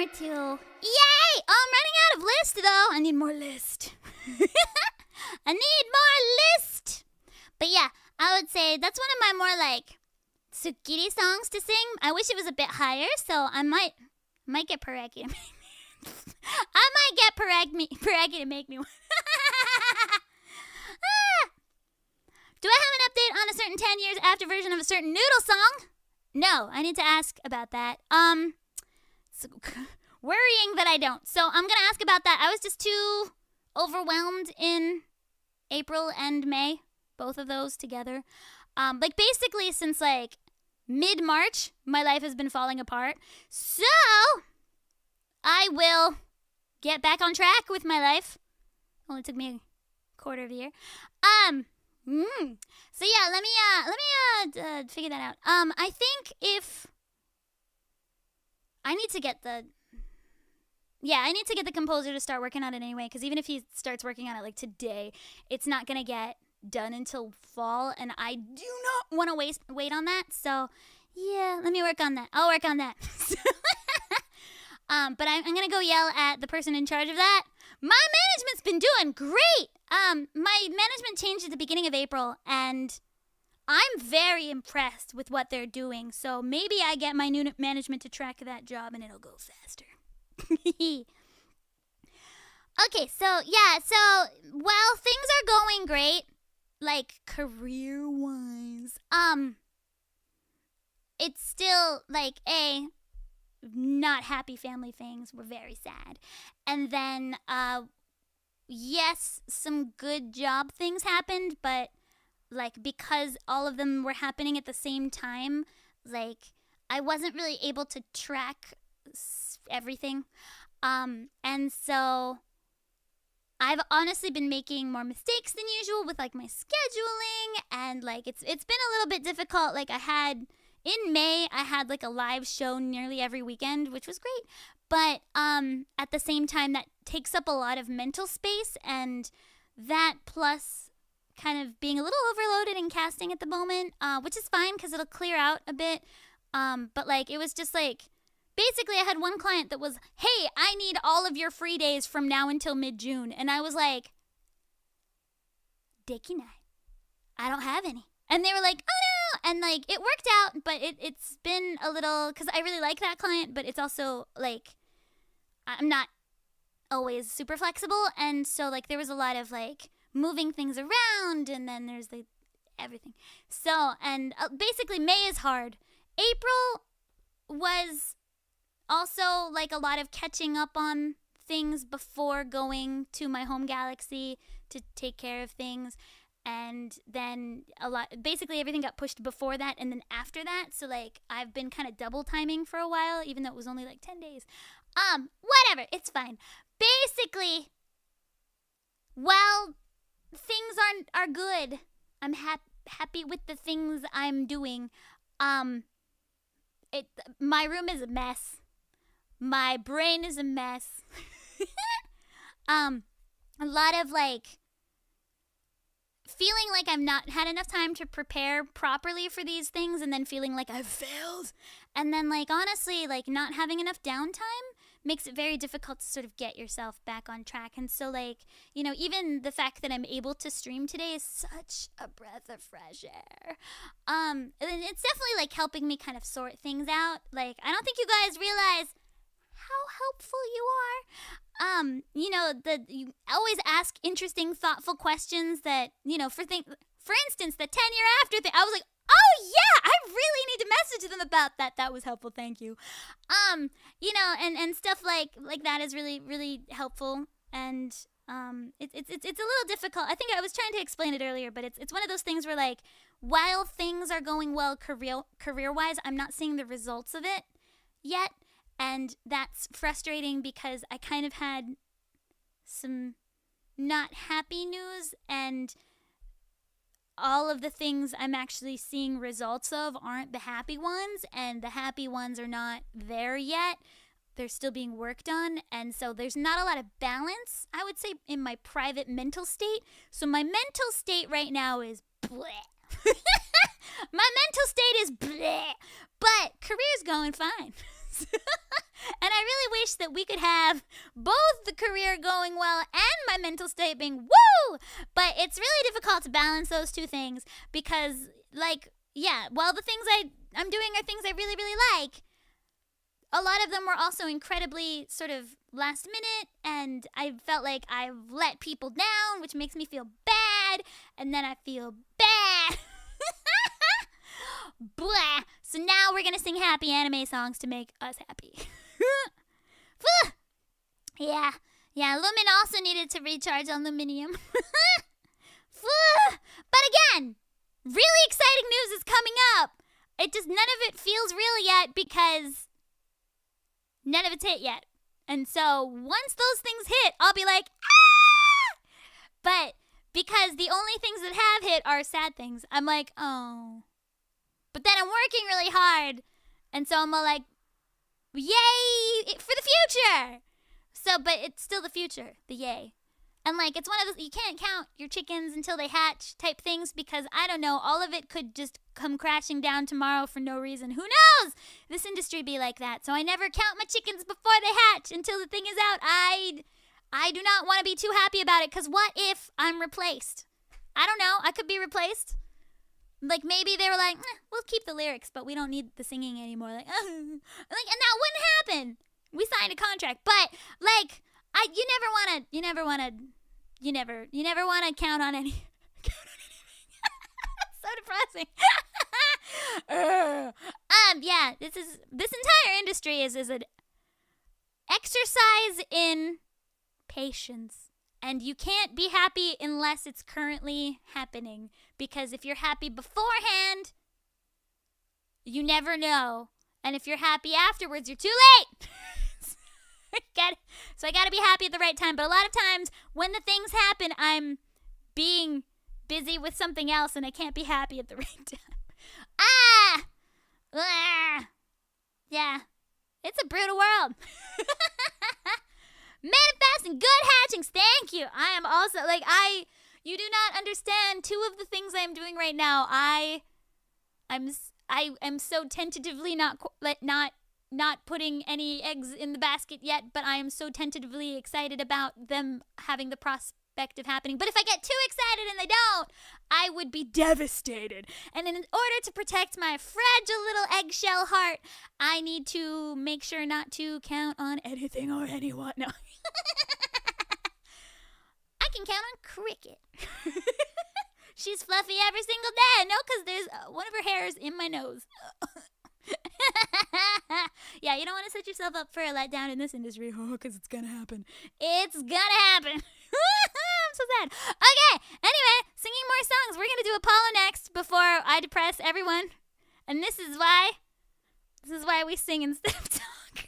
too. Yay! Oh, I'm running out of list though. I need more list. But yeah, I would say that's one of my more like sukkiri songs to sing. I wish it was a bit higher, so I might get Paraki to make me. I might get Paraki to make me one. Do I have an update on a certain 10 years after version of a certain noodle song? No, I need to ask about that. It's worrying that I don't. So I'm going to ask about that. I was just too overwhelmed in April and May, both of those together. Like basically since like mid-March, my life has been falling apart. So I will get back on track with my life. Only took me a quarter of a year. So yeah, let me figure that out. I think if I need to get the composer to start working on it anyway, because even if he starts working on it like today, it's not gonna get done until fall, and I do not want to wait on that. So yeah, let me work on that. I'll work on that. But I'm gonna go yell at the person in charge of that. My management's been doing great. My management changed at the beginning of April, and I'm very impressed with what they're doing. So maybe I get my new management to track that job, and it'll go faster. Okay, so yeah, while things are going great, like career-wise, it's still like not happy family things. We're very sad. And then yes, some good job things happened, but like because all of them were happening at the same time, like I wasn't really able to track everything. And so I've honestly been making more mistakes than usual with like my scheduling, and like it's been a little bit difficult. Like in May, I had like a live show nearly every weekend, which was great. But at the same time, that takes up a lot of mental space, and that plus kind of being a little overloaded in casting at the moment, which is fine because it'll clear out a bit. But like it was just like, basically I had one client that was, hey, I need all of your free days from now until mid-June. And I was like, dekinai. I don't have any. And they were like, oh no. And like it worked out, but it's been a little, because I really like that client, but it's also like I'm not always super flexible. And so like there was a lot of like moving things around, and then there's like everything. So, and basically May is hard. April was also like a lot of catching up on things before going to my home galaxy to take care of things. And then basically everything got pushed before that and then after that. So like I've been kind of double timing for a while, even though it was only like 10 days. Whatever, it's fine. Basically, while things are good, I'm happy with the things I'm doing. My room is a mess. My brain is a mess. A lot of like feeling like I've not had enough time to prepare properly for these things, and then feeling like I've failed. And then like honestly, like not having enough downtime makes it very difficult to sort of get yourself back on track. And so like, you know, even the fact that I'm able to stream today is such a breath of fresh air. And it's definitely like helping me kind of sort things out. Like I don't think you guys realize how helpful you are. You know, you always ask interesting, thoughtful questions that, you know, for instance, the 10-year after thing, I was like, oh yeah, I really need to message them about that. That was helpful, thank you. You know, and stuff like that is really, really helpful. And it's a little difficult. I think I was trying to explain it earlier, but it's one of those things where like, while things are going well career-wise, I'm not seeing the results of it yet. And that's frustrating because I kind of had some not happy news, and all of the things I'm actually seeing results of aren't the happy ones, and the happy ones are not there yet. They're still being worked on, and so there's not a lot of balance, I would say, in my private mental state. So my mental state right now is bleh. My mental state is bleh, but career's going fine. And I really wish that we could have both the career going well and my mental state being woo! But it's really difficult to balance those two things because, like, yeah, while the things I'm doing are things I really, really like, a lot of them were also incredibly sort of last minute, and I felt like I've let people down, which makes me feel bad, and then I feel bad. Blah. So now we're gonna sing happy anime songs to make us happy. Yeah, Lumin also needed to recharge on Luminium. But again, really exciting news is coming up. None of it feels real yet because none of it's hit yet. And so once those things hit, I'll be like, ah! But because the only things that have hit are sad things, I'm like, oh. But then I'm working really hard. And so I'm all like, yay for the future. So, but it's still the future, the yay. And like, it's one of those, you can't count your chickens until they hatch type things because I don't know, all of it could just come crashing down tomorrow for no reason. Who knows? This industry be like that. So I never count my chickens before they hatch until the thing is out. I do not want to be too happy about it because what if I'm replaced? I don't know. I could be replaced. Like, maybe they were like, we'll keep the lyrics, but we don't need the singing anymore. Like, and that wouldn't happen. We signed a contract. But, like, you never want to count on anything. So depressing. Yeah, this entire industry is an exercise in patience. And you can't be happy unless it's currently happening. Because if you're happy beforehand, you never know. And if you're happy afterwards, you're too late. So I got to be happy at the right time. But a lot of times when the things happen, I'm being busy with something else and I can't be happy at the right time. Yeah. It's a brutal world. Manifesting good hatchings. Thank you. I am also you do not understand two of the things I am doing right now. I am so tentatively not putting any eggs in the basket yet, but I am so tentatively excited about them having the prospect of happening. But if I get too excited and they don't, I would be devastated. And in order to protect my fragile little eggshell heart, I need to make sure not to count on anything or anyone. No. I can count on Cricket. She's fluffy every single day. No, because there's one of her hairs in my nose. Yeah, you don't want to set yourself up for a letdown in this industry. Because it's going to happen. It's going to happen. I'm so sad. Okay, anyway, singing more songs. We're going to do Apollo next before I depress everyone. And this is why we sing instead of talk.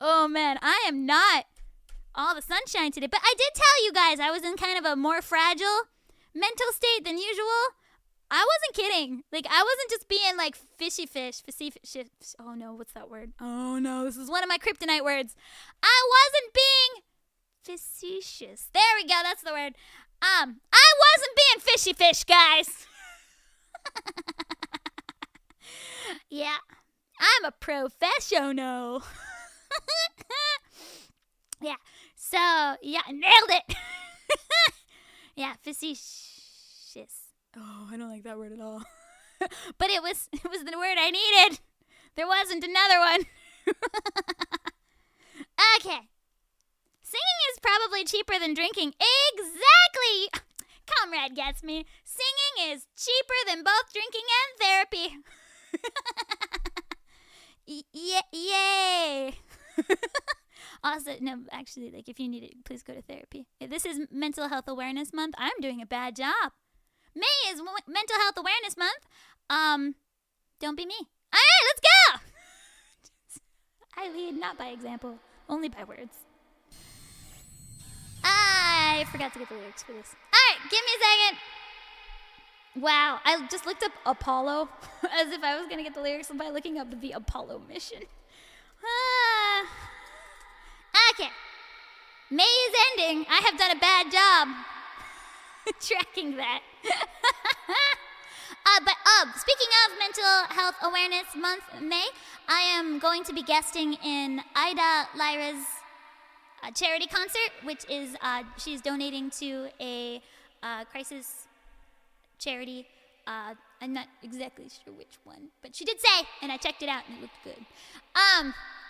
Oh, man, I am not all the sunshine today. But I did tell you guys I was in kind of a more fragile mental state than usual. I wasn't kidding. Like, I wasn't just being like fishy fish. Oh, no, what's that word? Oh, no, this is one of my kryptonite words. I wasn't being facetious. There we go, that's the word. I wasn't being fishy fish, guys. Yeah, I'm a professional. Yeah, so, yeah, nailed it. Yeah, facetious. Oh, I don't like that word at all. But it was the word I needed. There wasn't another one. Okay. Singing is probably cheaper than drinking. Exactly! Comrade gets me. Singing is cheaper than both drinking and therapy. Yay! Also, no, actually, like, if you need it, please go to therapy. If this is Mental Health Awareness Month. I'm doing a bad job. May is Mental Health Awareness Month. Don't be me. All right, let's go! I lead not by example, only by words. I forgot to get the lyrics for this. All right, give me a second. Wow, I just looked up Apollo as if I was going to get the lyrics by looking up the Apollo mission. Okay. May is ending. I have done a bad job tracking that. But speaking of Mental Health Awareness Month, May, I am going to be guesting in Ida Lyra's charity concert, which is she's donating to a crisis charity. I'm not exactly sure which one, but she did say, and I checked it out, and it looked good.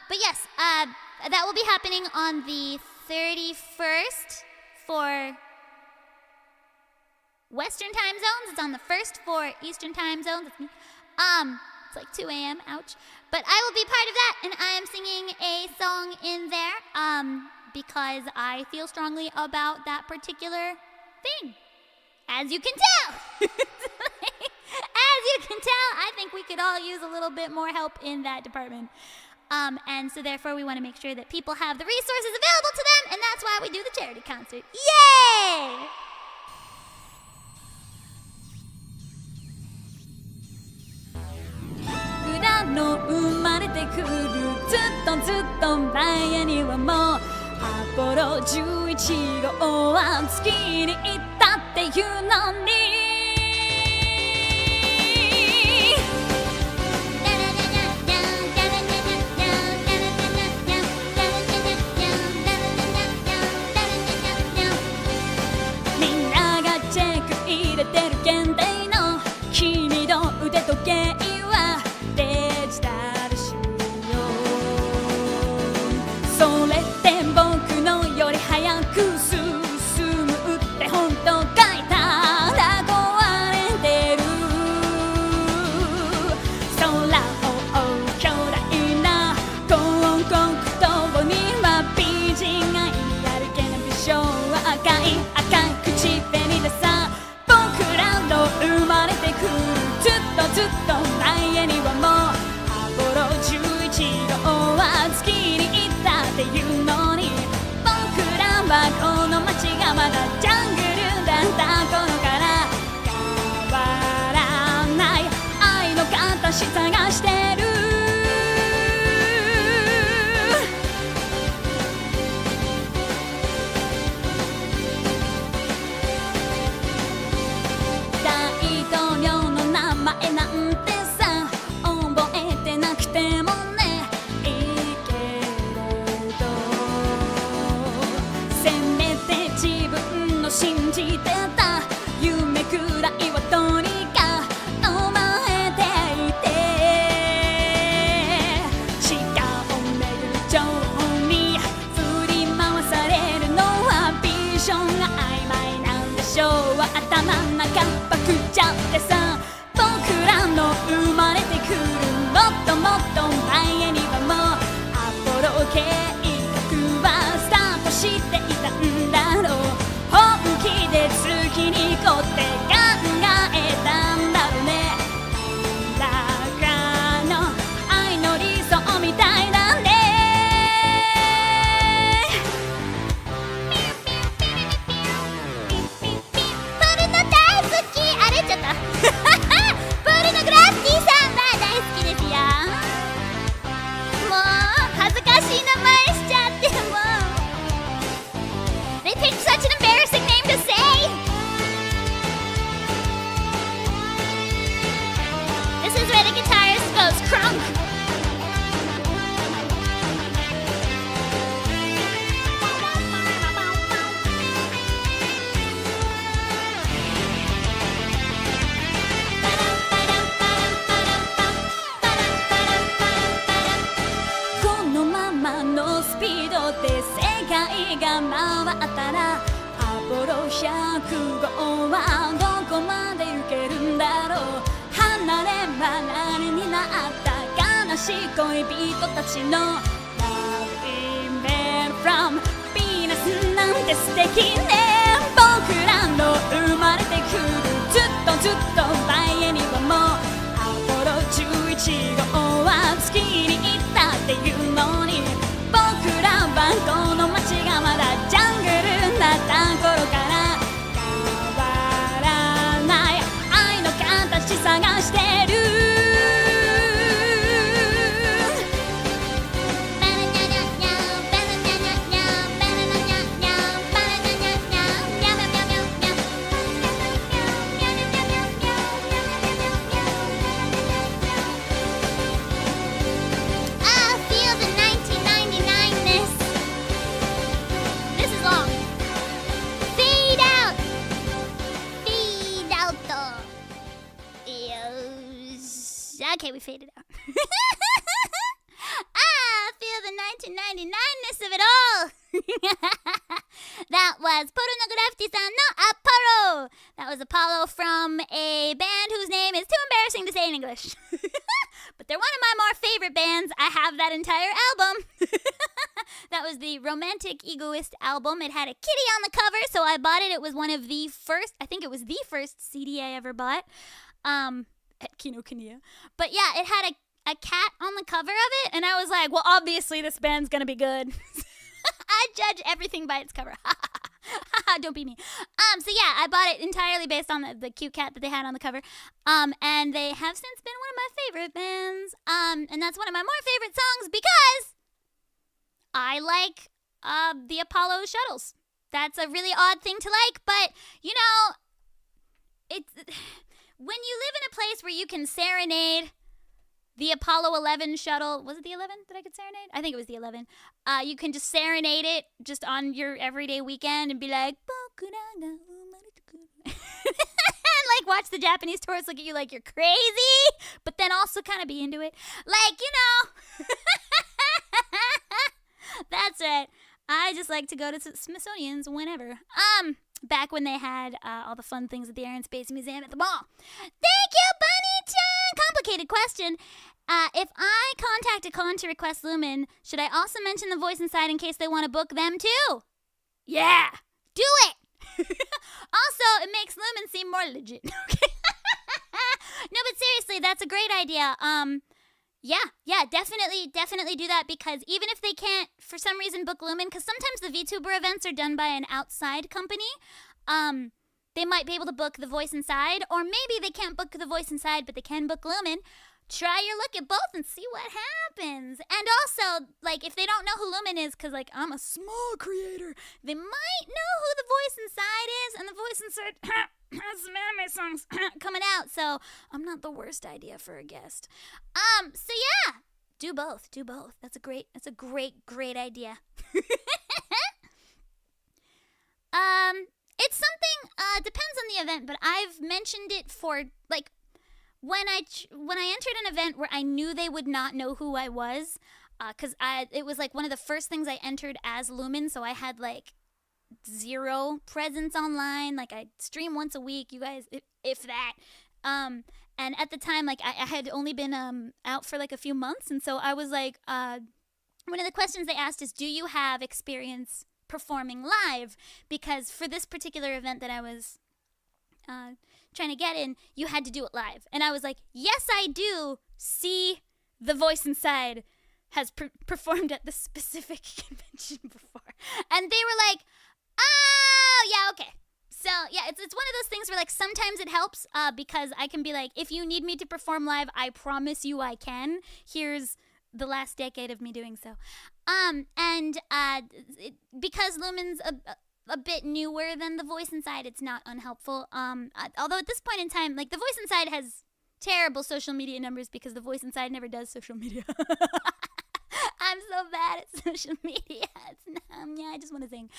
But yes, that will be happening on the 31st for Western time zones. It's on the 1st for Eastern time zones. That's me. It's like 2 a.m. Ouch. But I will be part of that, and I am singing a song in there because I feel strongly about that particular thing. As you can tell. As you can tell, I think we could all use a little bit more help in that department. And so therefore we want to make sure that people have the resources available to them, and that's why we do the charity concert. Yay! No 生まれてくるずっとずっと前にはもうアポロ11号は月に行ったっていうのにみんながチェック入れてる現代の君の腕時計早く進むって本当書いたら壊れてる空を覆う巨大な広告塔には美人がやる気な美少は赤い口紅でさ僕らの生まれてくるずっと前にはもうアポロ11号は月に行ったっていうのにこの街がまだジャングルだった頃から変わらない愛の形探してる大統領の名前なんてさ覚えてなくても信じてた夢くらいはとにかく甘えていて時間を巡る情報に振り回されるのはビジョンが曖昧なんでしょう頭の中パクっちゃってさ僕らの生まれてくるもっともっと前にはもうアポロ計画はスタートしていたんだろう本気で月に行こうって考えたんだろうねだからの愛の理想みたいだねプルの大好きあれちゃったプルのグラッティさんは大好きですよもう恥ずかしい名前しちゃってもThey picked such an embarrassing name to say. This is where the guitarist goes crunk. Kono mama no speedで世界が回ったらアポロ100号はどこまで行けるんだろう離れ離れになった悲しい恋人たちの Love email from Venus なんて素敵ね僕らの生まれてくるずっと前にはもうアポロ11号は月に行ったっていうのに僕らはこの街がまだジャングルだった頃から変わらない愛 Okay, we faded out. Feel the 1999-ness of it all. That was Poro no Grafiti-san no Apollo. That was Apollo from a band whose name is too embarrassing to say in English. But they're one of my more favorite bands. I have that entire album. That was the Romantic Egoist album. It had a kitty on the cover, so I bought it. It was one of the first, I think it was the first CD I ever bought at Kinokuniya. But yeah, it had a cat on the cover of it, and I was like, well, obviously this band's gonna be good. I judge everything by its cover. Don't be me. So yeah, I bought it entirely based on the cute cat that they had on the cover. And they have since been one of my favorite bands. And that's one of my more favorite songs because I like the Apollo Shuttles. That's a really odd thing to like, but you know, it's when you live in a place where you can serenade the Apollo 11 shuttle. Was it the 11 that I could serenade? I think it was the 11. You can just serenade it just on your everyday weekend and be like, and like watch the Japanese tourists look at you like you're crazy, but then also kind of be into it. Like, you know. That's right. I just like to go to Smithsonian's whenever. Back when they had all the fun things at the Air and Space Museum at the mall. Thank you, Bunny-chan! Complicated question. If I contact a con to request Lumin, should I also mention the voice inside in case they want to book them too? Yeah! Do it! Also, it makes Lumin seem more legit. Okay. No, but seriously, that's a great idea. Yeah, definitely do that, because even if they can't, for some reason, book Lumin, because sometimes the VTuber events are done by an outside company, they might be able to book the voice inside, or maybe they can't book the voice inside, but they can book Lumin. Try your luck at both and see what happens. And also, like, if they don't know who Lumin is, because, like, I'm a small creator, they might know who the voice inside is, and the voice inside has some anime songs coming out, so I'm not the worst idea for a guest. So yeah, do both. That's a great idea. It's something, depends on the event, but I've mentioned it for, like, when I entered an event where I knew they would not know who I was, because it was, like, one of the first things I entered as Lumin, so I had, like, 0 presence online. Like, I stream once a week, you guys, if that. And at the time, like, I had only been out for, like, a few months, and so I was, like, one of the questions they asked is, do you have experience performing live? Because for this particular event that I was trying to get in, you had to do it live. And I was like, yes, I do. See, the voice inside has performed at this specific convention before. And they were like, oh, yeah, okay. So, yeah, it's one of those things where, like, sometimes it helps because I can be like, if you need me to perform live, I promise you I can. Here's the last decade of me doing so. Because Lumin's a bit newer than the voice inside, it's not unhelpful. Although at this point in time, like, the voice inside has terrible social media numbers because the voice inside never does social media. I'm so bad at social media. Yeah, I just want to sing.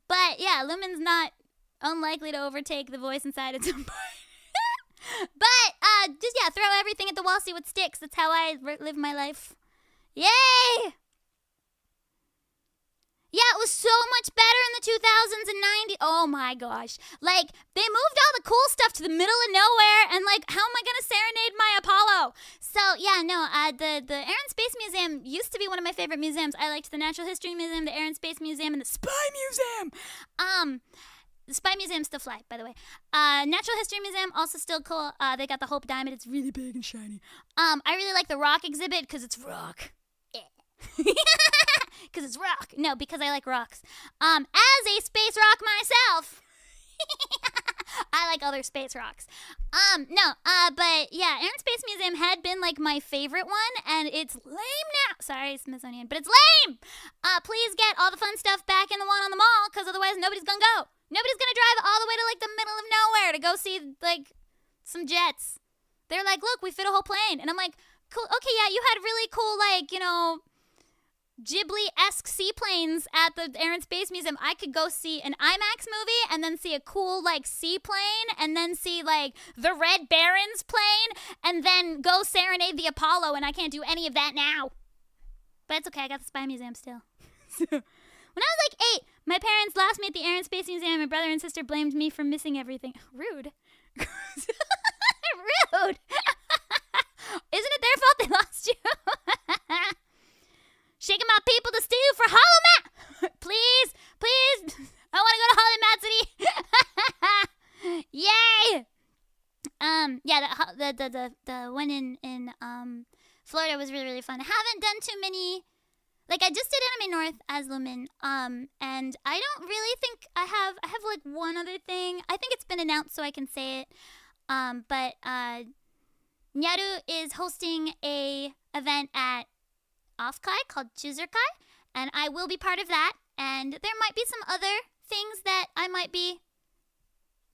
But yeah, Lumin's not unlikely to overtake the voice inside at some point. But just yeah, throw everything at the wall, see what sticks. That's how I live my life. Yay! Yeah, it was so much better in the 2000s and 90s. Oh my gosh. Like, they moved all the cool stuff to the middle of nowhere, and like, how am I gonna serenade my Apollo? So yeah, no, the Air and Space Museum used to be one of my favorite museums. I liked the Natural History Museum, the Air and Space Museum, and the Spy Museum. The Spy Museum still fly, by the way. Natural History Museum, also still cool. They got the Hope Diamond. It's really big and shiny. I really like the rock exhibit because it's rock. Because it's rock. No, because I like rocks. As a space rock myself, I like other space rocks. But yeah, Air and Space Museum had been like my favorite one, and it's lame now. Sorry, Smithsonian, but it's lame. Please get all the fun stuff back in the one on the mall, because otherwise nobody's gonna go. Nobody's gonna drive all the way to like the middle of nowhere to go see like some jets. They're like, look, we fit a whole plane, and I'm like, cool. Okay, yeah, you had really cool like, you know, Ghibli-esque seaplanes at the Air and Space Museum. I could go see an IMAX movie and then see a cool, like, seaplane and then see, like, the Red Baron's plane and then go serenade the Apollo, and I can't do any of that now. But it's okay. I got the Spy Museum still. When I was, like, 8, my parents lost me at the Air and Space Museum. My brother and sister blamed me for missing everything. Rude. Rude. Isn't it their fault they lost you? Shaking my people to steal for Hellumin. Please, please. I want to go to Hellumin City. Yay. Yeah, the one in Florida was really, really fun. I haven't done too many. Like, I just did Anime North as Lumin, and I don't really think I have like one other thing. I think it's been announced, so I can say it. But Nyaru is hosting a event at Offkai called Chuzurkai, and I will be part of that. And there might be some other things that I might be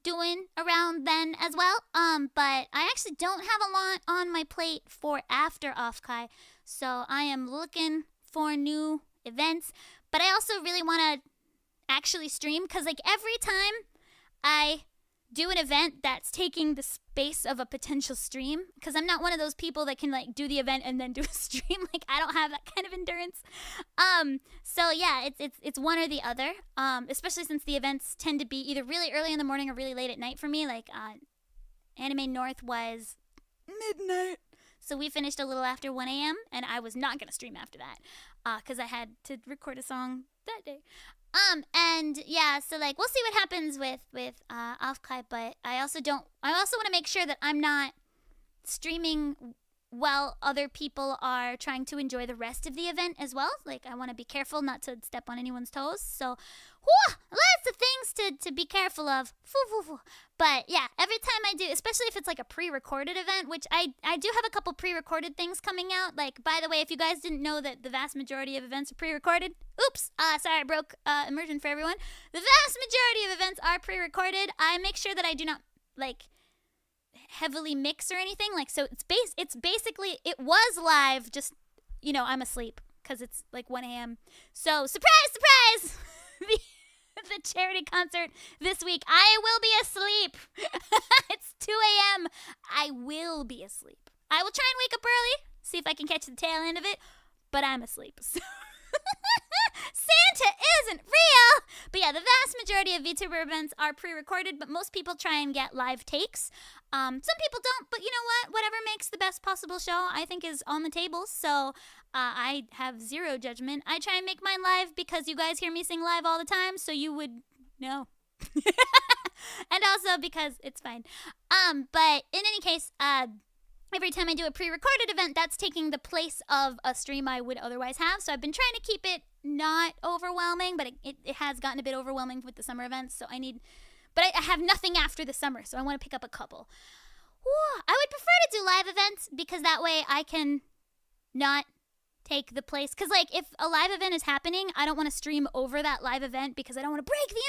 doing around then as well. But I actually don't have a lot on my plate for after Offkai, so I am looking for new events. But I also really want to actually stream, because like every time I do an event that's taking the space of a potential stream, because I'm not one of those people that can like do the event and then do a stream. Like, I don't have that kind of endurance. So yeah, it's one or the other. Especially since the events tend to be either really early in the morning or really late at night for me. Like Anime North was midnight, so we finished a little after 1 a.m. and I was not gonna stream after that because I had to record a song that day. And yeah, so like we'll see what happens with Offkai, but I also want to make sure that I'm not streaming while other people are trying to enjoy the rest of the event as well. Like, I want to be careful not to step on anyone's toes. So, lots of things to be careful of. But yeah, every time I do, especially if it's like a pre-recorded event, which I do have a couple pre-recorded things coming out. Like, by the way, if you guys didn't know that the vast majority of events are pre-recorded, oops, sorry, I broke immersion for everyone. The vast majority of events are pre-recorded. I make sure that I do not, like, heavily mix or anything. Like, so it's basically, it was live, just, you know, I'm asleep because it's like 1 a.m. So, surprise! The charity concert this week, I will be asleep. It's 2 a.m. I will be asleep. I will try and wake up early, see if I can catch the tail end of it, but I'm asleep. So Santa isn't real! But yeah, the vast majority of VTuber events are pre-recorded, but most people try and get live takes. Some people don't, but you know what? Whatever makes the best possible show, I think, is on the table. So I have zero judgment. I try and make mine live because you guys hear me sing live all the time, so you would know. And also because it's fine. But in any case, every time I do a pre-recorded event, that's taking the place of a stream I would otherwise have. So I've been trying to keep it not overwhelming, but it has gotten a bit overwhelming with the summer events. So but I have nothing after the summer, so I want to pick up a couple. I would prefer to do live events because that way I can not take the place. Because, like, if a live event is happening, I don't want to stream over that live event because I don't want to break the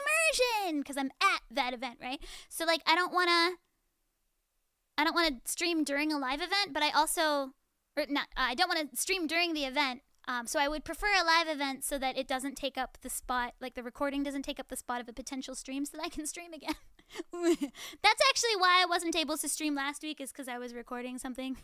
immersion because I'm at that event, right? So, like, I don't want to stream during a live event, but I don't want to stream during the event. So I would prefer a live event so that it doesn't take up the spot, like the recording doesn't take up the spot of a potential stream so that I can stream again. That's actually why I wasn't able to stream last week, is because I was recording something.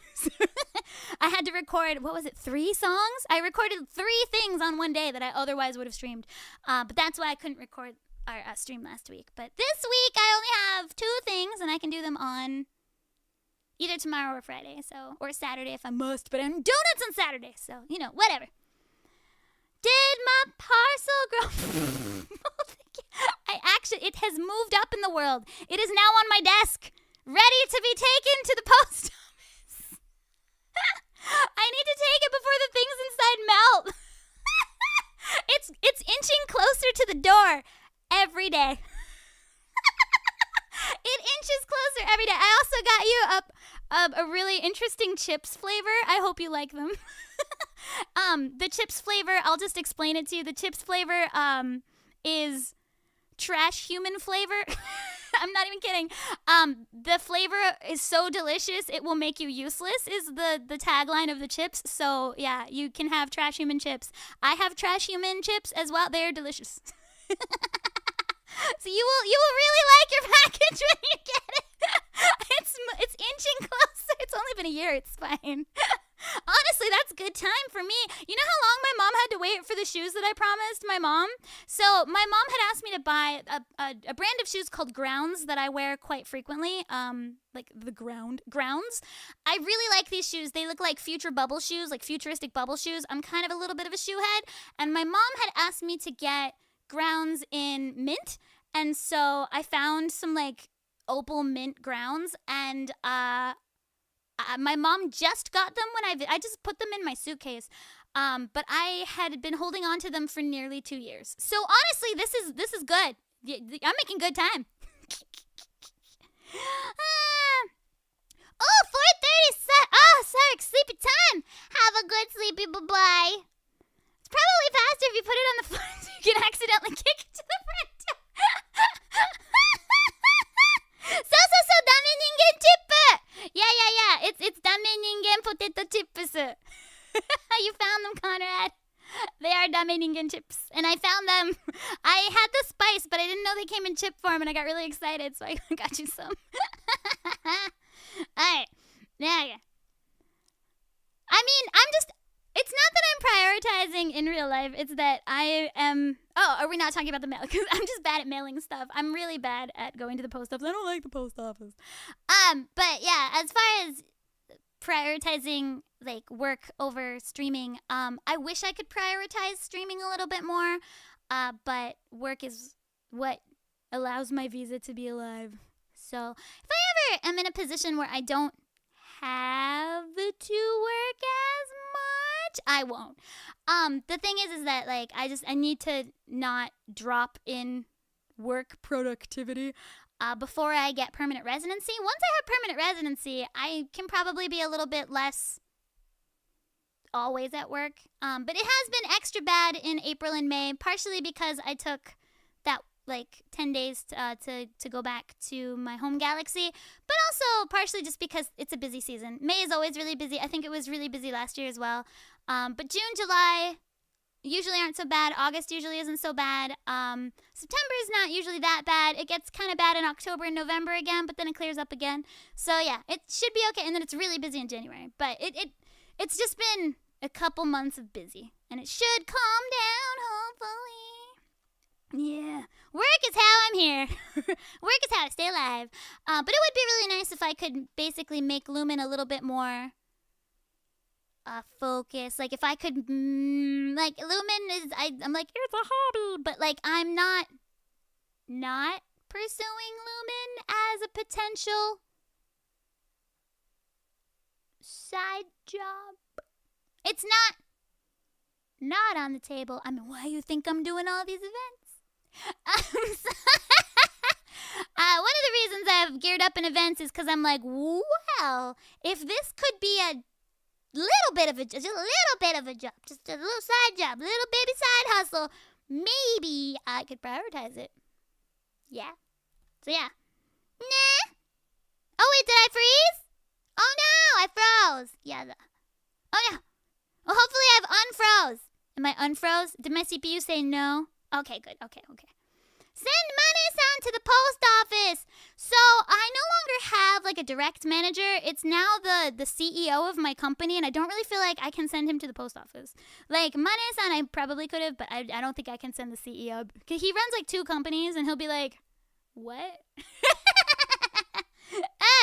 I had to record, 3 songs? I recorded 3 things on one day that I otherwise would have streamed. But that's why I couldn't record our stream last week. But this week I only have 2 things and I can do them on either tomorrow or Friday, or Saturday if I must, but I'm donuts on Saturday, so, you know, whatever. Did my parcel grow? It has moved up in the world. It is now on my desk, ready to be taken to the post office. I need to take it before the things inside melt. It's inching closer to the door every day. It inches closer every day. I also got you a really interesting chips flavor. I hope you like them. The chips flavor, I'll just explain it to you. The chips flavor is trash human flavor. I'm not even kidding. The flavor is so delicious, it will make you useless is the tagline of the chips. So, yeah, you can have Trash Human chips. I have Trash Human chips as well. They're delicious. So you will really like your package when you get it. It's inching closer. It's only been a year. It's fine. Honestly, that's good time for me. You know how long my mom had to wait for the shoes that I promised my mom? So my mom had asked me to buy a brand of shoes called Grounds that I wear quite frequently. Like the Grounds. I really like these shoes. They look like future bubble shoes, like futuristic bubble shoes. I'm kind of a little bit of a shoe head. And my mom had asked me to get Grounds in mint. And so I found some like opal mint Grounds, and my mom just got them when I just put them in my suitcase. But I had been holding on to them for nearly 2 years. So honestly, this is good. I'm making good time. 4:30 set. Oh, sorry, sleepy time. Have a good sleepy bye-bye. It's probably faster if you put it on the floor so you can accidentally kick it to the front door. そうダメ人間チップ Yeah, it's ダメ人間ポテトチップス You found them, Conrad. They are ダメ人間 chips. And I found them. I had the spice, but I didn't know they came in chip form, and I got really excited, so I got you some. Alright. Yeah. I mean, it's not that I'm prioritizing in real life. It's that I am... Oh, are we not talking about the mail? Because I'm just bad at mailing stuff. I'm really bad at going to the post office. I don't like the post office. But yeah, as far as prioritizing like work over streaming, I wish I could prioritize streaming a little bit more. But work is what allows my visa to be alive. So if I ever am in a position where I don't have to work as much, I won't. The thing is that like I need to not drop in work productivity before I get permanent residency. Once I have permanent residency, I can probably be a little bit less always at work. But it has been extra bad in April and May, partially because I took that like 10 days to go back to my home galaxy, but also partially just because it's a busy season. May is always really busy. I think it was really busy last year as well. But June, July usually aren't so bad. August usually isn't so bad. September is not usually that bad. It gets kind of bad in October and November again, but then it clears up again. So yeah, it should be okay. And then it's really busy in January. But it's just been a couple months of busy, and it should calm down, hopefully. Yeah. Work is how I'm here. Work is how I stay alive. But it would be really nice if I could basically make Lumin a little bit more focused. Like if I could, like Lumin is, I'm like, it's a hobby. But like I'm not pursuing Lumin as a potential side job. It's not on the table. I mean, why do you think I'm doing all these events? One of the reasons I've geared up in events is because I'm like, well, if this could be a little bit of a job, just a little side job, little baby side hustle, maybe I could prioritize it. Yeah. So yeah. Nah. Oh wait, did I freeze? Oh no, I froze. Yeah. Oh no. Well, hopefully I've unfroze. Am I unfroze? Did my CPU say no? Okay, good. Okay. Send money to the post office. So I no longer have like a direct manager. It's now the CEO of my company, and I don't really feel like I can send him to the post office. Like Mane-san, I probably could have, but I don't think I can send the CEO. Cause he runs like 2 companies, and he'll be like, "What?"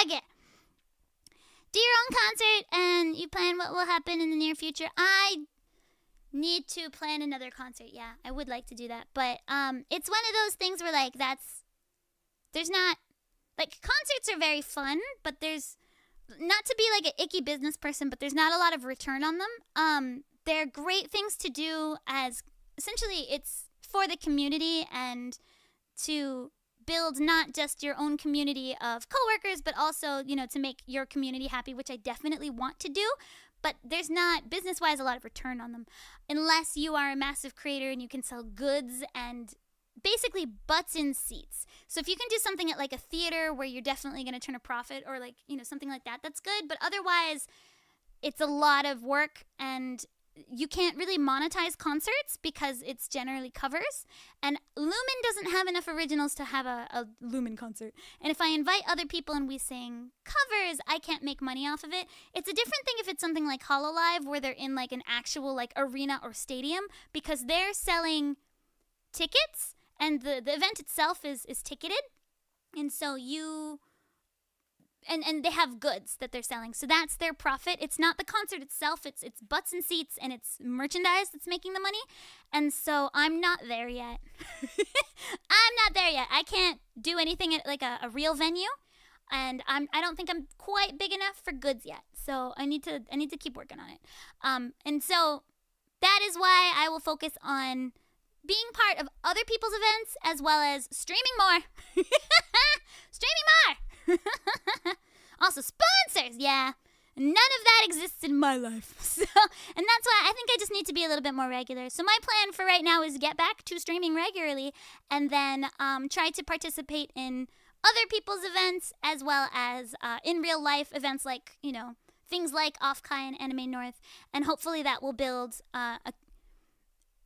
Okay. Do your own concert, and you plan what will happen in the near future. I need to plan another concert. Yeah, I would like to do that. But it's one of those things where like there's not, like concerts are very fun, but there's, not to be like an icky business person, but there's not a lot of return on them. They're great things to do as, essentially it's for the community and to build not just your own community of coworkers, but also, you know, to make your community happy, which I definitely want to do. But there's not, business-wise, a lot of return on them. Unless you are a massive creator and you can sell goods and basically butts in seats. So if you can do something at like a theater where you're definitely going to turn a profit, or like, something like that, that's good. But otherwise, it's a lot of work, and you can't really monetize concerts because it's generally covers. And Lumin doesn't have enough originals to have a Lumin concert. And if I invite other people and we sing covers, I can't make money off of it. It's a different thing if it's something like HoloLive, where they're in like an actual like arena or stadium, because they're selling tickets and the event itself is ticketed. And so and they have goods that they're selling. So that's their profit. It's not the concert itself. It's butts and seats, and it's merchandise that's making the money. And so I'm not there yet. I'm not there yet. I can't do anything at like a real venue, and I don't think I'm quite big enough for goods yet. So I need to keep working on it. And so that is why I will focus on being part of other people's events, as well as streaming more. Streaming more. Also sponsors, yeah. None of that exists in my life. So, and that's why I think I just need to be a little bit more regular. So my plan for right now is get back to streaming regularly, and then try to participate in other people's events, as well as in real life events like, things like Offkai and Anime North. And hopefully that will build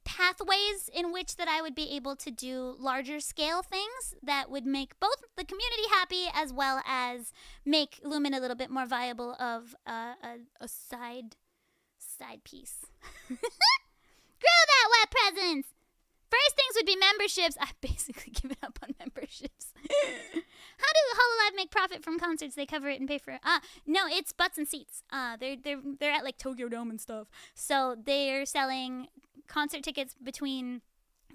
pathways in which that I would be able to do larger scale things that would make both the community happy, as well as make Lumin a little bit more viable of a side piece. Grow that wet presence! First things would be memberships. I've basically given up on memberships. How do HoloLive make profit from concerts? They cover it and pay for it. No, it's butts and seats. They're at like Tokyo Dome and stuff. So they're selling concert tickets between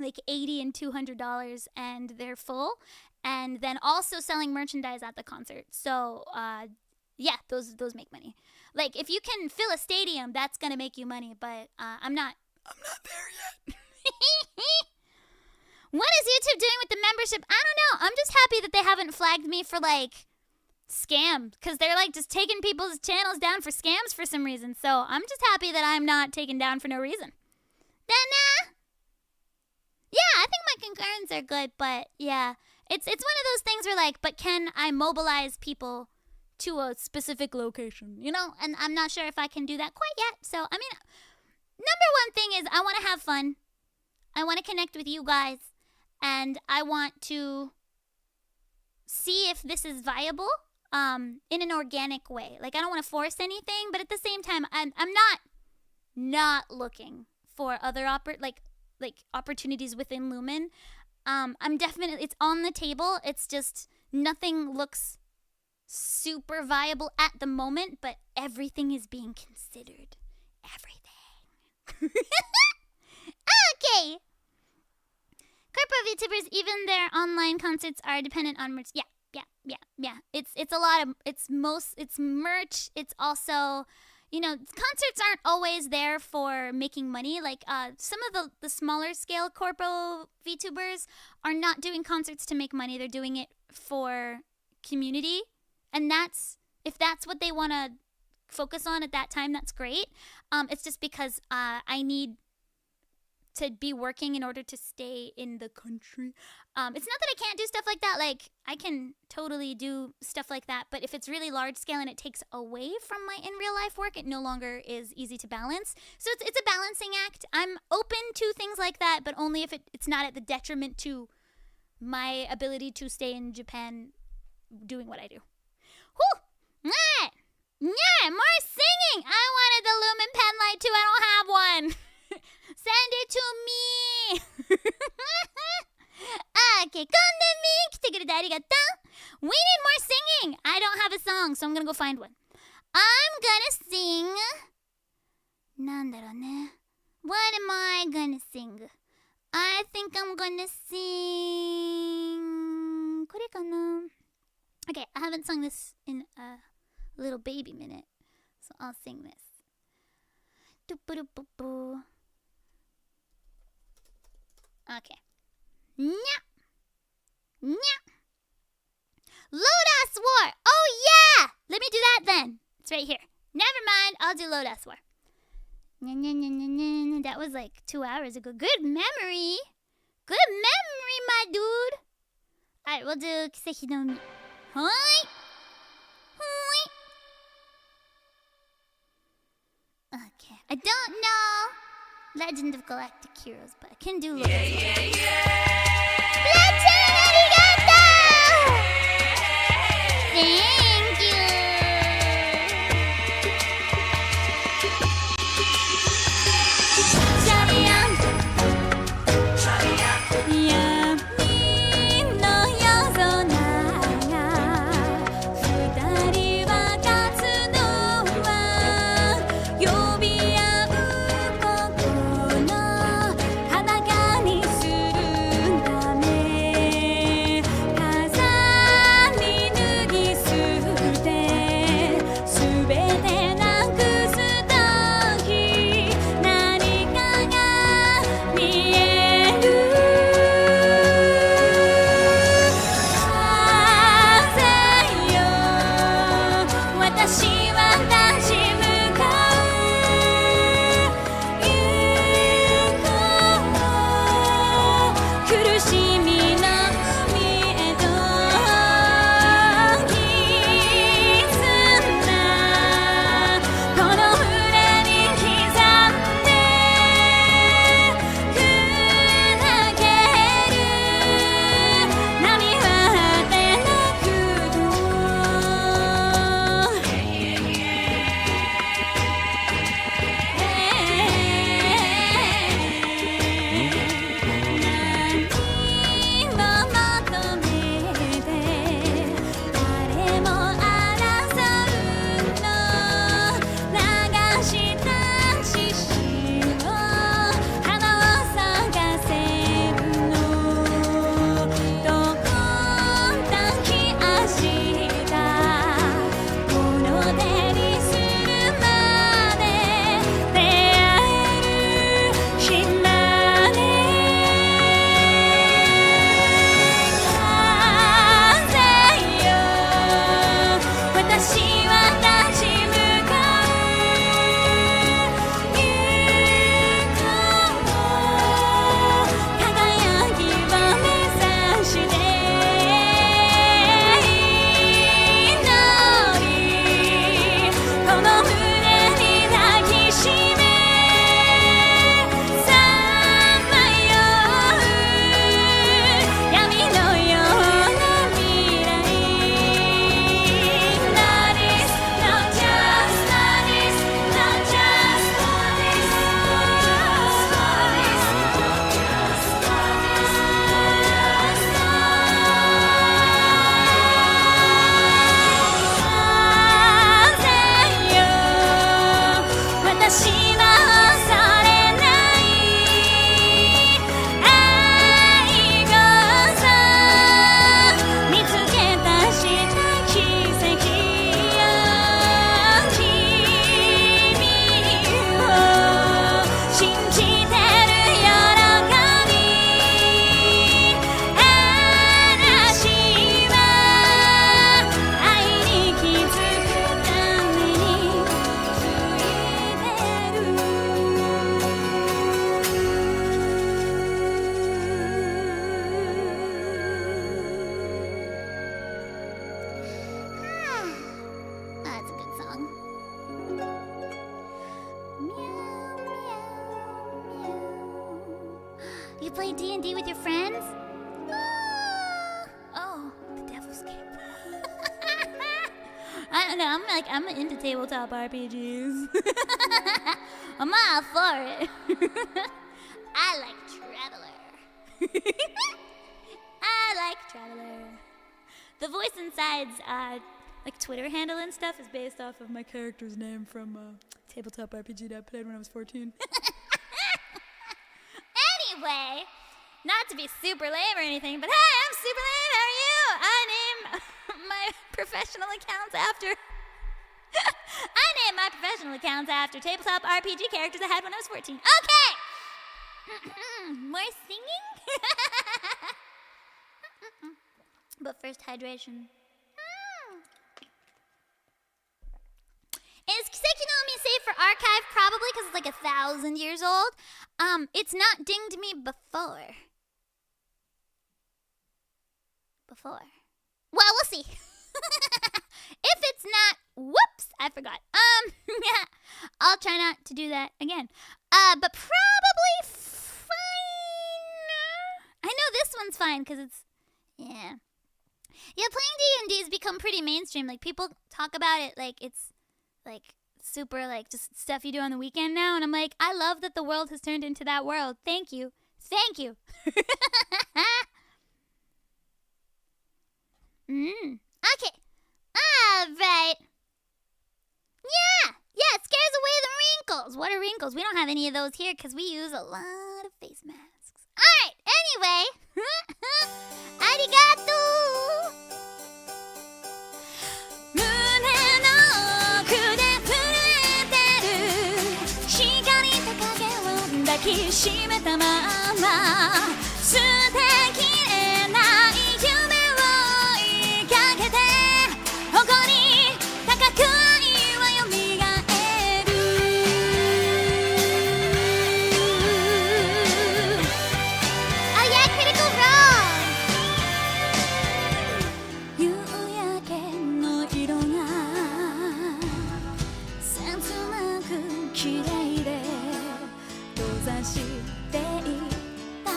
like $80 and $200, and they're full. And then also selling merchandise at the concert. So yeah, those make money. Like if you can fill a stadium, that's gonna make you money. But I'm not there yet. What is YouTube doing with the membership? I don't know. I'm just happy that they haven't flagged me for like scam, because they're like just taking people's channels down for scams for some reason. So I'm just happy that I'm not taken down for no reason. Then yeah, I think my concurrents are good, but yeah, it's one of those things where like, but can I mobilize people to a specific location, And I'm not sure if I can do that quite yet. So I mean, number one thing is I want to have fun. I want to connect with you guys, and I want to see if this is viable in an organic way. Like I don't want to force anything, but at the same time, I'm not looking for other opportunities within Lumin. I'm definitely, it's on the table. It's just nothing looks super viable at the moment, but everything is being considered. Everything. Okay. Corporate VTubers, even their online concerts are dependent on merch. Yeah. It's a lot of, it's merch. It's also, concerts aren't always there for making money. Like some of the smaller scale corpo VTubers are not doing concerts to make money. They're doing it for community. And if that's what they want to focus on at that time, that's great. It's just because I need to be working in order to stay in the country. It's not that I can't do stuff like that. Like, I can totally do stuff like that. But if it's really large scale and it takes away from my in real life work, it no longer is easy to balance. So it's a balancing act. I'm open to things like that, but only if it's not at the detriment to my ability to stay in Japan doing what I do. Whew! Yeah, more singing! I wanted the Lumin pen light too. I don't have one. Send it to me. Okay, we need more singing. I don't have a song, so I'm gonna go find one. I'm gonna sing. なんだろうね. What am I gonna sing? I think I'm gonna sing. これかな? Okay, I haven't sung this in a little baby minute, so I'll sing this. Okay. Nya. Lodas War. Oh yeah! Let me do that then. It's right here. Never mind. I'll do Lodas War. That was like 2 hours ago. Good memory. Good memory, Alright, we'll do 奇跡の海。はい。Okay, I don't know Legend of Galactic Heroes, but I can do Legend. Thank you. You play D&D with your friends? Oh, the devil's cape. I don't know, I'm into tabletop RPGs. I'm all for it. I like Traveler. I like Traveler. The voice inside's like Twitter handle and stuff is based off of my character's name from tabletop RPG that I played when I was 14. Anyway, not to be super lame or anything, but hey, I'm super lame. How are you? I name my professional accounts after tabletop RPG characters I had when I was 14. Okay. More singing? But first, hydration. Is Kiseki no Umi safe for archive? Probably, because it's like 1,000 years old. It's not dinged me before. before. Well, we'll see. If it's not, whoops, I forgot. I'll try not to do that again. But probably fine. I know this one's fine because it's, yeah. Yeah, playing D&D's become pretty mainstream. Like, people talk about it like it's, like, super, like, just stuff you do on the weekend now. And I'm like, I love that the world has turned into that world. Thank you. Thank you. Okay. Alright. Yeah, it scares away the wrinkles. What are wrinkles? We don't have any of those here because we use a lot of face masks. Alright, anyway. Arigato. 胸の奥で震えてる光と影を抱きしめたまま素敵でない夢を追いかけて誇り高く愛はよみがえるあ、yeah, critical wrong 夕焼けの色が切なく綺麗で閉ざしていた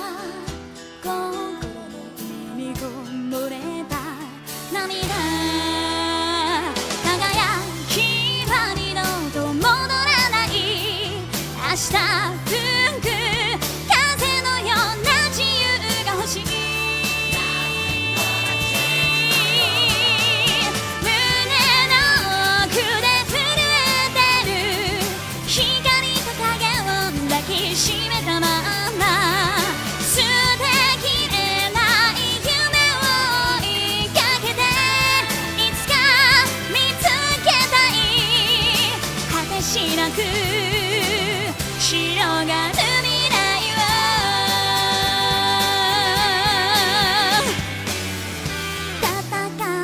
心の海にこぼれた涙輝きは二度と戻らない明日吹く風のような自由が欲しい胸の奥で震えてる光と影を抱きしめたまま素敵でない夢を追いかけていつか見つけたい果てしなく広がる未来を戦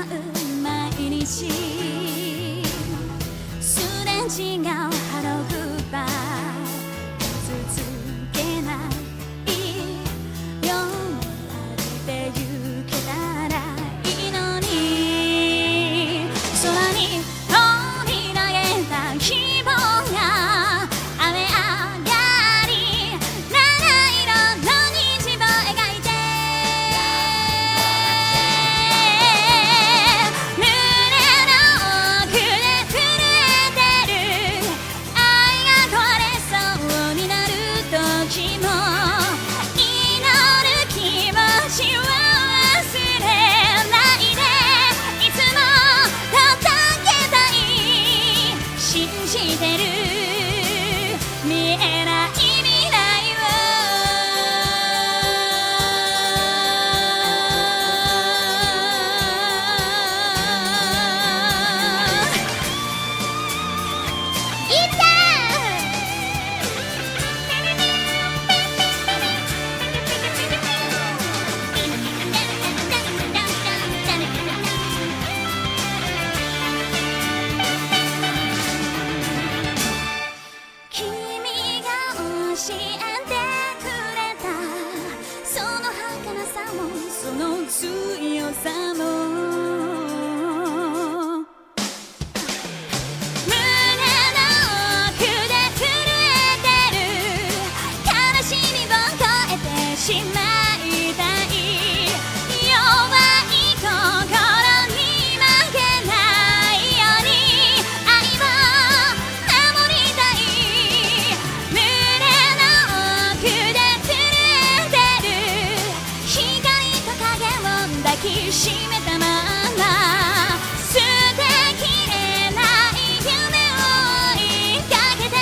う毎日すれ違うハローグッバイ続けないように歩いて行けたらいいのに空に放り投げた希望が雨上がり七色の虹を描いて胸の奥で震えてる愛が壊れそうになる時も祈る気持ちを忘れないでいつも届けたい信じてる見えない未来をいった君が教えてくれたその儚さもその強さも胸の奥で震えてる悲しみを越えてしまいたい弱い心に負けないように愛を守りたい胸の奥で震えてる光と影を抱きしめたまま素敵でない夢を追いかけて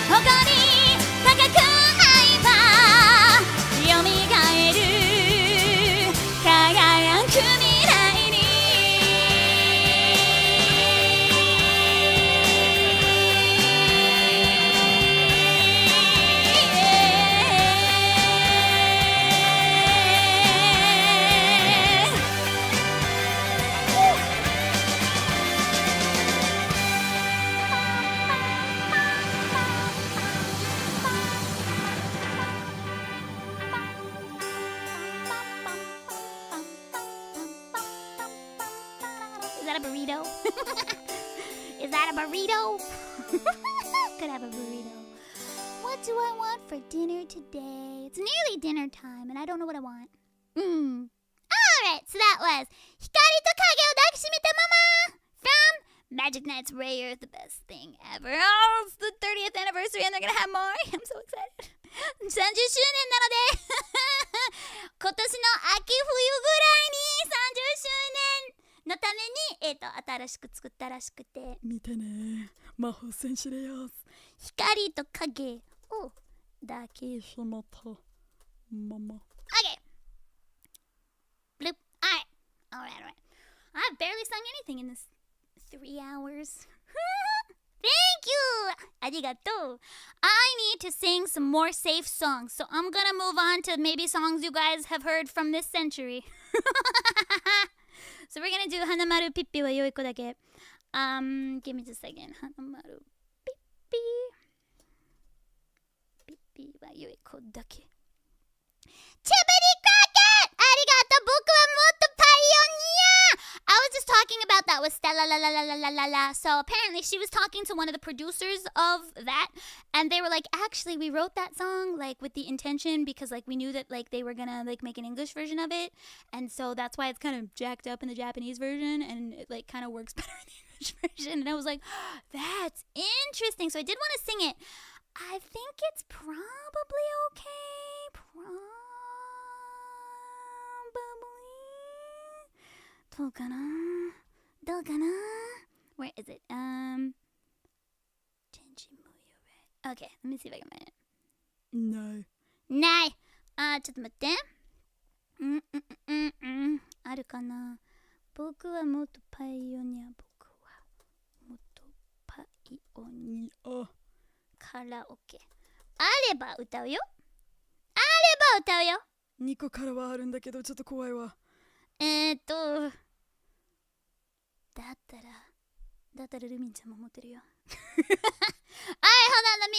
誇り高く愛はよみがえる輝く未来に that a burrito? Is that a burrito? Could have a burrito. What do I want for dinner today? It's nearly dinner time, and I don't know what I want. Alright, so that was Hikari to Kage o Dakishimita Mama from Magic Knight's Rare, the best thing ever. Oh, it's the 30th anniversary, and they're gonna have more. I'm so excited. 30周年なので今年の秋冬ぐらいに30周年のために新しく作ったらしくて、見てね、魔法戦士です。光と影を抱きしまったママ。 Okay. Bloop. Alright. I've barely sung anything in this 3 hours. Thank you! ありがとう。I need to sing some more safe songs, so I'm gonna move on to maybe songs you guys have heard from this century. So we're gonna do 花丸ピッピは良い子だけ。Give me just a second. 花丸ピッピ。ピッピは良い子だけ。チェブリクラケッありがとう。僕はもっとパイオニア。I was just talking about that with Stella la la la la la la la. So apparently she was talking to one of the producers of that, and they were like, actually we wrote that song like with the intention because like we knew that like they were gonna like make an English version of it, and so that's why it's kind of jacked up in the Japanese version, and it like kind of works better in the English version. And I was like, that's interesting. So I did want to sing it. I think it's probably okay. Probably. どうかな Where is it? Okay, let me see if I can find it. No. ない。ちょっと待って。あるかな。僕はもっとパイオニア。僕はもっとパイオニア。カラオケ。あれば歌うよ。2個からはあるんだけどちょっと怖いわ。だったらルミンちゃんも持ってるよ。Alright, hold on, let me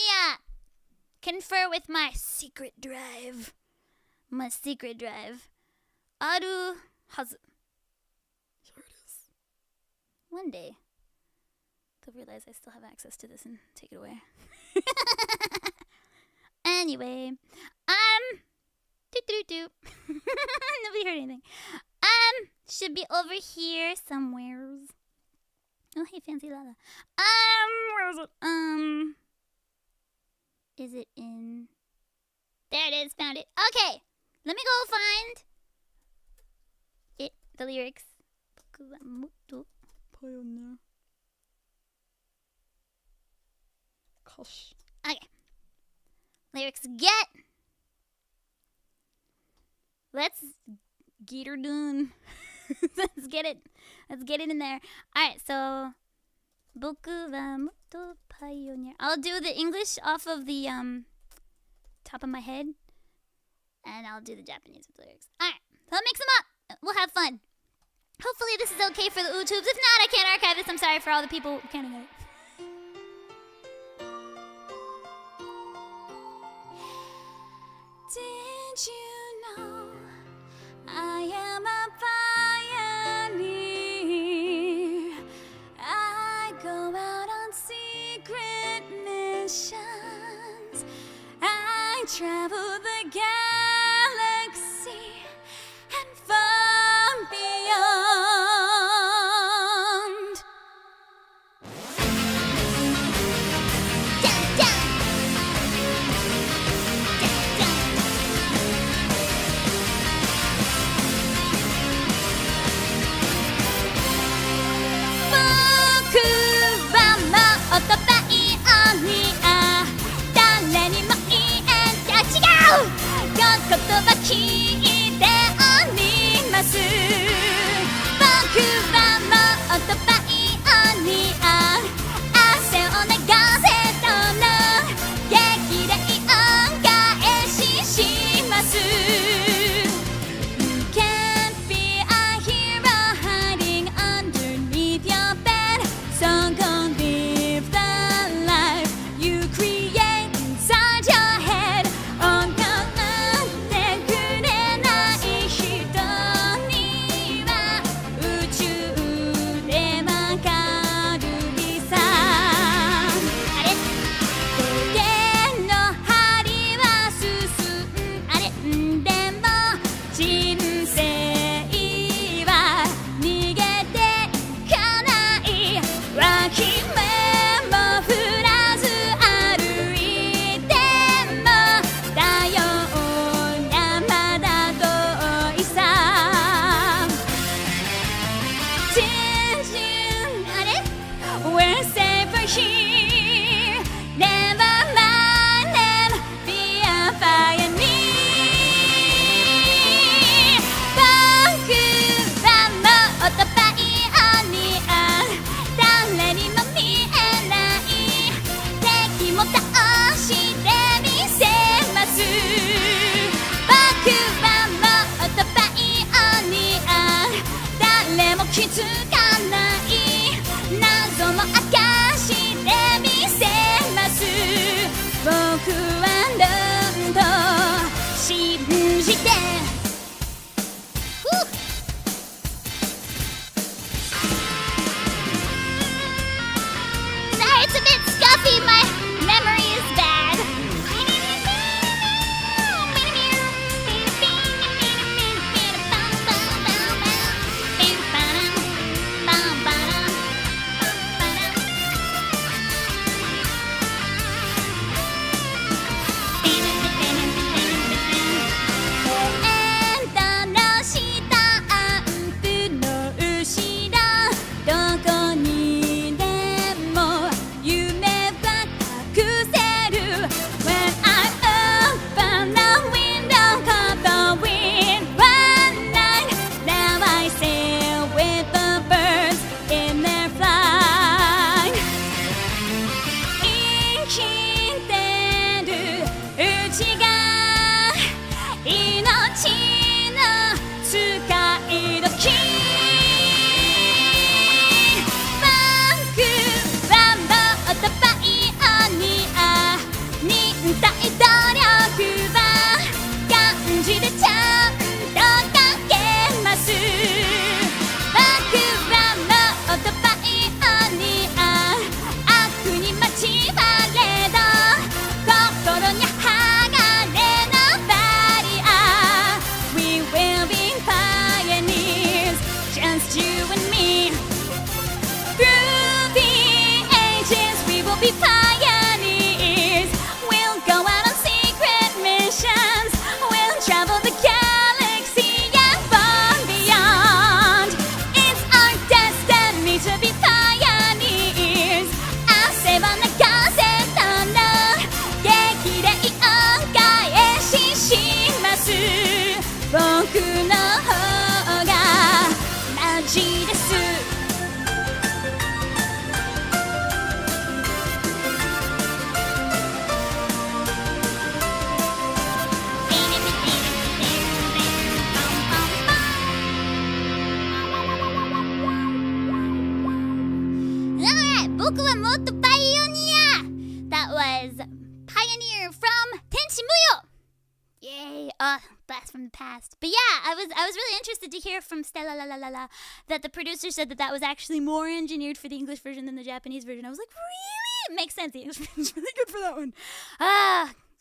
confer with my secret drive. My secret drive. あるはず。Here it is. One day, they'll realize I still have access to this and take it away. Anyway, nobody heard anything. Should be over here somewheres. Oh, hey, Fancy Lala. Where is it? Is it in? There it is, found it. Okay, let me go find it, the lyrics. 僕はもっとパイオニア。歌詞。Okay. Lyrics get. Let's get her done. Let's get it in there. Alright, so 僕はもっとパイオニア. I'll do the English off of the top of my head, and I'll do the Japanese with the lyrics. Alright, so I'll mix them up. We'll have fun. Hopefully this is okay for the YouTubes. If not, I can't archive this. I'm sorry for all the people who can't get it. Did you know I am a pioneer? I go out on secret missions. I travel the galaxy and far beyond. Dun, dun. Dun, dun. 気づかない謎も明かしてみせます。僕はどんどん信じてSorry, it's a bit scuffy. My memory is bad. That was Pioneer from Tenchimuyo. Yay! Blast from the past. But yeah, I was really interested to hear from Stella La La La La that the producer said that was actually more engineered for the English version than the Japanese version. I was like, really? It makes sense. The English version's really good for that one.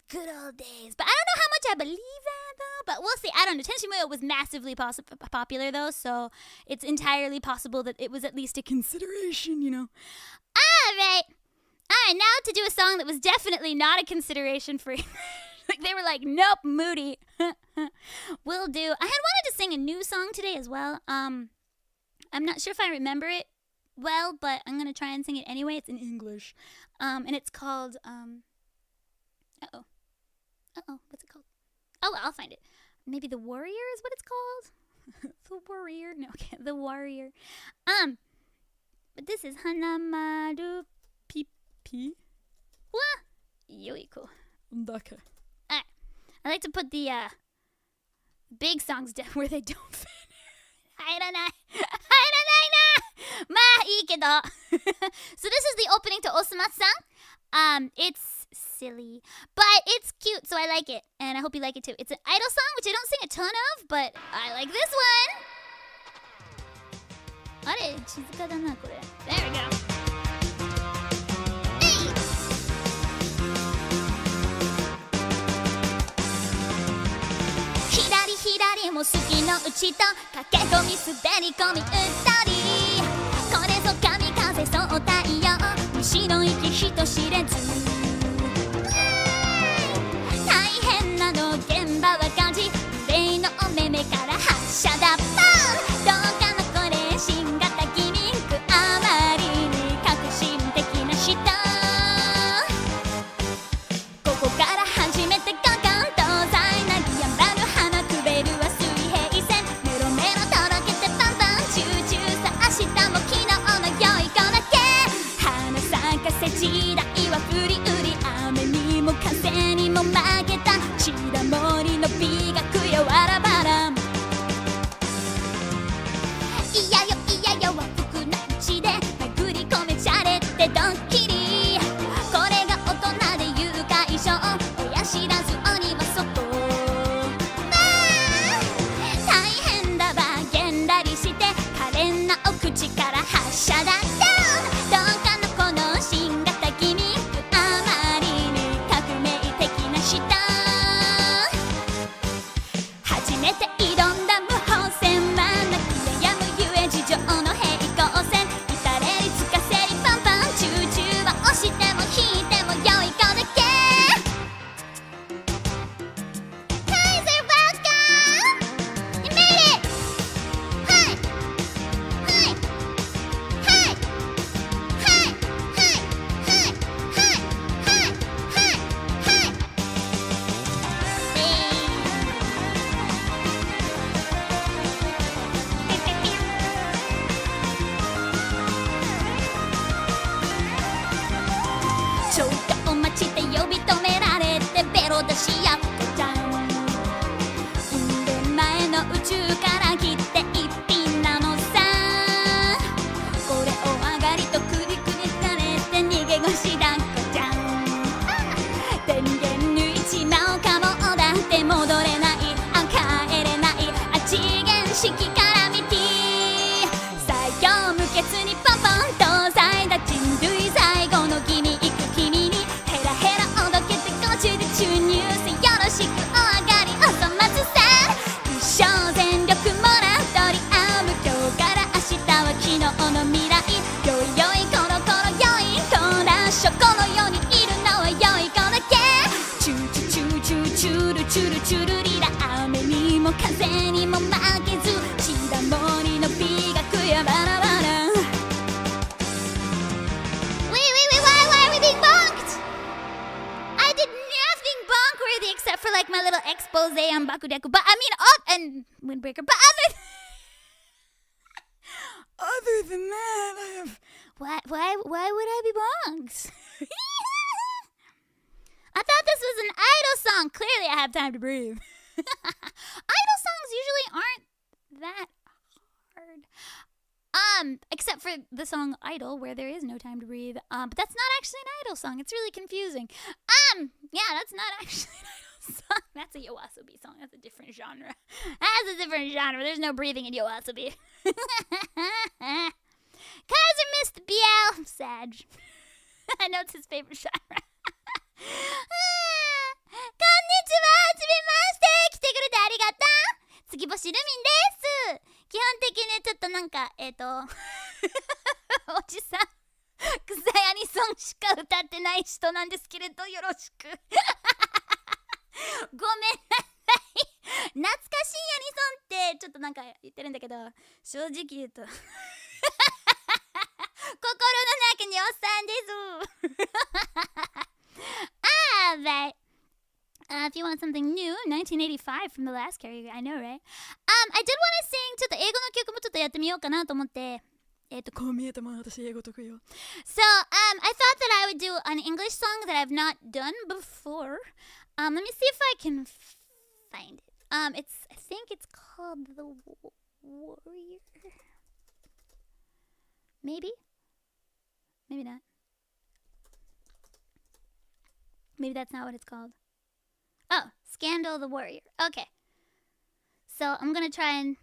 Good old days. But I don't know how much I believe that though. But we'll see. I don't know. Tenchimuyo was massively popular though, so it's entirely possible that it was at least a consideration, you know. Alright, now to do a song that was definitely not a consideration for like they were like, nope, moody. Will do. I had wanted to sing a new song today as well. I'm not sure if I remember it well, but I'm gonna try and sing it anyway. It's in English. And it's called what's it called? Oh, I'll find it. Maybe The Warrior is what it's called. The Warrior. No, okay, The Warrior. But this is Hanamaru Pipi. What? Yoiko. Okay. Alright. I like to put the big songs down where they don't fit. I don't know. So this is the opening to Osumatsu-san. It's silly, but it's cute, so I like it, and I hope you like it too. It's an idol song, which I don't sing a ton of, but I like this one. あれ、静かだなこれ。There we go. Hey! 左も好きのうちと駆け込み滑り込みうっとり。これぞ神風そう太陽。虫の息人知れず。大変なの現場は感じ。例のお目目から発射だ。どうかなこれ新型ギミックあまりに革新的な人。ここから始めてガンガン東西なぎやまる花くべるは水平線。メロメロとろけてパンパンチューチューさ明日も昨日の良い子だけ。花咲かせ時代は振り売り雨にも風にも負けた。血だもりの美学よわらばら。いやよいや私やっこちゃん運転前の宇宙から来て一品なのさこれをあがりとくりくりされて逃げ腰だっこちゃん電源抜いちまおうかもだって戻れない帰れない次元式から見て最強無欠にポンポン搭載だ人類最後の君行く君にヘラヘラおどけてこっちで注入せよろしくお上がりおそ松さん一生全力もらっとりあむ今日から明日は昨日の未来よいよいコロコロよいこらしょこの世にいるのはよい子だけチュチュチュチュチュルチュルチュルリラ雨にも風にも負けず血だもりの美学やバラバラ why are we being bonked? I did nothing bonk worthy except for like my little expose on Bakudeku but I mean and Windbreaker but Other than that, I have... why would I be bonked? I thought this was an idol song. Clearly I have time to breathe. Idol songs usually aren't that hard. Except for the song Idol, where there is no time to breathe. But that's not actually an idol song. It's really confusing. Yeah, that's not actually an idol song. That's a Yoasobi song. That's a different genre. That's a different genre. There's no breathing in Yoasobi. Kaiser missed BL. Sag. I know it's his favorite genre. こんにちは、はじめまして。来てくれてありがとう。次星ルミンです。基本的にちょっとなんかおじさん臭いアニソンしか歌ってない人なんですけれどよろしくごめんなさい。懐かしいアニソンってちょっとなんか言ってるんだけど正直言うと心の中におっさんです。But if you want something new, 1985 from the last karaoke, I know, right? I did want to sing ちょっと英語の曲もちょっとやってみようかなと思って。こう見えても私英語得意よ。So, I thought that I would do an English song that I've not done before. Let me see if I can find it. I think it's called The Warrior. Maybe? Maybe not. Maybe that's not what it's called. Oh, Scandal the Warrior. Okay. So I'm going to try and...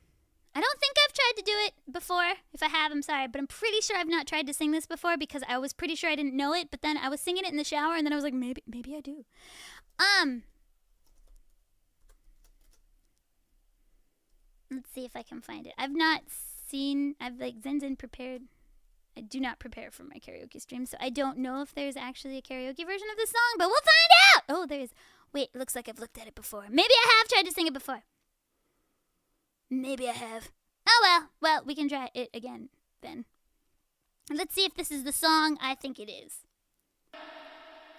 I don't think I've tried to do it before. If I have, I'm sorry. But I'm pretty sure I've not tried to sing this before because I was pretty sure I didn't know it. But then I was singing it in the shower and then I was like, maybe I do. Let's see if I can find it. I've like Zen prepared... I do not prepare for my karaoke stream, so I don't know if there's actually a karaoke version of this song, but we'll find out! Oh, there is. Wait, it looks like I've looked at it before. Maybe I have tried to sing it before. Maybe I have. Oh, well. Well, we can try it again, then. Let's see if this is the song I think it is.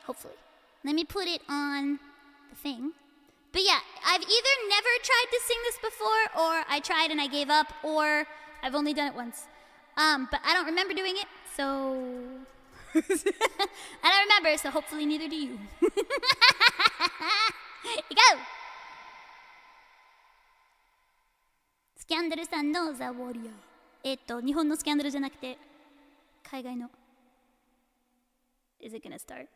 Hopefully. Let me put it on the thing. But yeah, I've either never tried to sing this before, or I tried and I gave up, or I've only done it once. But I don't remember doing it, so... I don't remember, so hopefully neither do you. Here you go! スキャンダルさんのザ・ウォリアー。日本のスキャンダルじゃなくて、海外の。Is it gonna start?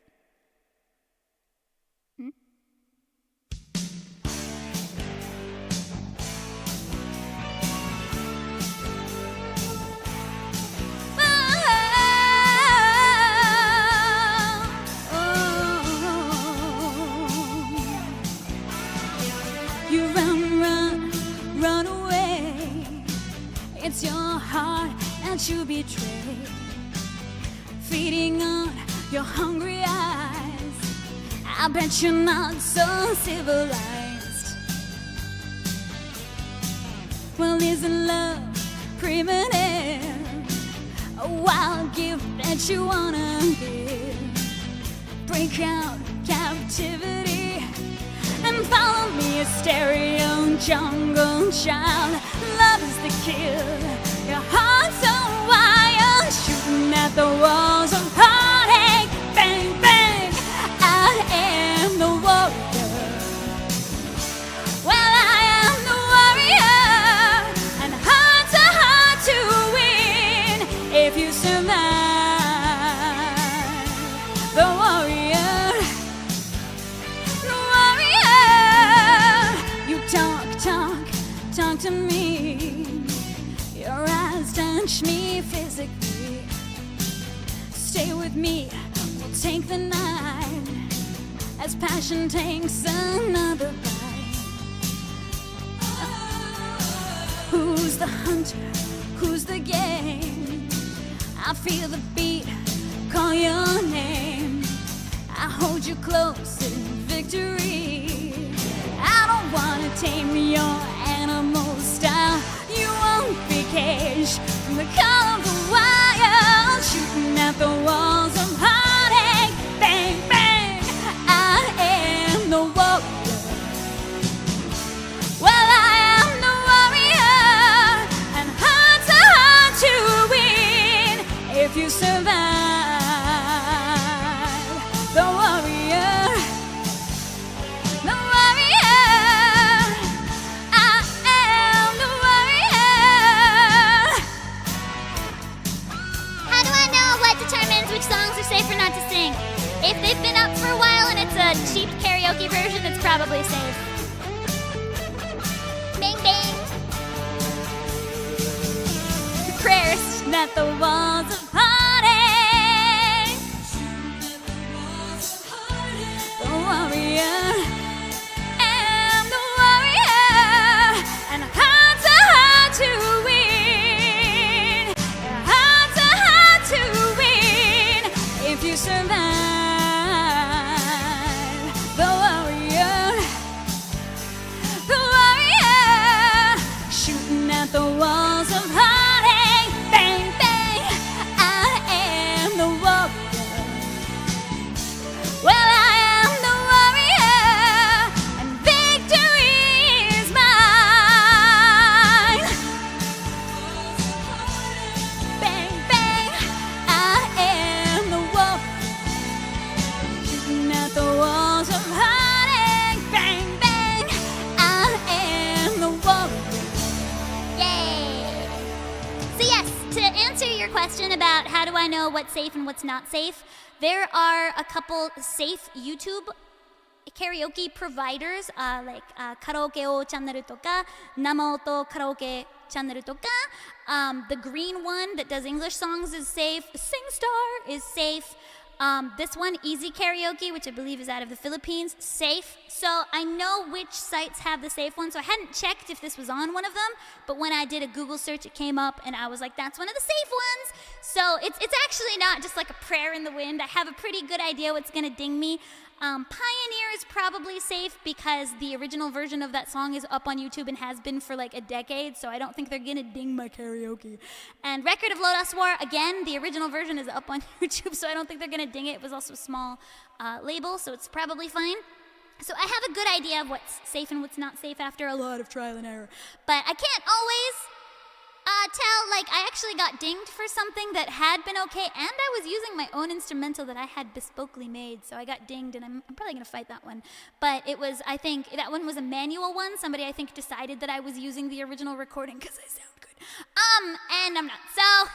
Run away. It's your heart that you betray, feeding on your hungry eyes. I bet you're not so civilized. Well, isn't love primitive? A wild gift that you wanna give. Break out captivity and follow me, a stereo jungle child. Love is the kill, your heart's so wild, shooting at the walls of heartache. Bang, bang, I am the warrior. touch me physically. Stay with me, we'll take the night as passion takes another bite. Who's the hunter? Who's the game? I feel the beat, call your name. I hold you close in victory. I don't wanna tame your animal style. You won't be caged from the call of the wild, shooting at the walls of heartache. Bang, bang, I am the warrior. Well, I am the warrior, and hearts are hard to win if you survive. The warrior, the warrior, I am the warrior. How do I know what determines which songs are safe or not to sing? If they've been up for a while and it's a cheap karaoke version, it's probably safe. Bang, bang. Prayers at the walls of heartache. The warrior, am the warrior, and hearts are hard to win. Hearts are hard to win if you survive. The warrior, the warrior, shooting at the walls of heartache. Bang, bang, I am the warrior. Well, I am the warrior, and victory is mine. Bang, bang, I am the warrior, shooting at the walls of heartache. Bang, bang, I am the warrior. Yay! So yes, to answer your question about how do I know what's safe and what's not safe, there are a couple safe YouTube karaoke providers, like Karaoke O channel とか生音カラオケ channel とか the green one that does English songs is safe, SingStar is safe, this one, Easy Karaoke, which I believe is out of the Philippines, safe. So I know which sites have the safe one. So I hadn't checked if this was on one of them, but when I did a Google search, it came up, and I was like, that's one of the safe ones. So it's actually not just like a prayer in the wind. I have a pretty good idea what's gonna ding me. Pioneer is probably safe because the original version of that song is up on YouTube and has been for like a decade, so I don't think they're gonna ding my karaoke. And Record of Lotus War, again, the original version is up on YouTube, so I don't think they're gonna ding it. It was also a small label, so it's probably fine. So I have a good idea of what's safe and what's not safe after a lot of trial and error. But I can't always tell, like, I actually got dinged for something that had been okay, and I was using my own instrumental that I had bespokely made, so I got dinged, and I'm probably gonna fight that one. But it was, I think, that one was a manual one. Somebody, I think, decided that I was using the original recording because I sound good. And I'm not, so.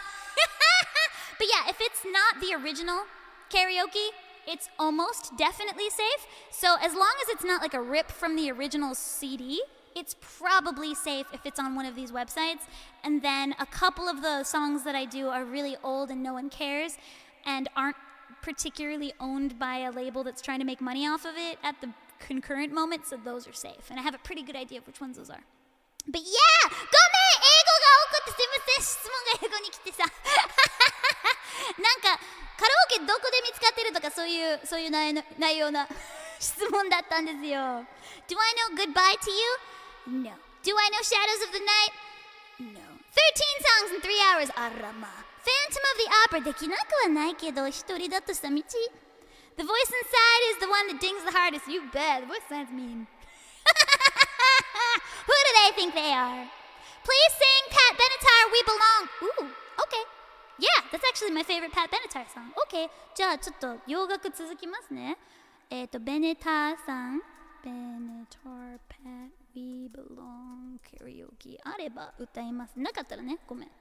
But yeah, if it's not the original karaoke, it's almost definitely safe. So as long as it's not like a rip from the original CD, it's probably safe if it's on one of these websites. And then a couple of the songs that I do are really old and no one cares and aren't particularly owned by a label that's trying to make money off of it at the concurrent moment, so those are safe. And I have a pretty good idea of which ones those are. But yeah! ごめん! 英語が多くてすいません。質問が英語に来てさ。なんか、カラオケどこで見つかってるとかそういう内容な質問だったんですよ。Do I know Goodbye to You? No. Do I know Shadows of the Night? No. 13 songs in 3 hours. あらまあ。Phantom of the Opera できなくはないけど、一人だと寂しい。The voice inside is the one that dings the hardest. You bet. The voice inside's mean. Who do they think they are? Please sing Pat Benatar, We Belong. Ooh, okay. Yeah, that's actually my favorite Pat Benatar song. Okay. じゃあちょっと洋楽続きますね。ベネターさん。Benatar, Pat, We Belong, Karaoke. あれば歌います。なかったらね、ごめん。あ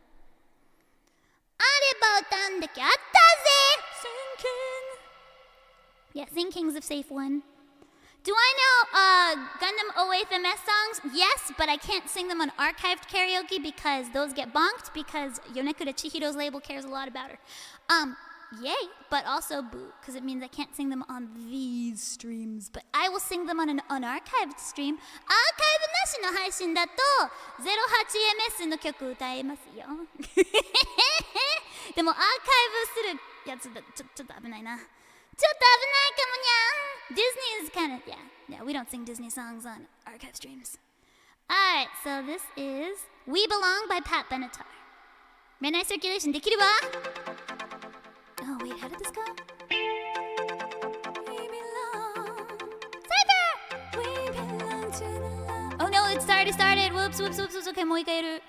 れば歌うんだけあったぜ Sing King. Yeah, Sing King's a safe one. Do I know Gundam OFMS songs? Yes, but I can't sing them on archived karaoke because those get bonked because Yonekura Chihiro's label cares a lot about her. Yay, but also boo, because it means I can't sing them on these streams. But I will sing them on an unarchived stream. アーカイブなしの配信だと 08MS の曲歌えますよ。でもアーカイブするやつだちょっと危ないな。ちょっと危ないかもにゃん。Disney is kind of, yeah, we don't sing Disney songs on archive streams. Alright, so this is We Belong by Pat Benatar. Midnight Circulation できるわ。Oh, wait, how did this go? We belong. Cypher! We belong to the love. Oh no, it's already started. Whoops. Okay, もう一回やる。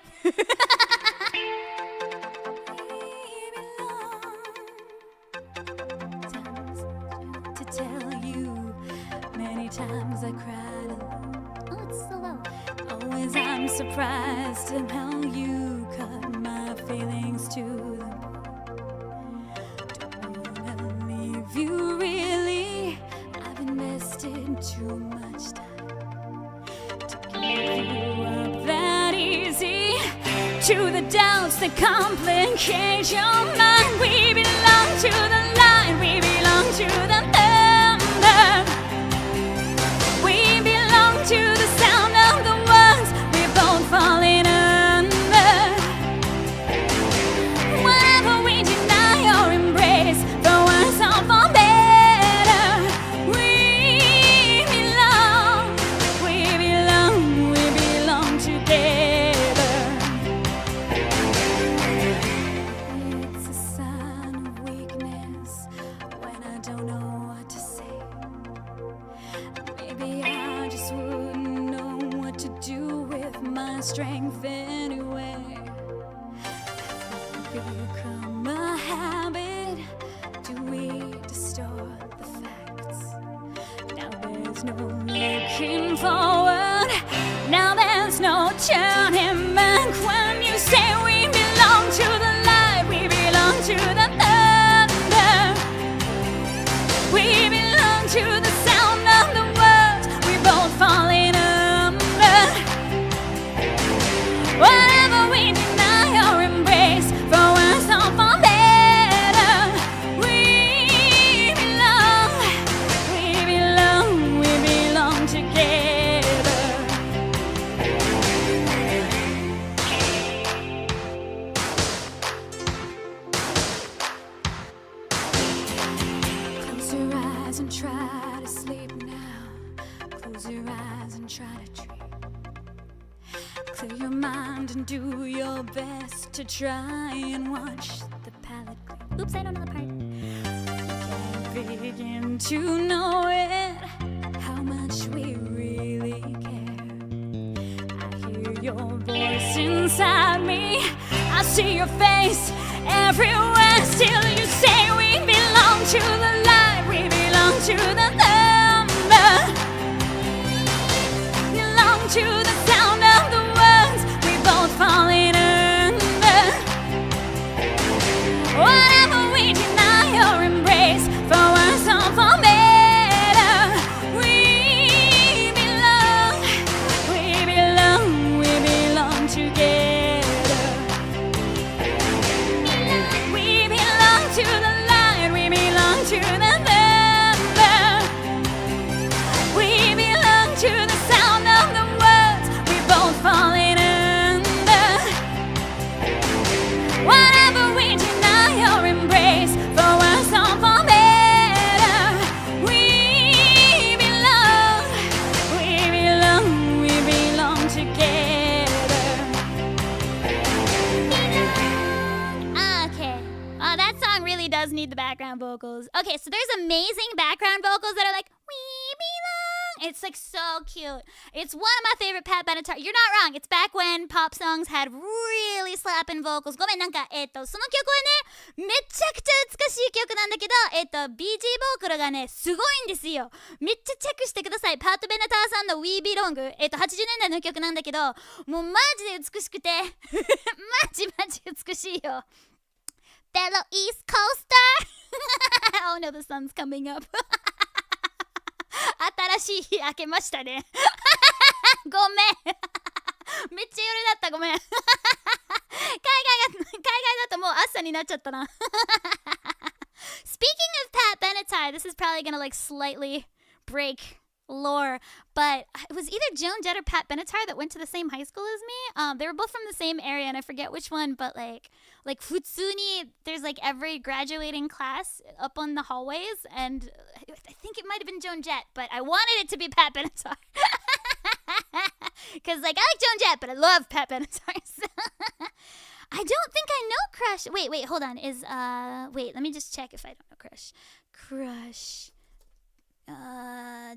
To tell you, many times I cried alone. Oh, it's so low. Always I'm surprised at how you cut my feelings to the you really, I've invested too much time to give you up that easy. To the doubts that complicate your mind, we belong to the light, we belong to the thunder. We belong to the sound of the words we both falling under. Whenever we deny your embrace, the words are for better. We belong together. It's a sign of weakness when I don't know what to say. Maybe I just wouldn't know what to do with my strength anyway. Become a habit. Do we distort the facts? Now there's no looking forward. Now there's no turning back. When you say we belong to the light, we belong to the thunder. We belong to the sound of the words we both falling under. Whatever we deny your embrace, for worse or for better, we belong together. Close your eyes and try to sleep now. Close your eyes and try to dream. Clear your mind and do your best to try and watch the palette clear. Oops, I don't know the part. Can't begin to know it, how much we really care. I hear your voice inside me, I see your face everywhere. Still you say we belong to the light, we belong to the thunder. Belong to the sound of the words we both falling under. Whatever we deny your embrace, for worse or for better, we belong together. We belong to the light, we belong to the thunder. We belong to the sound of the words we both falling under. Whatever we deny your embrace, for worse or for better, we belong together. Okay. Oh, that song really does need the background vocals. Okay, so there's amazing background vocals that are like, we belong. It's like so cute. It's one of my favorite Pat Benatar. You're not wrong. It's back when pop songs had really slapping vocals. ごめん、なんか、その曲はね、めちゃくちゃ美しい曲なんだけど、BG ボーカルがね、すごいんですよ。めっちゃチェックしてください。パート・ベナターさんの We Belong。80年代の曲なんだけど、もうマジで美しくて、マジ美しいよ。Fellow East Coaster! Oh no, the sun's coming up. 新しい日明けましたねごめんめっちゃ夜だった、ごめん海外だともう朝になっちゃったなSpeaking of Pat Benatar, this is probably gonna like slightly break lore, but it was either Joan Jett or Pat Benatar that went to the same high school as me. They were both from the same area, and I forget which one, but like futsuni, there's like every graduating class up on the hallways, and I think it might have been Joan Jett, but I wanted it to be Pat Benatar. Because like I like Joan Jett, but I love Pat Benatar. I don't think I know Crush. Wait, hold on. Wait, let me just check if I don't know Crush. Crush. I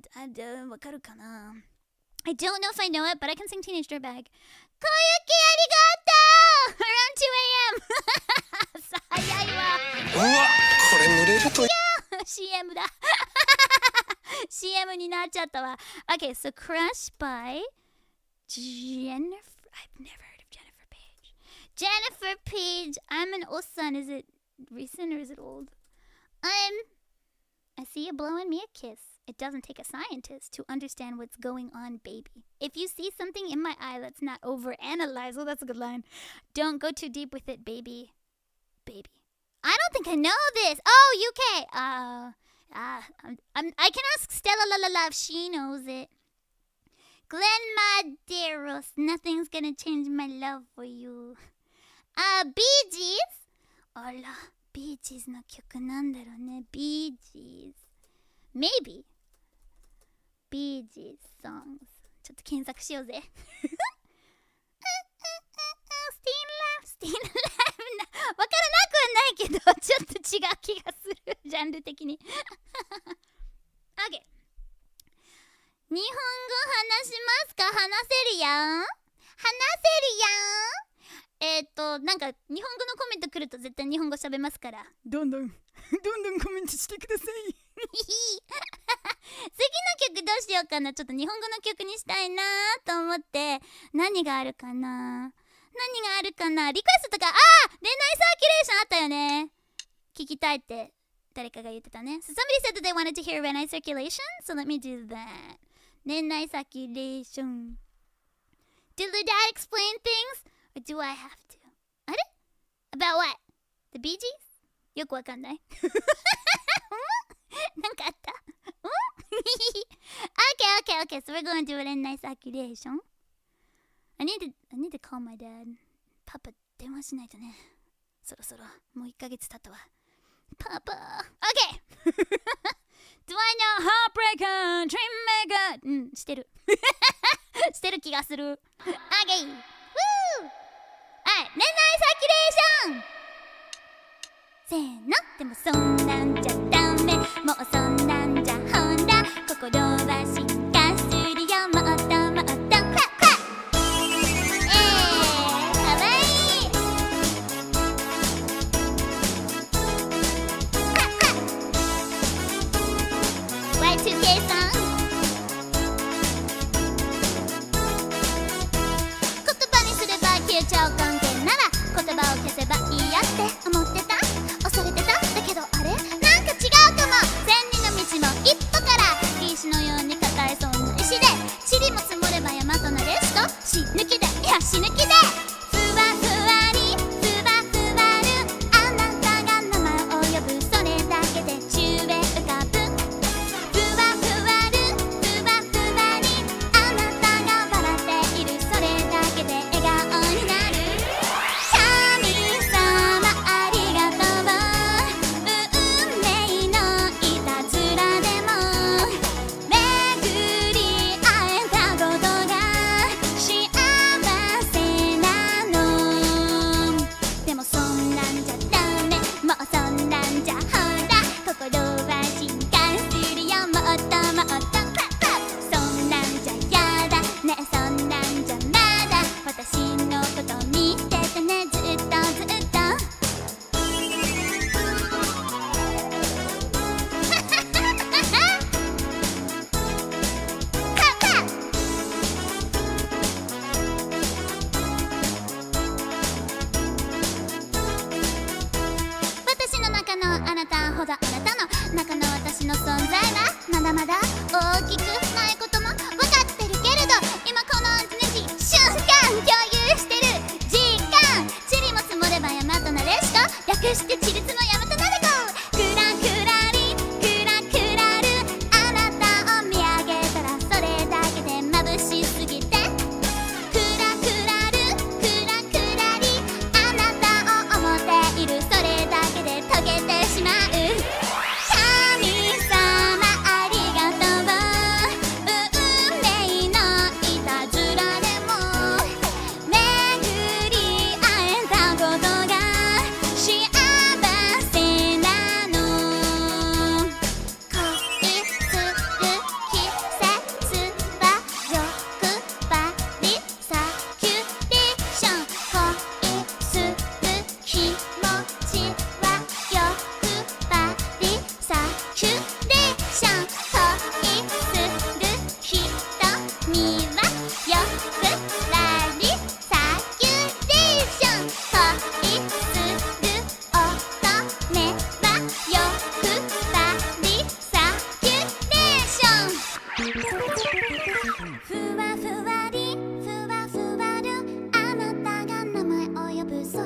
don't know if I know it, but I can sing Teenage Dirtbag. Koyuki arigato! Around 2 a.m. 早いわ。うわ、これ濡れると。いや、CM だ。CM になっちゃったわ。Okay, so Crush by Jennifer. I've never heard of Jennifer Page. Jennifer Page. I'm an Osan. Is it recent or is it old? I see you blowing me a kiss. It doesn't take a scientist to understand what's going on, baby. If you see something in my eye, let's not overanalyze. Oh, that's a good line. Don't go too deep with it, baby. Baby. I don't think I know this. Oh, UK. I can ask Stella La if she knows it. Glenn Medeiros. Nothing's gonna change my love for you. Bee Gees. あら。ビーチーズの曲なんだろうね。ビージーズ Maybe ビージーズ songs ちょっと検索しようぜスティーンライフわからなくはないけどちょっと違う気がするジャンル的にOK 日本語話しますか？話せるやんなんか日本語のコメント来ると絶対日本語喋ますからどんどんコメントしてください次の曲どうしようかな。ちょっと日本語の曲にしたいなと思って。何があるかなリクエストとか。恋愛サーキュレーションあったよね。聞きたいって誰かが言ってたね。So somebody said that they wanted to hear恋愛 circulation, so let me do that. 恋愛サーキュレーション Did the dad explain things? Or do I have to? あれ About what? The Bee Gees? よくわかんないなんかあったOkay, so we're going to do it in nice circulation. I need to call my dad. パパ、電話しないとね。そろそろ、もう1ヶ月経ったわ。パパ。Okay! Do I know Heartbreaker, Dreammaker? うん、してる。してる気がする。Okay! Woo! はい、恋愛サーキュレーションせーの、でもそんなんじゃダメ。もうそんなんじゃほら心はしかするよ。もっともっとクラックラッかわいいクラックラッ Y2K さん言葉にすれば消えちゃう関係なら言葉を消せばいいやって思ってた。恐れてた。だけどあれなんか違うかも。潜入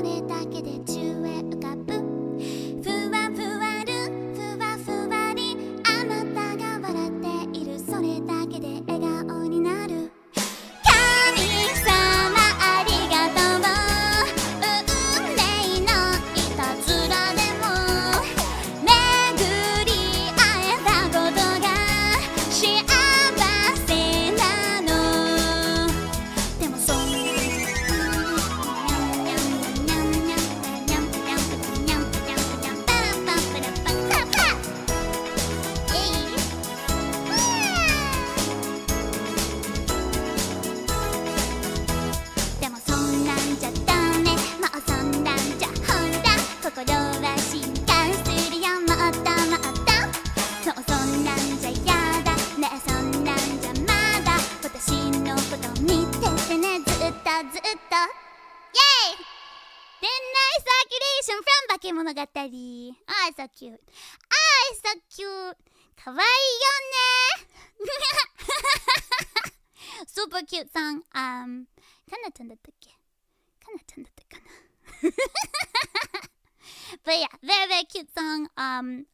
それだけで宙へ浮かぶふわふわるふわふわりあなたが笑っているそれだけで笑顔になる神様ありがとう運命のいたずらでも巡り会えたことが幸せなのでもそんなでもそんなんじゃダメもうそんなんじゃほら心は進化するよもっともっとそうそんなんじゃやだねえそんなんじゃまだ私のこと見ててねずっとずっとイエーイ恋愛サーキュレーション from 化け物語so cute so cute かわいいよねsuper cute song かなちゃんだったっけかなちゃんだったかなBut yeah, very very cute song.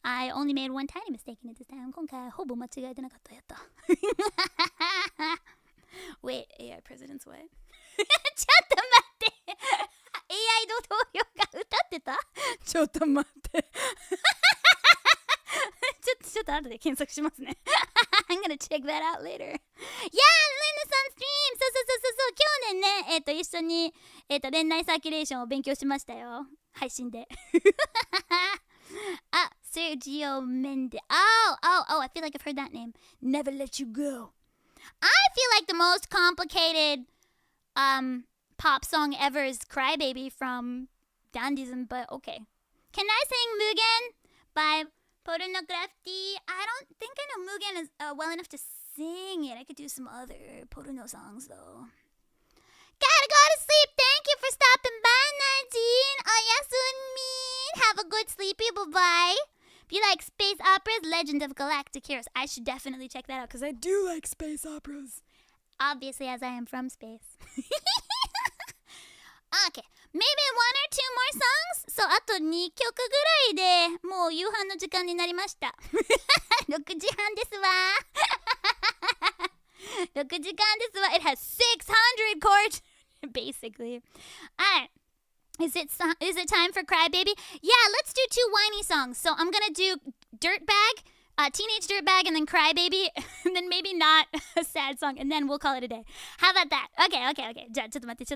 I only made one tiny mistake in it this time. 今回ほぼ間違えてなかったやった。Wait, AI president's what? ちょっと待って。AI の同僚が歌ってた？ちょっと待って。ちょっと後で検索しますね。I'm gonna check that out later. Yeah, Linda on stream. そう去年ね一緒に恋愛サーキュレーションを勉強しましたよ。配信で。あ、Sergio Mendes. Oh, I feel like I've heard that name. Never Let You Go. I feel like the most complicated pop song ever is Crybaby from Dandism, but okay. Can I sing Mugen by Pornography? I don't think I know Mugen is well enough to sing it. I could do some other porno songs though. Gotta go to sleep. Thank you for stopping by, Nadine. Oyasunmi. Have a good sleepy. Bye-bye. If you like space operas, Legend of Galactic Heroes. I should definitely check that out because I do like space operas. Obviously, as I am from space. Okay. Maybe one or two more songs? そう、あと2曲ぐらいでもう夕飯の時間になりました。6時半ですわ。6時間ですわ。It has 600 chords, basically. Alright. Is it time for Crybaby? Yeah, let's do 2 whiny songs. So I'm gonna do Dirtbag, Teenage Dirtbag, and then Crybaby, and then maybe not a sad song, and then we'll call it a day. How about that? Okay. じゃあちょっと待っ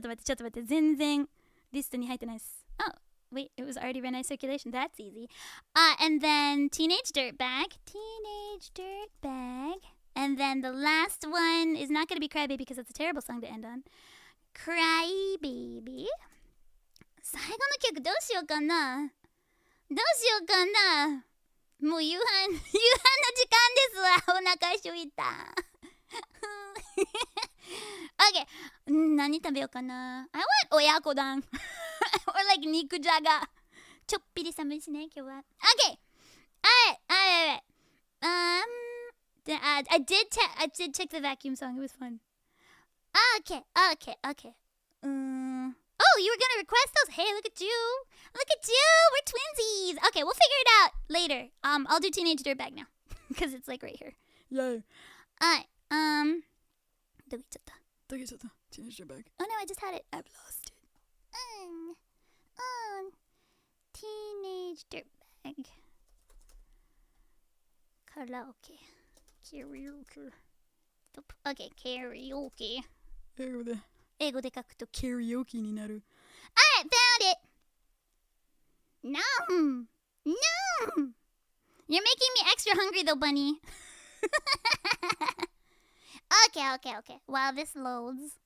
て。全然リストに入ってないです。Oh, wait, it was already Renai Circulation. That's easy. And then Teenage Dirtbag. And then the last one is not going to be Crybaby because it's a terrible song to end on. Crybaby. 最後の曲どうしようかな。もう夕飯の時間ですわ。お腹すいた。Okay. 何食べようかな。I want 親子丼。or like 肉じゃが。ちょっぴり寒いしね、今日は。Okay. Alright. I did check the vacuum song. It was fun. Okay. Oh, you were gonna request those? Hey, look at you. We're twinsies. Okay, we'll figure it out later. I'll do Teenage Dirtbag now because it's like right here. Yay. Alright. どこ行っちゃった？ Teenage Dirtbag. Oh no, I just had it. I've lost it. Teenage Dirtbag. Karaoke. Karaoke. Okay, karaoke. 英語で書くと karaoke になる。Alright, found it. No. You're making me extra hungry though, bunny. Okay. While this loads.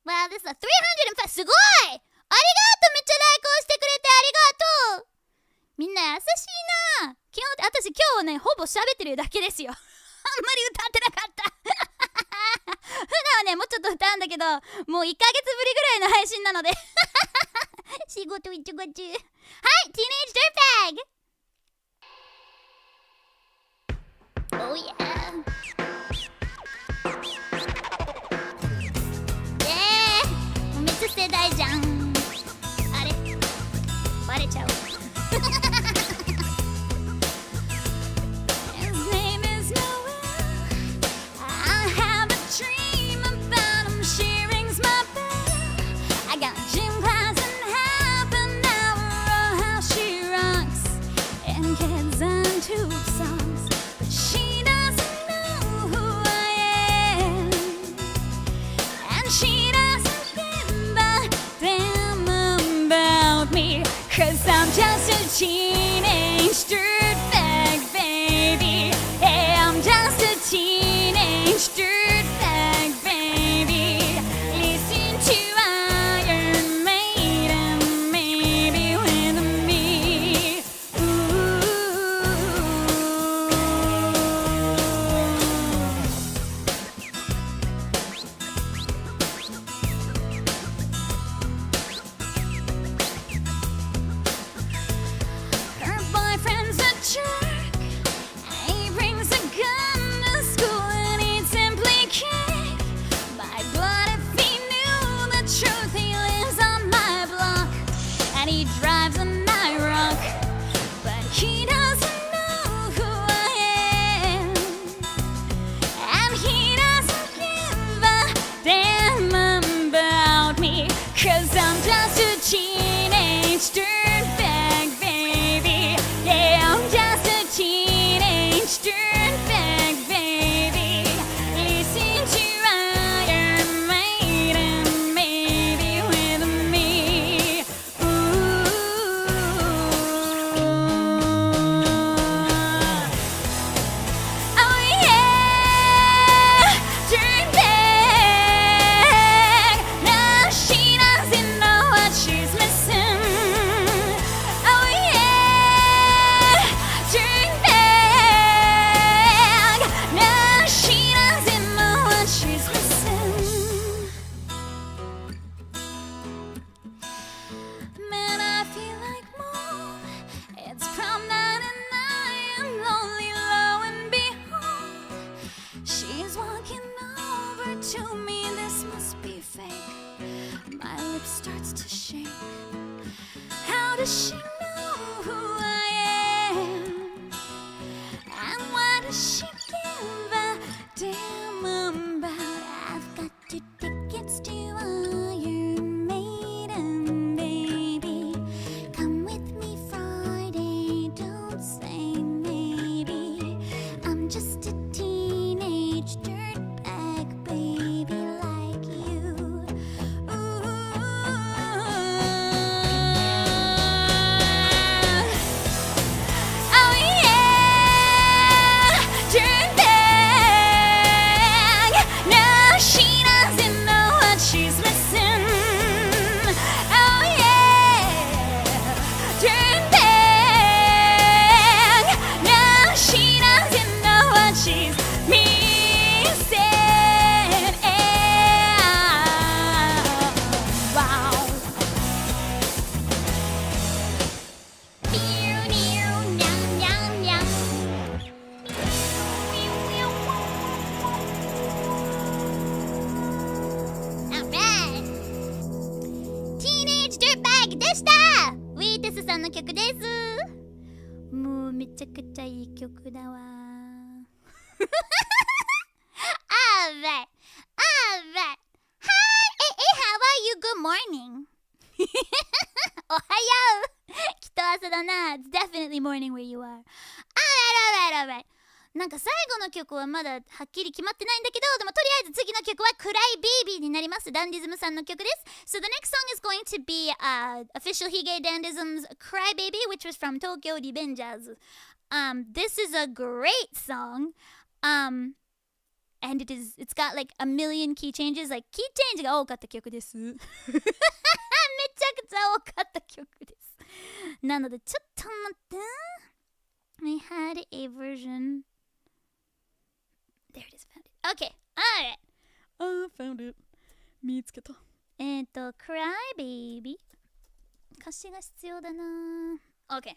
305すごい！ありがとう！めっちゃライクをしてくれてありがとう！みんな優しいな。私今日はね、ほぼ喋ってるだけですよ。あんまり歌ってなかった。普段はね、もうちょっと歌うんだけど、もう1ヶ月ぶりぐらいの配信なので。仕事一ご中。はい、Teenage Dirtbag! Oh yeah! もうめっちゃ世代じゃん。あれバレちゃう。Cause I'm just a teenage dirtbag, baby. Yeah, I'm just a teenage dirtbag, baby. Listen to Iron Maiden, maybe with me. Ooh. Her boyfriend's a jerk. He brings a gun to school and he'd simply kick my butt if he knew the truth. He lives on my block and he drives a Nyrock, but he doesn't know who I am, and he doesn't give a damn about me. Cause I'm just a teenage dirtbag, baby. Yeah, I'm just a teenage dirtbag, baby. Listen to Iron Maiden, maybe with me. Ooh. Oh yeah, dirtbag. No, she doesn't know what she's missing. Oh yeah, dirtbag. No, she doesn't know what she's missing. Man, I feel like more. It's prom night and I am lonely, lo and behold, she's walking over to me. This must be fake. My lip starts to shake. How does she know who I am? And why does she give a damn about? I've got 2 tickets to Iron Maiden, baby. Come with me Friday, don't say maybe. I'm just a teenage dirtbag, baby, like you. Ooh. Oh yeah, dirtbag. No, she doesn't know what she's missing. Oh yeah, dirtbag. No, she doesn't know what she's missing. Wow. Alright! Teenage Dirtbag でした。ウィーテスさんの曲です。もうめちゃくちゃいい曲だわ。Alright! Alright! Hi! How are you? Good morning! おはよう。きっと朝だな。It's definitely morning where you are. Alright! なんか最後の曲はまだはっきり決まってないんだけど、でもとりあえず次の曲は暗いベイビーになります。ダンディズムさんの曲です。So the next song is going to be official Hige Dandism's Cry Baby, which was from Tokyo Revengers. This is a great song. And it's got like a million key changes. Like key change が多かった曲です。めちゃくちゃ多かった曲です。なのでちょっと待って。I had a version. There it is, found it. Okay, alright. Found it. 見つけた。Cry Baby. 歌詞が必要だな。Okay.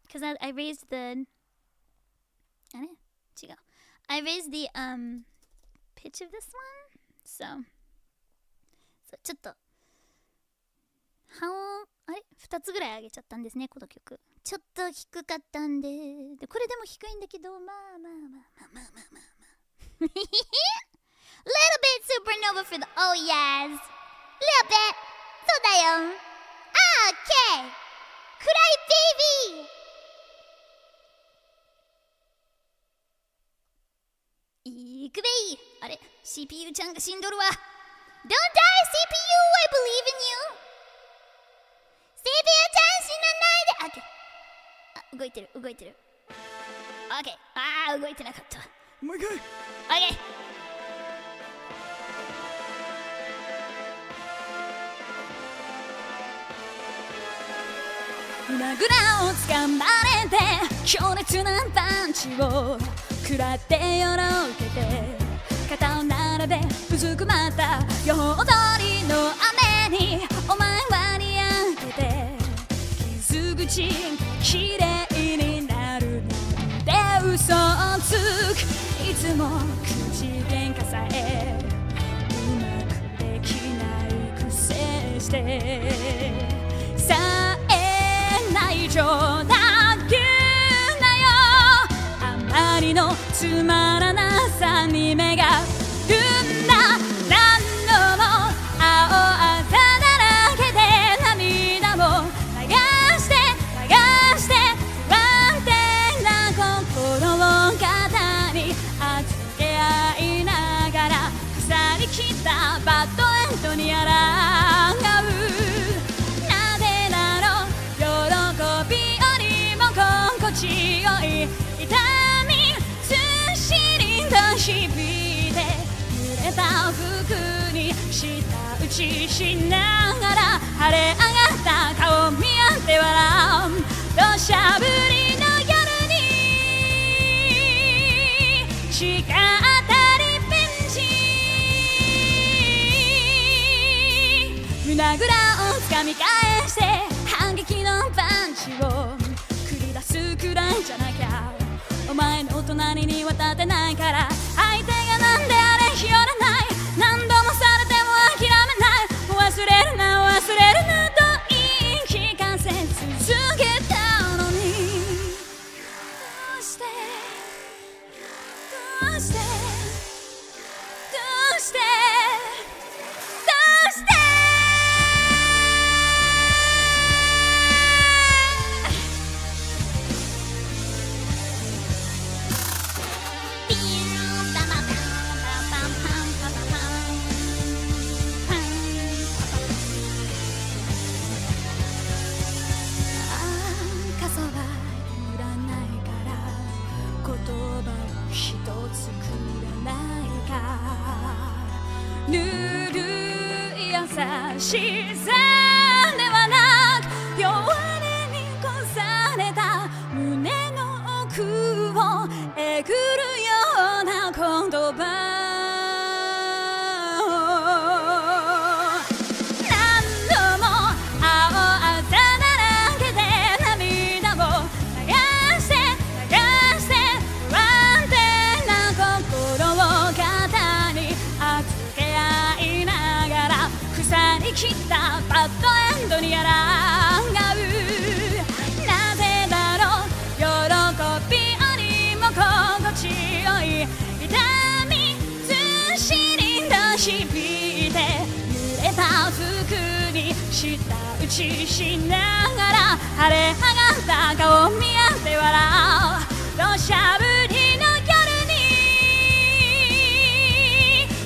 Because I raised the... あれ違う。I raised the pitch of this one. So ちょっと半音あれ2つぐらい上げちゃったんですね、この曲。ちょっと低かったんで、これでも低いんだけど、まあ。Little bit supernova for the oh yes. Little bit. そうだよ。Okay. Cry baby. いくべい。あれ CPU ちゃんが死んどるわ。 Don't die CPU, I believe in you. CPU ちゃん死なないで。 OK。 あ、動いてる OK。 あー、動いてなかった。もう一回。 OK。 胸ぐらをつかまれて強烈なパンチを食らってよろけて肩を並べうずくまった予報通りの雨にお前はにやけて傷口きれいになるなんて嘘をつく。いつも口喧嘩さえうまくできないくせしてさえない冗談言うなよ。あまりのつまらなさに目がるんだ。何度も青あざだらけで涙を流して不安定な心を肩に預け合いながら腐りきったバッドエンドにあらがう。なぜだろう喜びよりも心地よい痛みずしりと響いて濡れた服に舌打ちしながら晴れ上がった顔見合って笑う土砂降りの夜に誓ったリベンジ。胸ぐらをつかみ返して反撃のパンチを繰り出すくらいじゃなきゃお前の隣には立てないから相手がなんであれ日和らない何度もされても諦めない忘れるなと言い聞かせ続けたのにどうして傘はいらないから言葉を一つくれないかぬるい優しさではなく弱音に越された胸の奥をえぐるような言葉切ったバッドエンドにあらがう。なぜだろう喜びよりも心地よい痛みずしりと響いて濡れた服に舌打ちしながら晴れ上がった顔見合って笑う土砂降りの夜に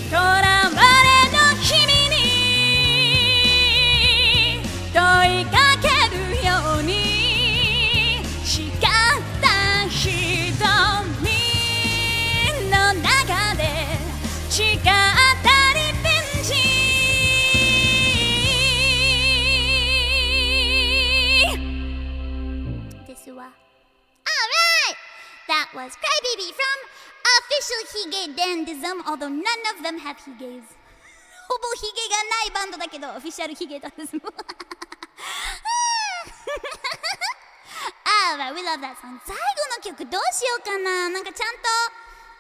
囚われの君問いかけるように叱った瞳の中で誓ったリベンジ。ですわ。Alright! That was Crybaby from Official Hige Dandism, although none of them have higes. ほぼヒゲがないバンドだけどオフィシャルヒゲダンディズム。Ah, we love that song. 最後の曲どうしようかな。なんかちゃんと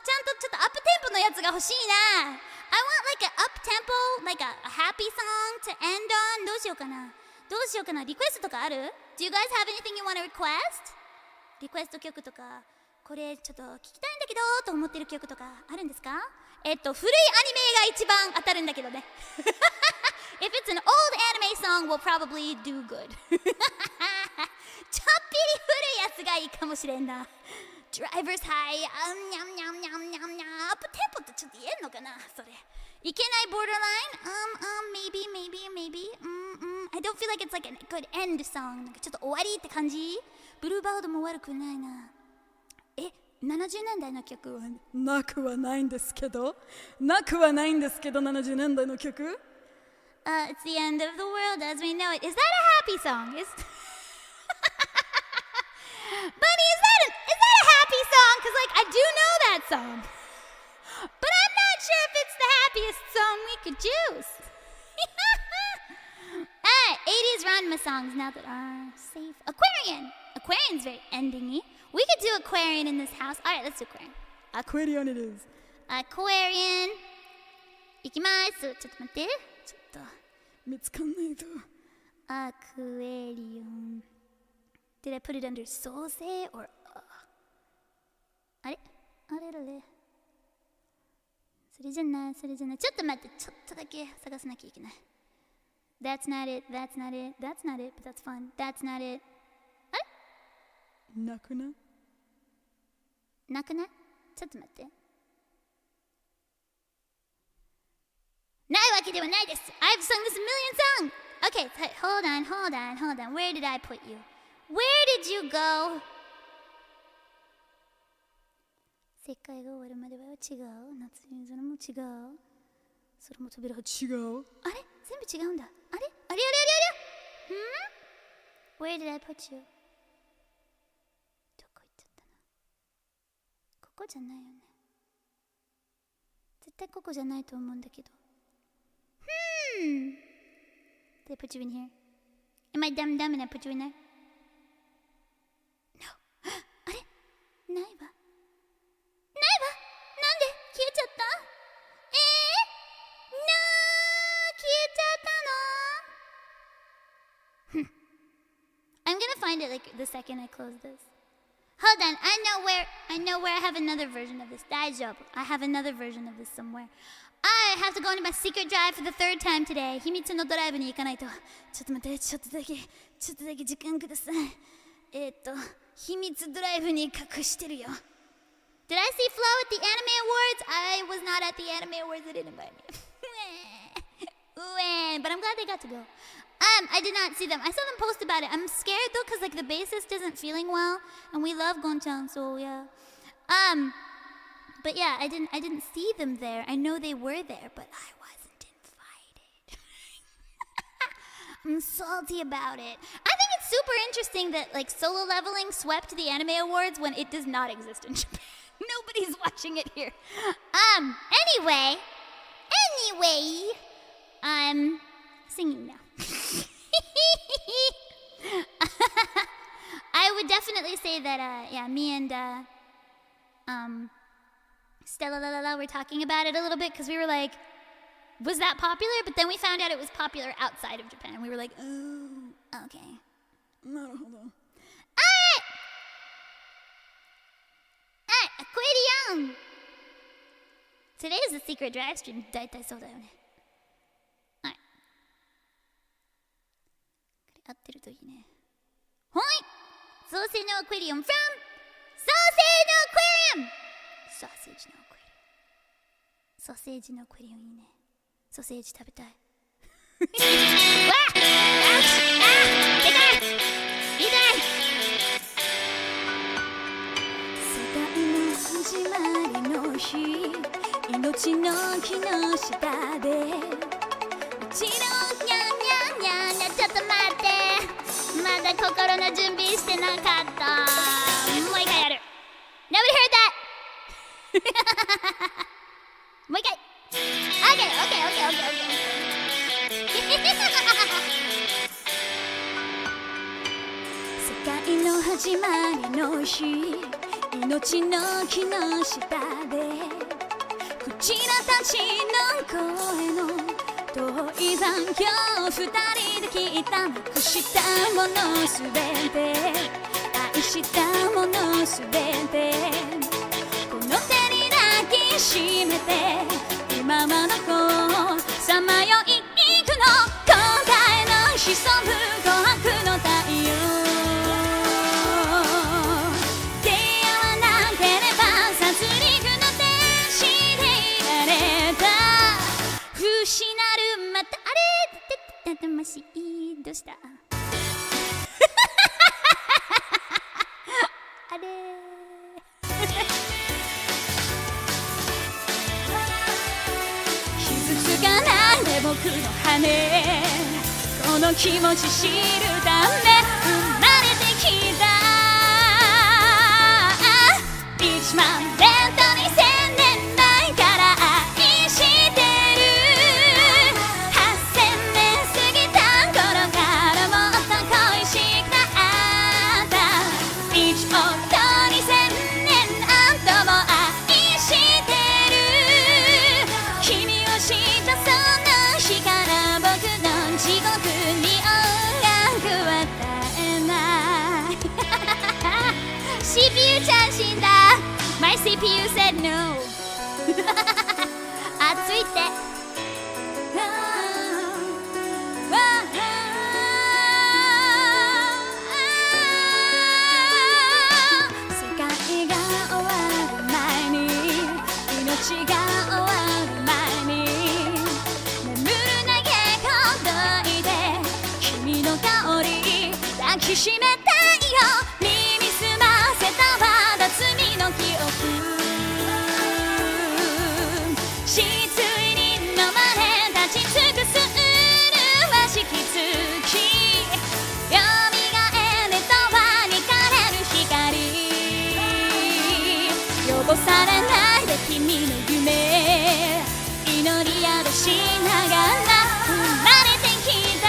ちょっとアップテンポのやつが欲しいな。I want like an up tempo, like a happy song to end on. どうしようかな。どうしようかな。リクエストとかある？ Do you guys have anything you want to request? リクエスト曲とか、これちょっと聞きたいんだけどと思ってる曲とかあるんですか？古いアニメが一番当たるんだけどね。If it's an old anime song, we'll probably do good. ちょっぴり古いやつがいいかもしれんな。Driver's High、にゃんにゃんにゃんにゃんにゃん。アップテンポってちょっと言えんのかなそれ。いけない borderline? Maybe. I don't feel like it's like a good end song. なんかちょっと終わりって感じ？ブルーバードも悪くないな。70年代の曲はなくはないんですけど、70年代の曲It's the end of the world as we know it. Is that a happy song? Bunny, is that a happy song? Because like I do know that song, but I'm not sure if it's the happiest song we could choose. 80s Ranma songs now that are safe. Aquarian's very ending-y. We could do Aquarian in this house. Alright, let's do Aquarian. Aquarian it is. Aquarian. いきます。ちょっと待って。ちょっと見つかんないと。Aquarian. Did I put it under 創生 or あれそれじゃない。ちょっと待って。ちょっとだけ探さなきゃいけない。That's not it, but that's fun. That's not it. あれなくないちょっと待って。ないわけではないです。I've sung this a million songs. Okay, hold on. Where did I put you? Where did you go? 世界が終わるまでは違う。夏に空も違う。空も飛べるは違う。あれ全部違うんだ。あれWhere did I put you? どこ行っちゃったの？ここじゃないよね。絶対ここじゃないと思うんだけど。Did I put you in here? Am I dumb and I put you in there? No. あれないわ。なんで消えちゃった？消えちゃったの？I'm gonna find it like the second I close this. Hold on, I know where I have another version of this. 大丈夫. I have another version of this somewhere. I have to go into my secret drive for the third time today. 秘密のドライブに行かないと。ちょっと待って、ちょっとだけ時間ください。秘密ドライブに隠してるよ。Did I see Flo at the Anime Awards? I was not at the Anime Awards. They didn't invite me. But I'm glad they got to go. I did not see them. I saw them post about it. I'm scared though, cause like the bassist isn't feeling well, and we love Gonchan, so yeah. But yeah, I didn't see them there. I know they were there, but I wasn't invited. I'm salty about it. I think it's super interesting that like Solo Leveling swept the Anime Awards when it does not exist in Japan. Nobody's watching it here. Anyway, I'm singing now. I would definitely say that, me and Stella La La La were talking about it a little bit because we were like, was that popular? But then we found out it was popular outside of Japan. We were like, oh, okay. なるほど。Aquarium! Today is a secret drive stream. 大体そうだよね。はい。合ってるといいね。はい。ソーセージのアクアリウム from ソーセージのアクアリウム。ソーセージのアクアリウムいいね。ソーセージ食べたい。わっ！でかい！痛い！始まりの日、命の木の下でうちのにゃんにゃんにゃんちょっと待ってまだ心の準備してなかったもう一回やる Nobody heard that もう一回 OK 世界の始まりの日命の木の下で口のたちの声の遠い残響二人で聞いたなくしたものすべて愛したものすべてこの手に抱きしめて今まの方さまよいいくの後悔の潜む琥珀の太陽出会わなければ殺戮の天使でいられた不死なるまたあれ魂どうしたあれ傷つかないで僕の羽この気持ち知るため生まれてきた1万年と2000年前から愛してる8000年過ぎた頃からもっと恋しくなった1億と2000年後も愛してる君を知ったその日から僕の地獄に音楽は絶えない CPU ちゃん死んだ My CPU said no 熱いって世界が終わる前に命が終わる前に眠る投げ込んどいて君の香り抱きしめたいよ耳すませたわだ罪の記憶失意に飲まれ立ち尽くす麗しき月よみがえれとはにかれる光汚されないで君の夢祈り宿しながら生まれてきた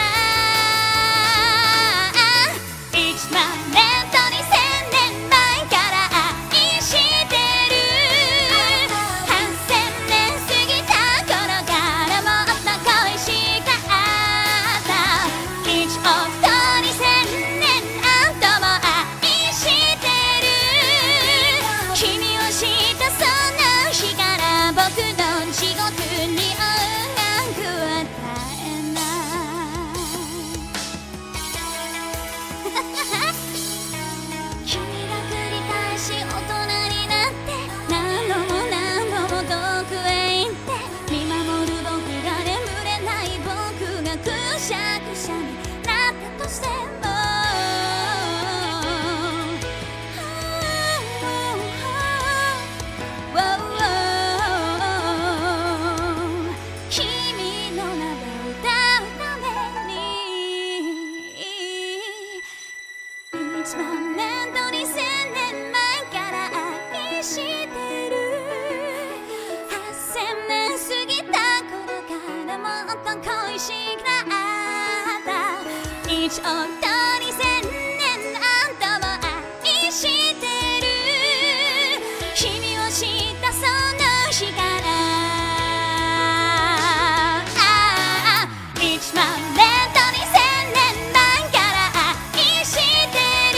1万年と2000年前から愛してる8000年過ぎた頃からもっと恋しかった1億と2000年後も愛してる君を知ったその日から僕の地獄に音楽は絶えない君が繰り返し大人になって何度も何度も遠くへ行って見守る僕が眠れない僕がくしゃくしゃになったとしても君の名を歌うために1万年と2000年前から愛してる8000年過ぎた頃からもっと恋しくなった1億と2000年後も愛してる君を知ったその日から1万年と2000年前から愛してる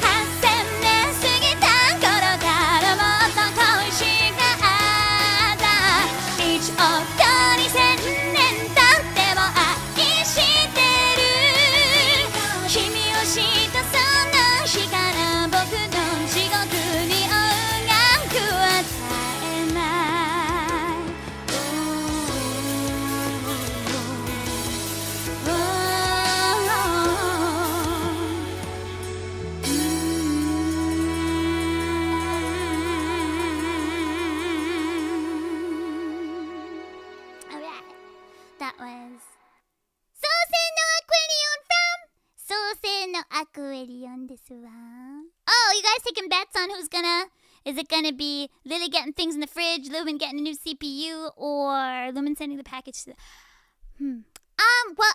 8000年過ぎた頃からもっと恋しくなった1億と2000年経っても愛してる君を知ったその日から僕の地獄に音楽は絶えないAlright, that was 創世のアクエリオンですわ。Oh, you guys taking bets on who's is it gonna be Lily getting things in the fridge, Lumin getting a new CPU, or Lumin sending the package to well,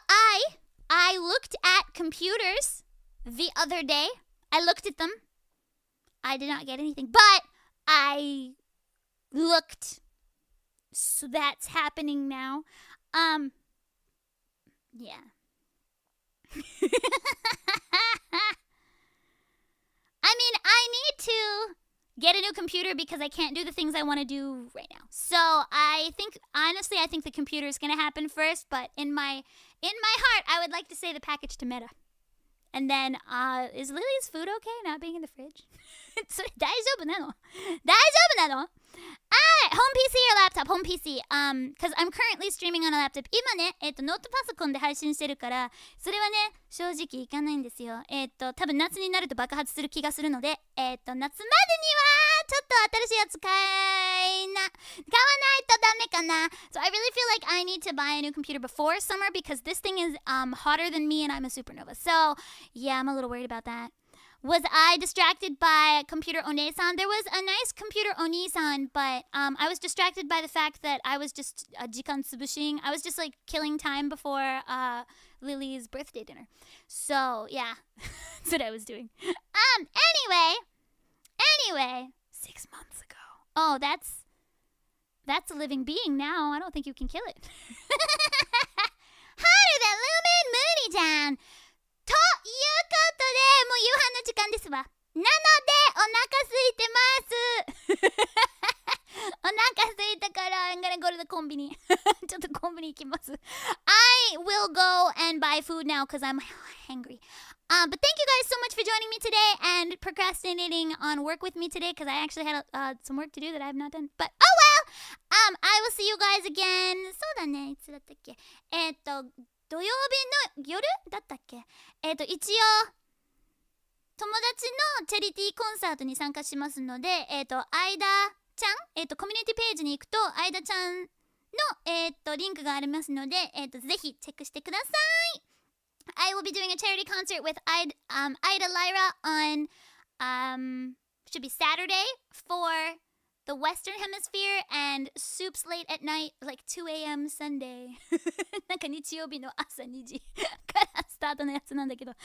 I looked at computers the other day. I looked at them. I did not get anything, but I looked. So that's happening now. Yeah. I mean, I need to get a new computer because I can't do the things I want to do right now. So I think, honestly, I think the computer is going to happen first. But in my heart, I would like to say the package to Meta. And then, is Lily's food okay not being in the fridge? それ大丈夫なの？大丈夫なの？ Home PC or laptop? Home PC. Because I'm currently streaming on a laptop. 今ね、ノートパソコンで配信してるから、それはね、正直いかないんですよ。多分夏になると爆発する気がするので、夏までには、ちょっと新しいやつ買わないとダメかな。So I really feel like I need to buy a new computer before summer because this thing is hotter than me and I'm a supernova. So yeah, I'm a little worried about that. Was I distracted by computer One-san? There was a nice computer One-san, but I was distracted by the fact that I was just jikan tsubushing. I was just like killing time before Lily's birthday dinner. So yeah, that's what I was doing. Anyway, 6 months ago. Oh, that's a living being now. I don't think you can kill it. Harder than Lumin, Mooney Town. ということで、もう夕飯の時間ですわ。なので、お腹空いてます。お腹空いたから、I'm gonna go to the コンビニ。ちょっとコンビニ行きます。I will go and buy food now because I'm hungry. But thank you guys so much for joining me today and procrastinating on work with me today because I actually had some work to do that I have not done. But oh well! I will see you guys again. そうだね。いつだったっけ？土曜日の夜だったっけ？一応友達のチャリティーコンサートに参加しますので、相田ちゃん、コミュニティページに行くと相田ちゃんのリンクがありますので、ぜひチェックしてください。I will be doing a charity concert with Ida Lyra on should be Saturday for the Western Hemisphere and Soup's late at night, like 2 a.m. Sunday. なんか日曜日の朝2時からスタートのやつなんだけど。But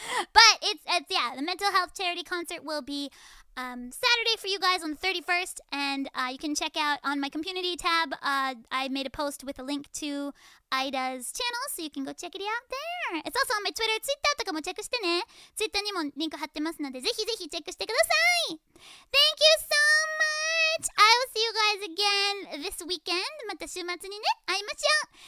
it's yeah, the mental health charity concert will be Saturday for you guys on the 31st, and you can check out on my community tab. I made a post with a link to Ida's channel, so you can go check it out there. It's also on my Twitter, Twitter とかもチェックしてね。Twitter にもリンク貼ってますので、ぜひぜひチェックしてください。Thank you so much! I will see you guys again this weekend. また週末にね、会いましょ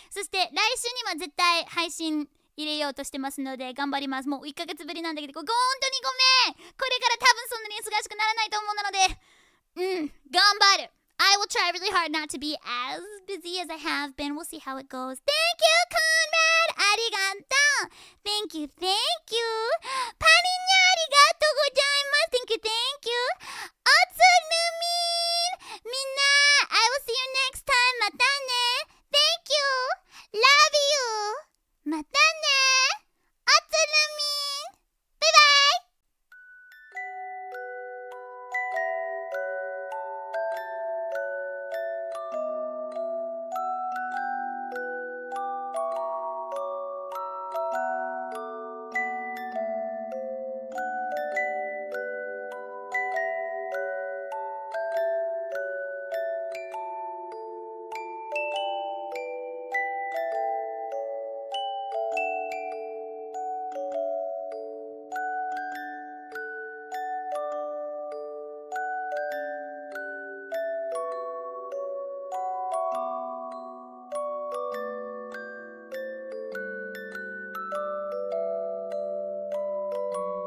う。そして来週には絶対配信入れようとしてますので頑張ります。もう1ヶ月ぶりなんだけど、本当にごめん。これから多分そんなに忙しくならないと思うので、頑張る。I will try really hard not to be as busy as I have been. We'll see how it goes. Thank you, Conrad! ありがとう。Thank you, thank you.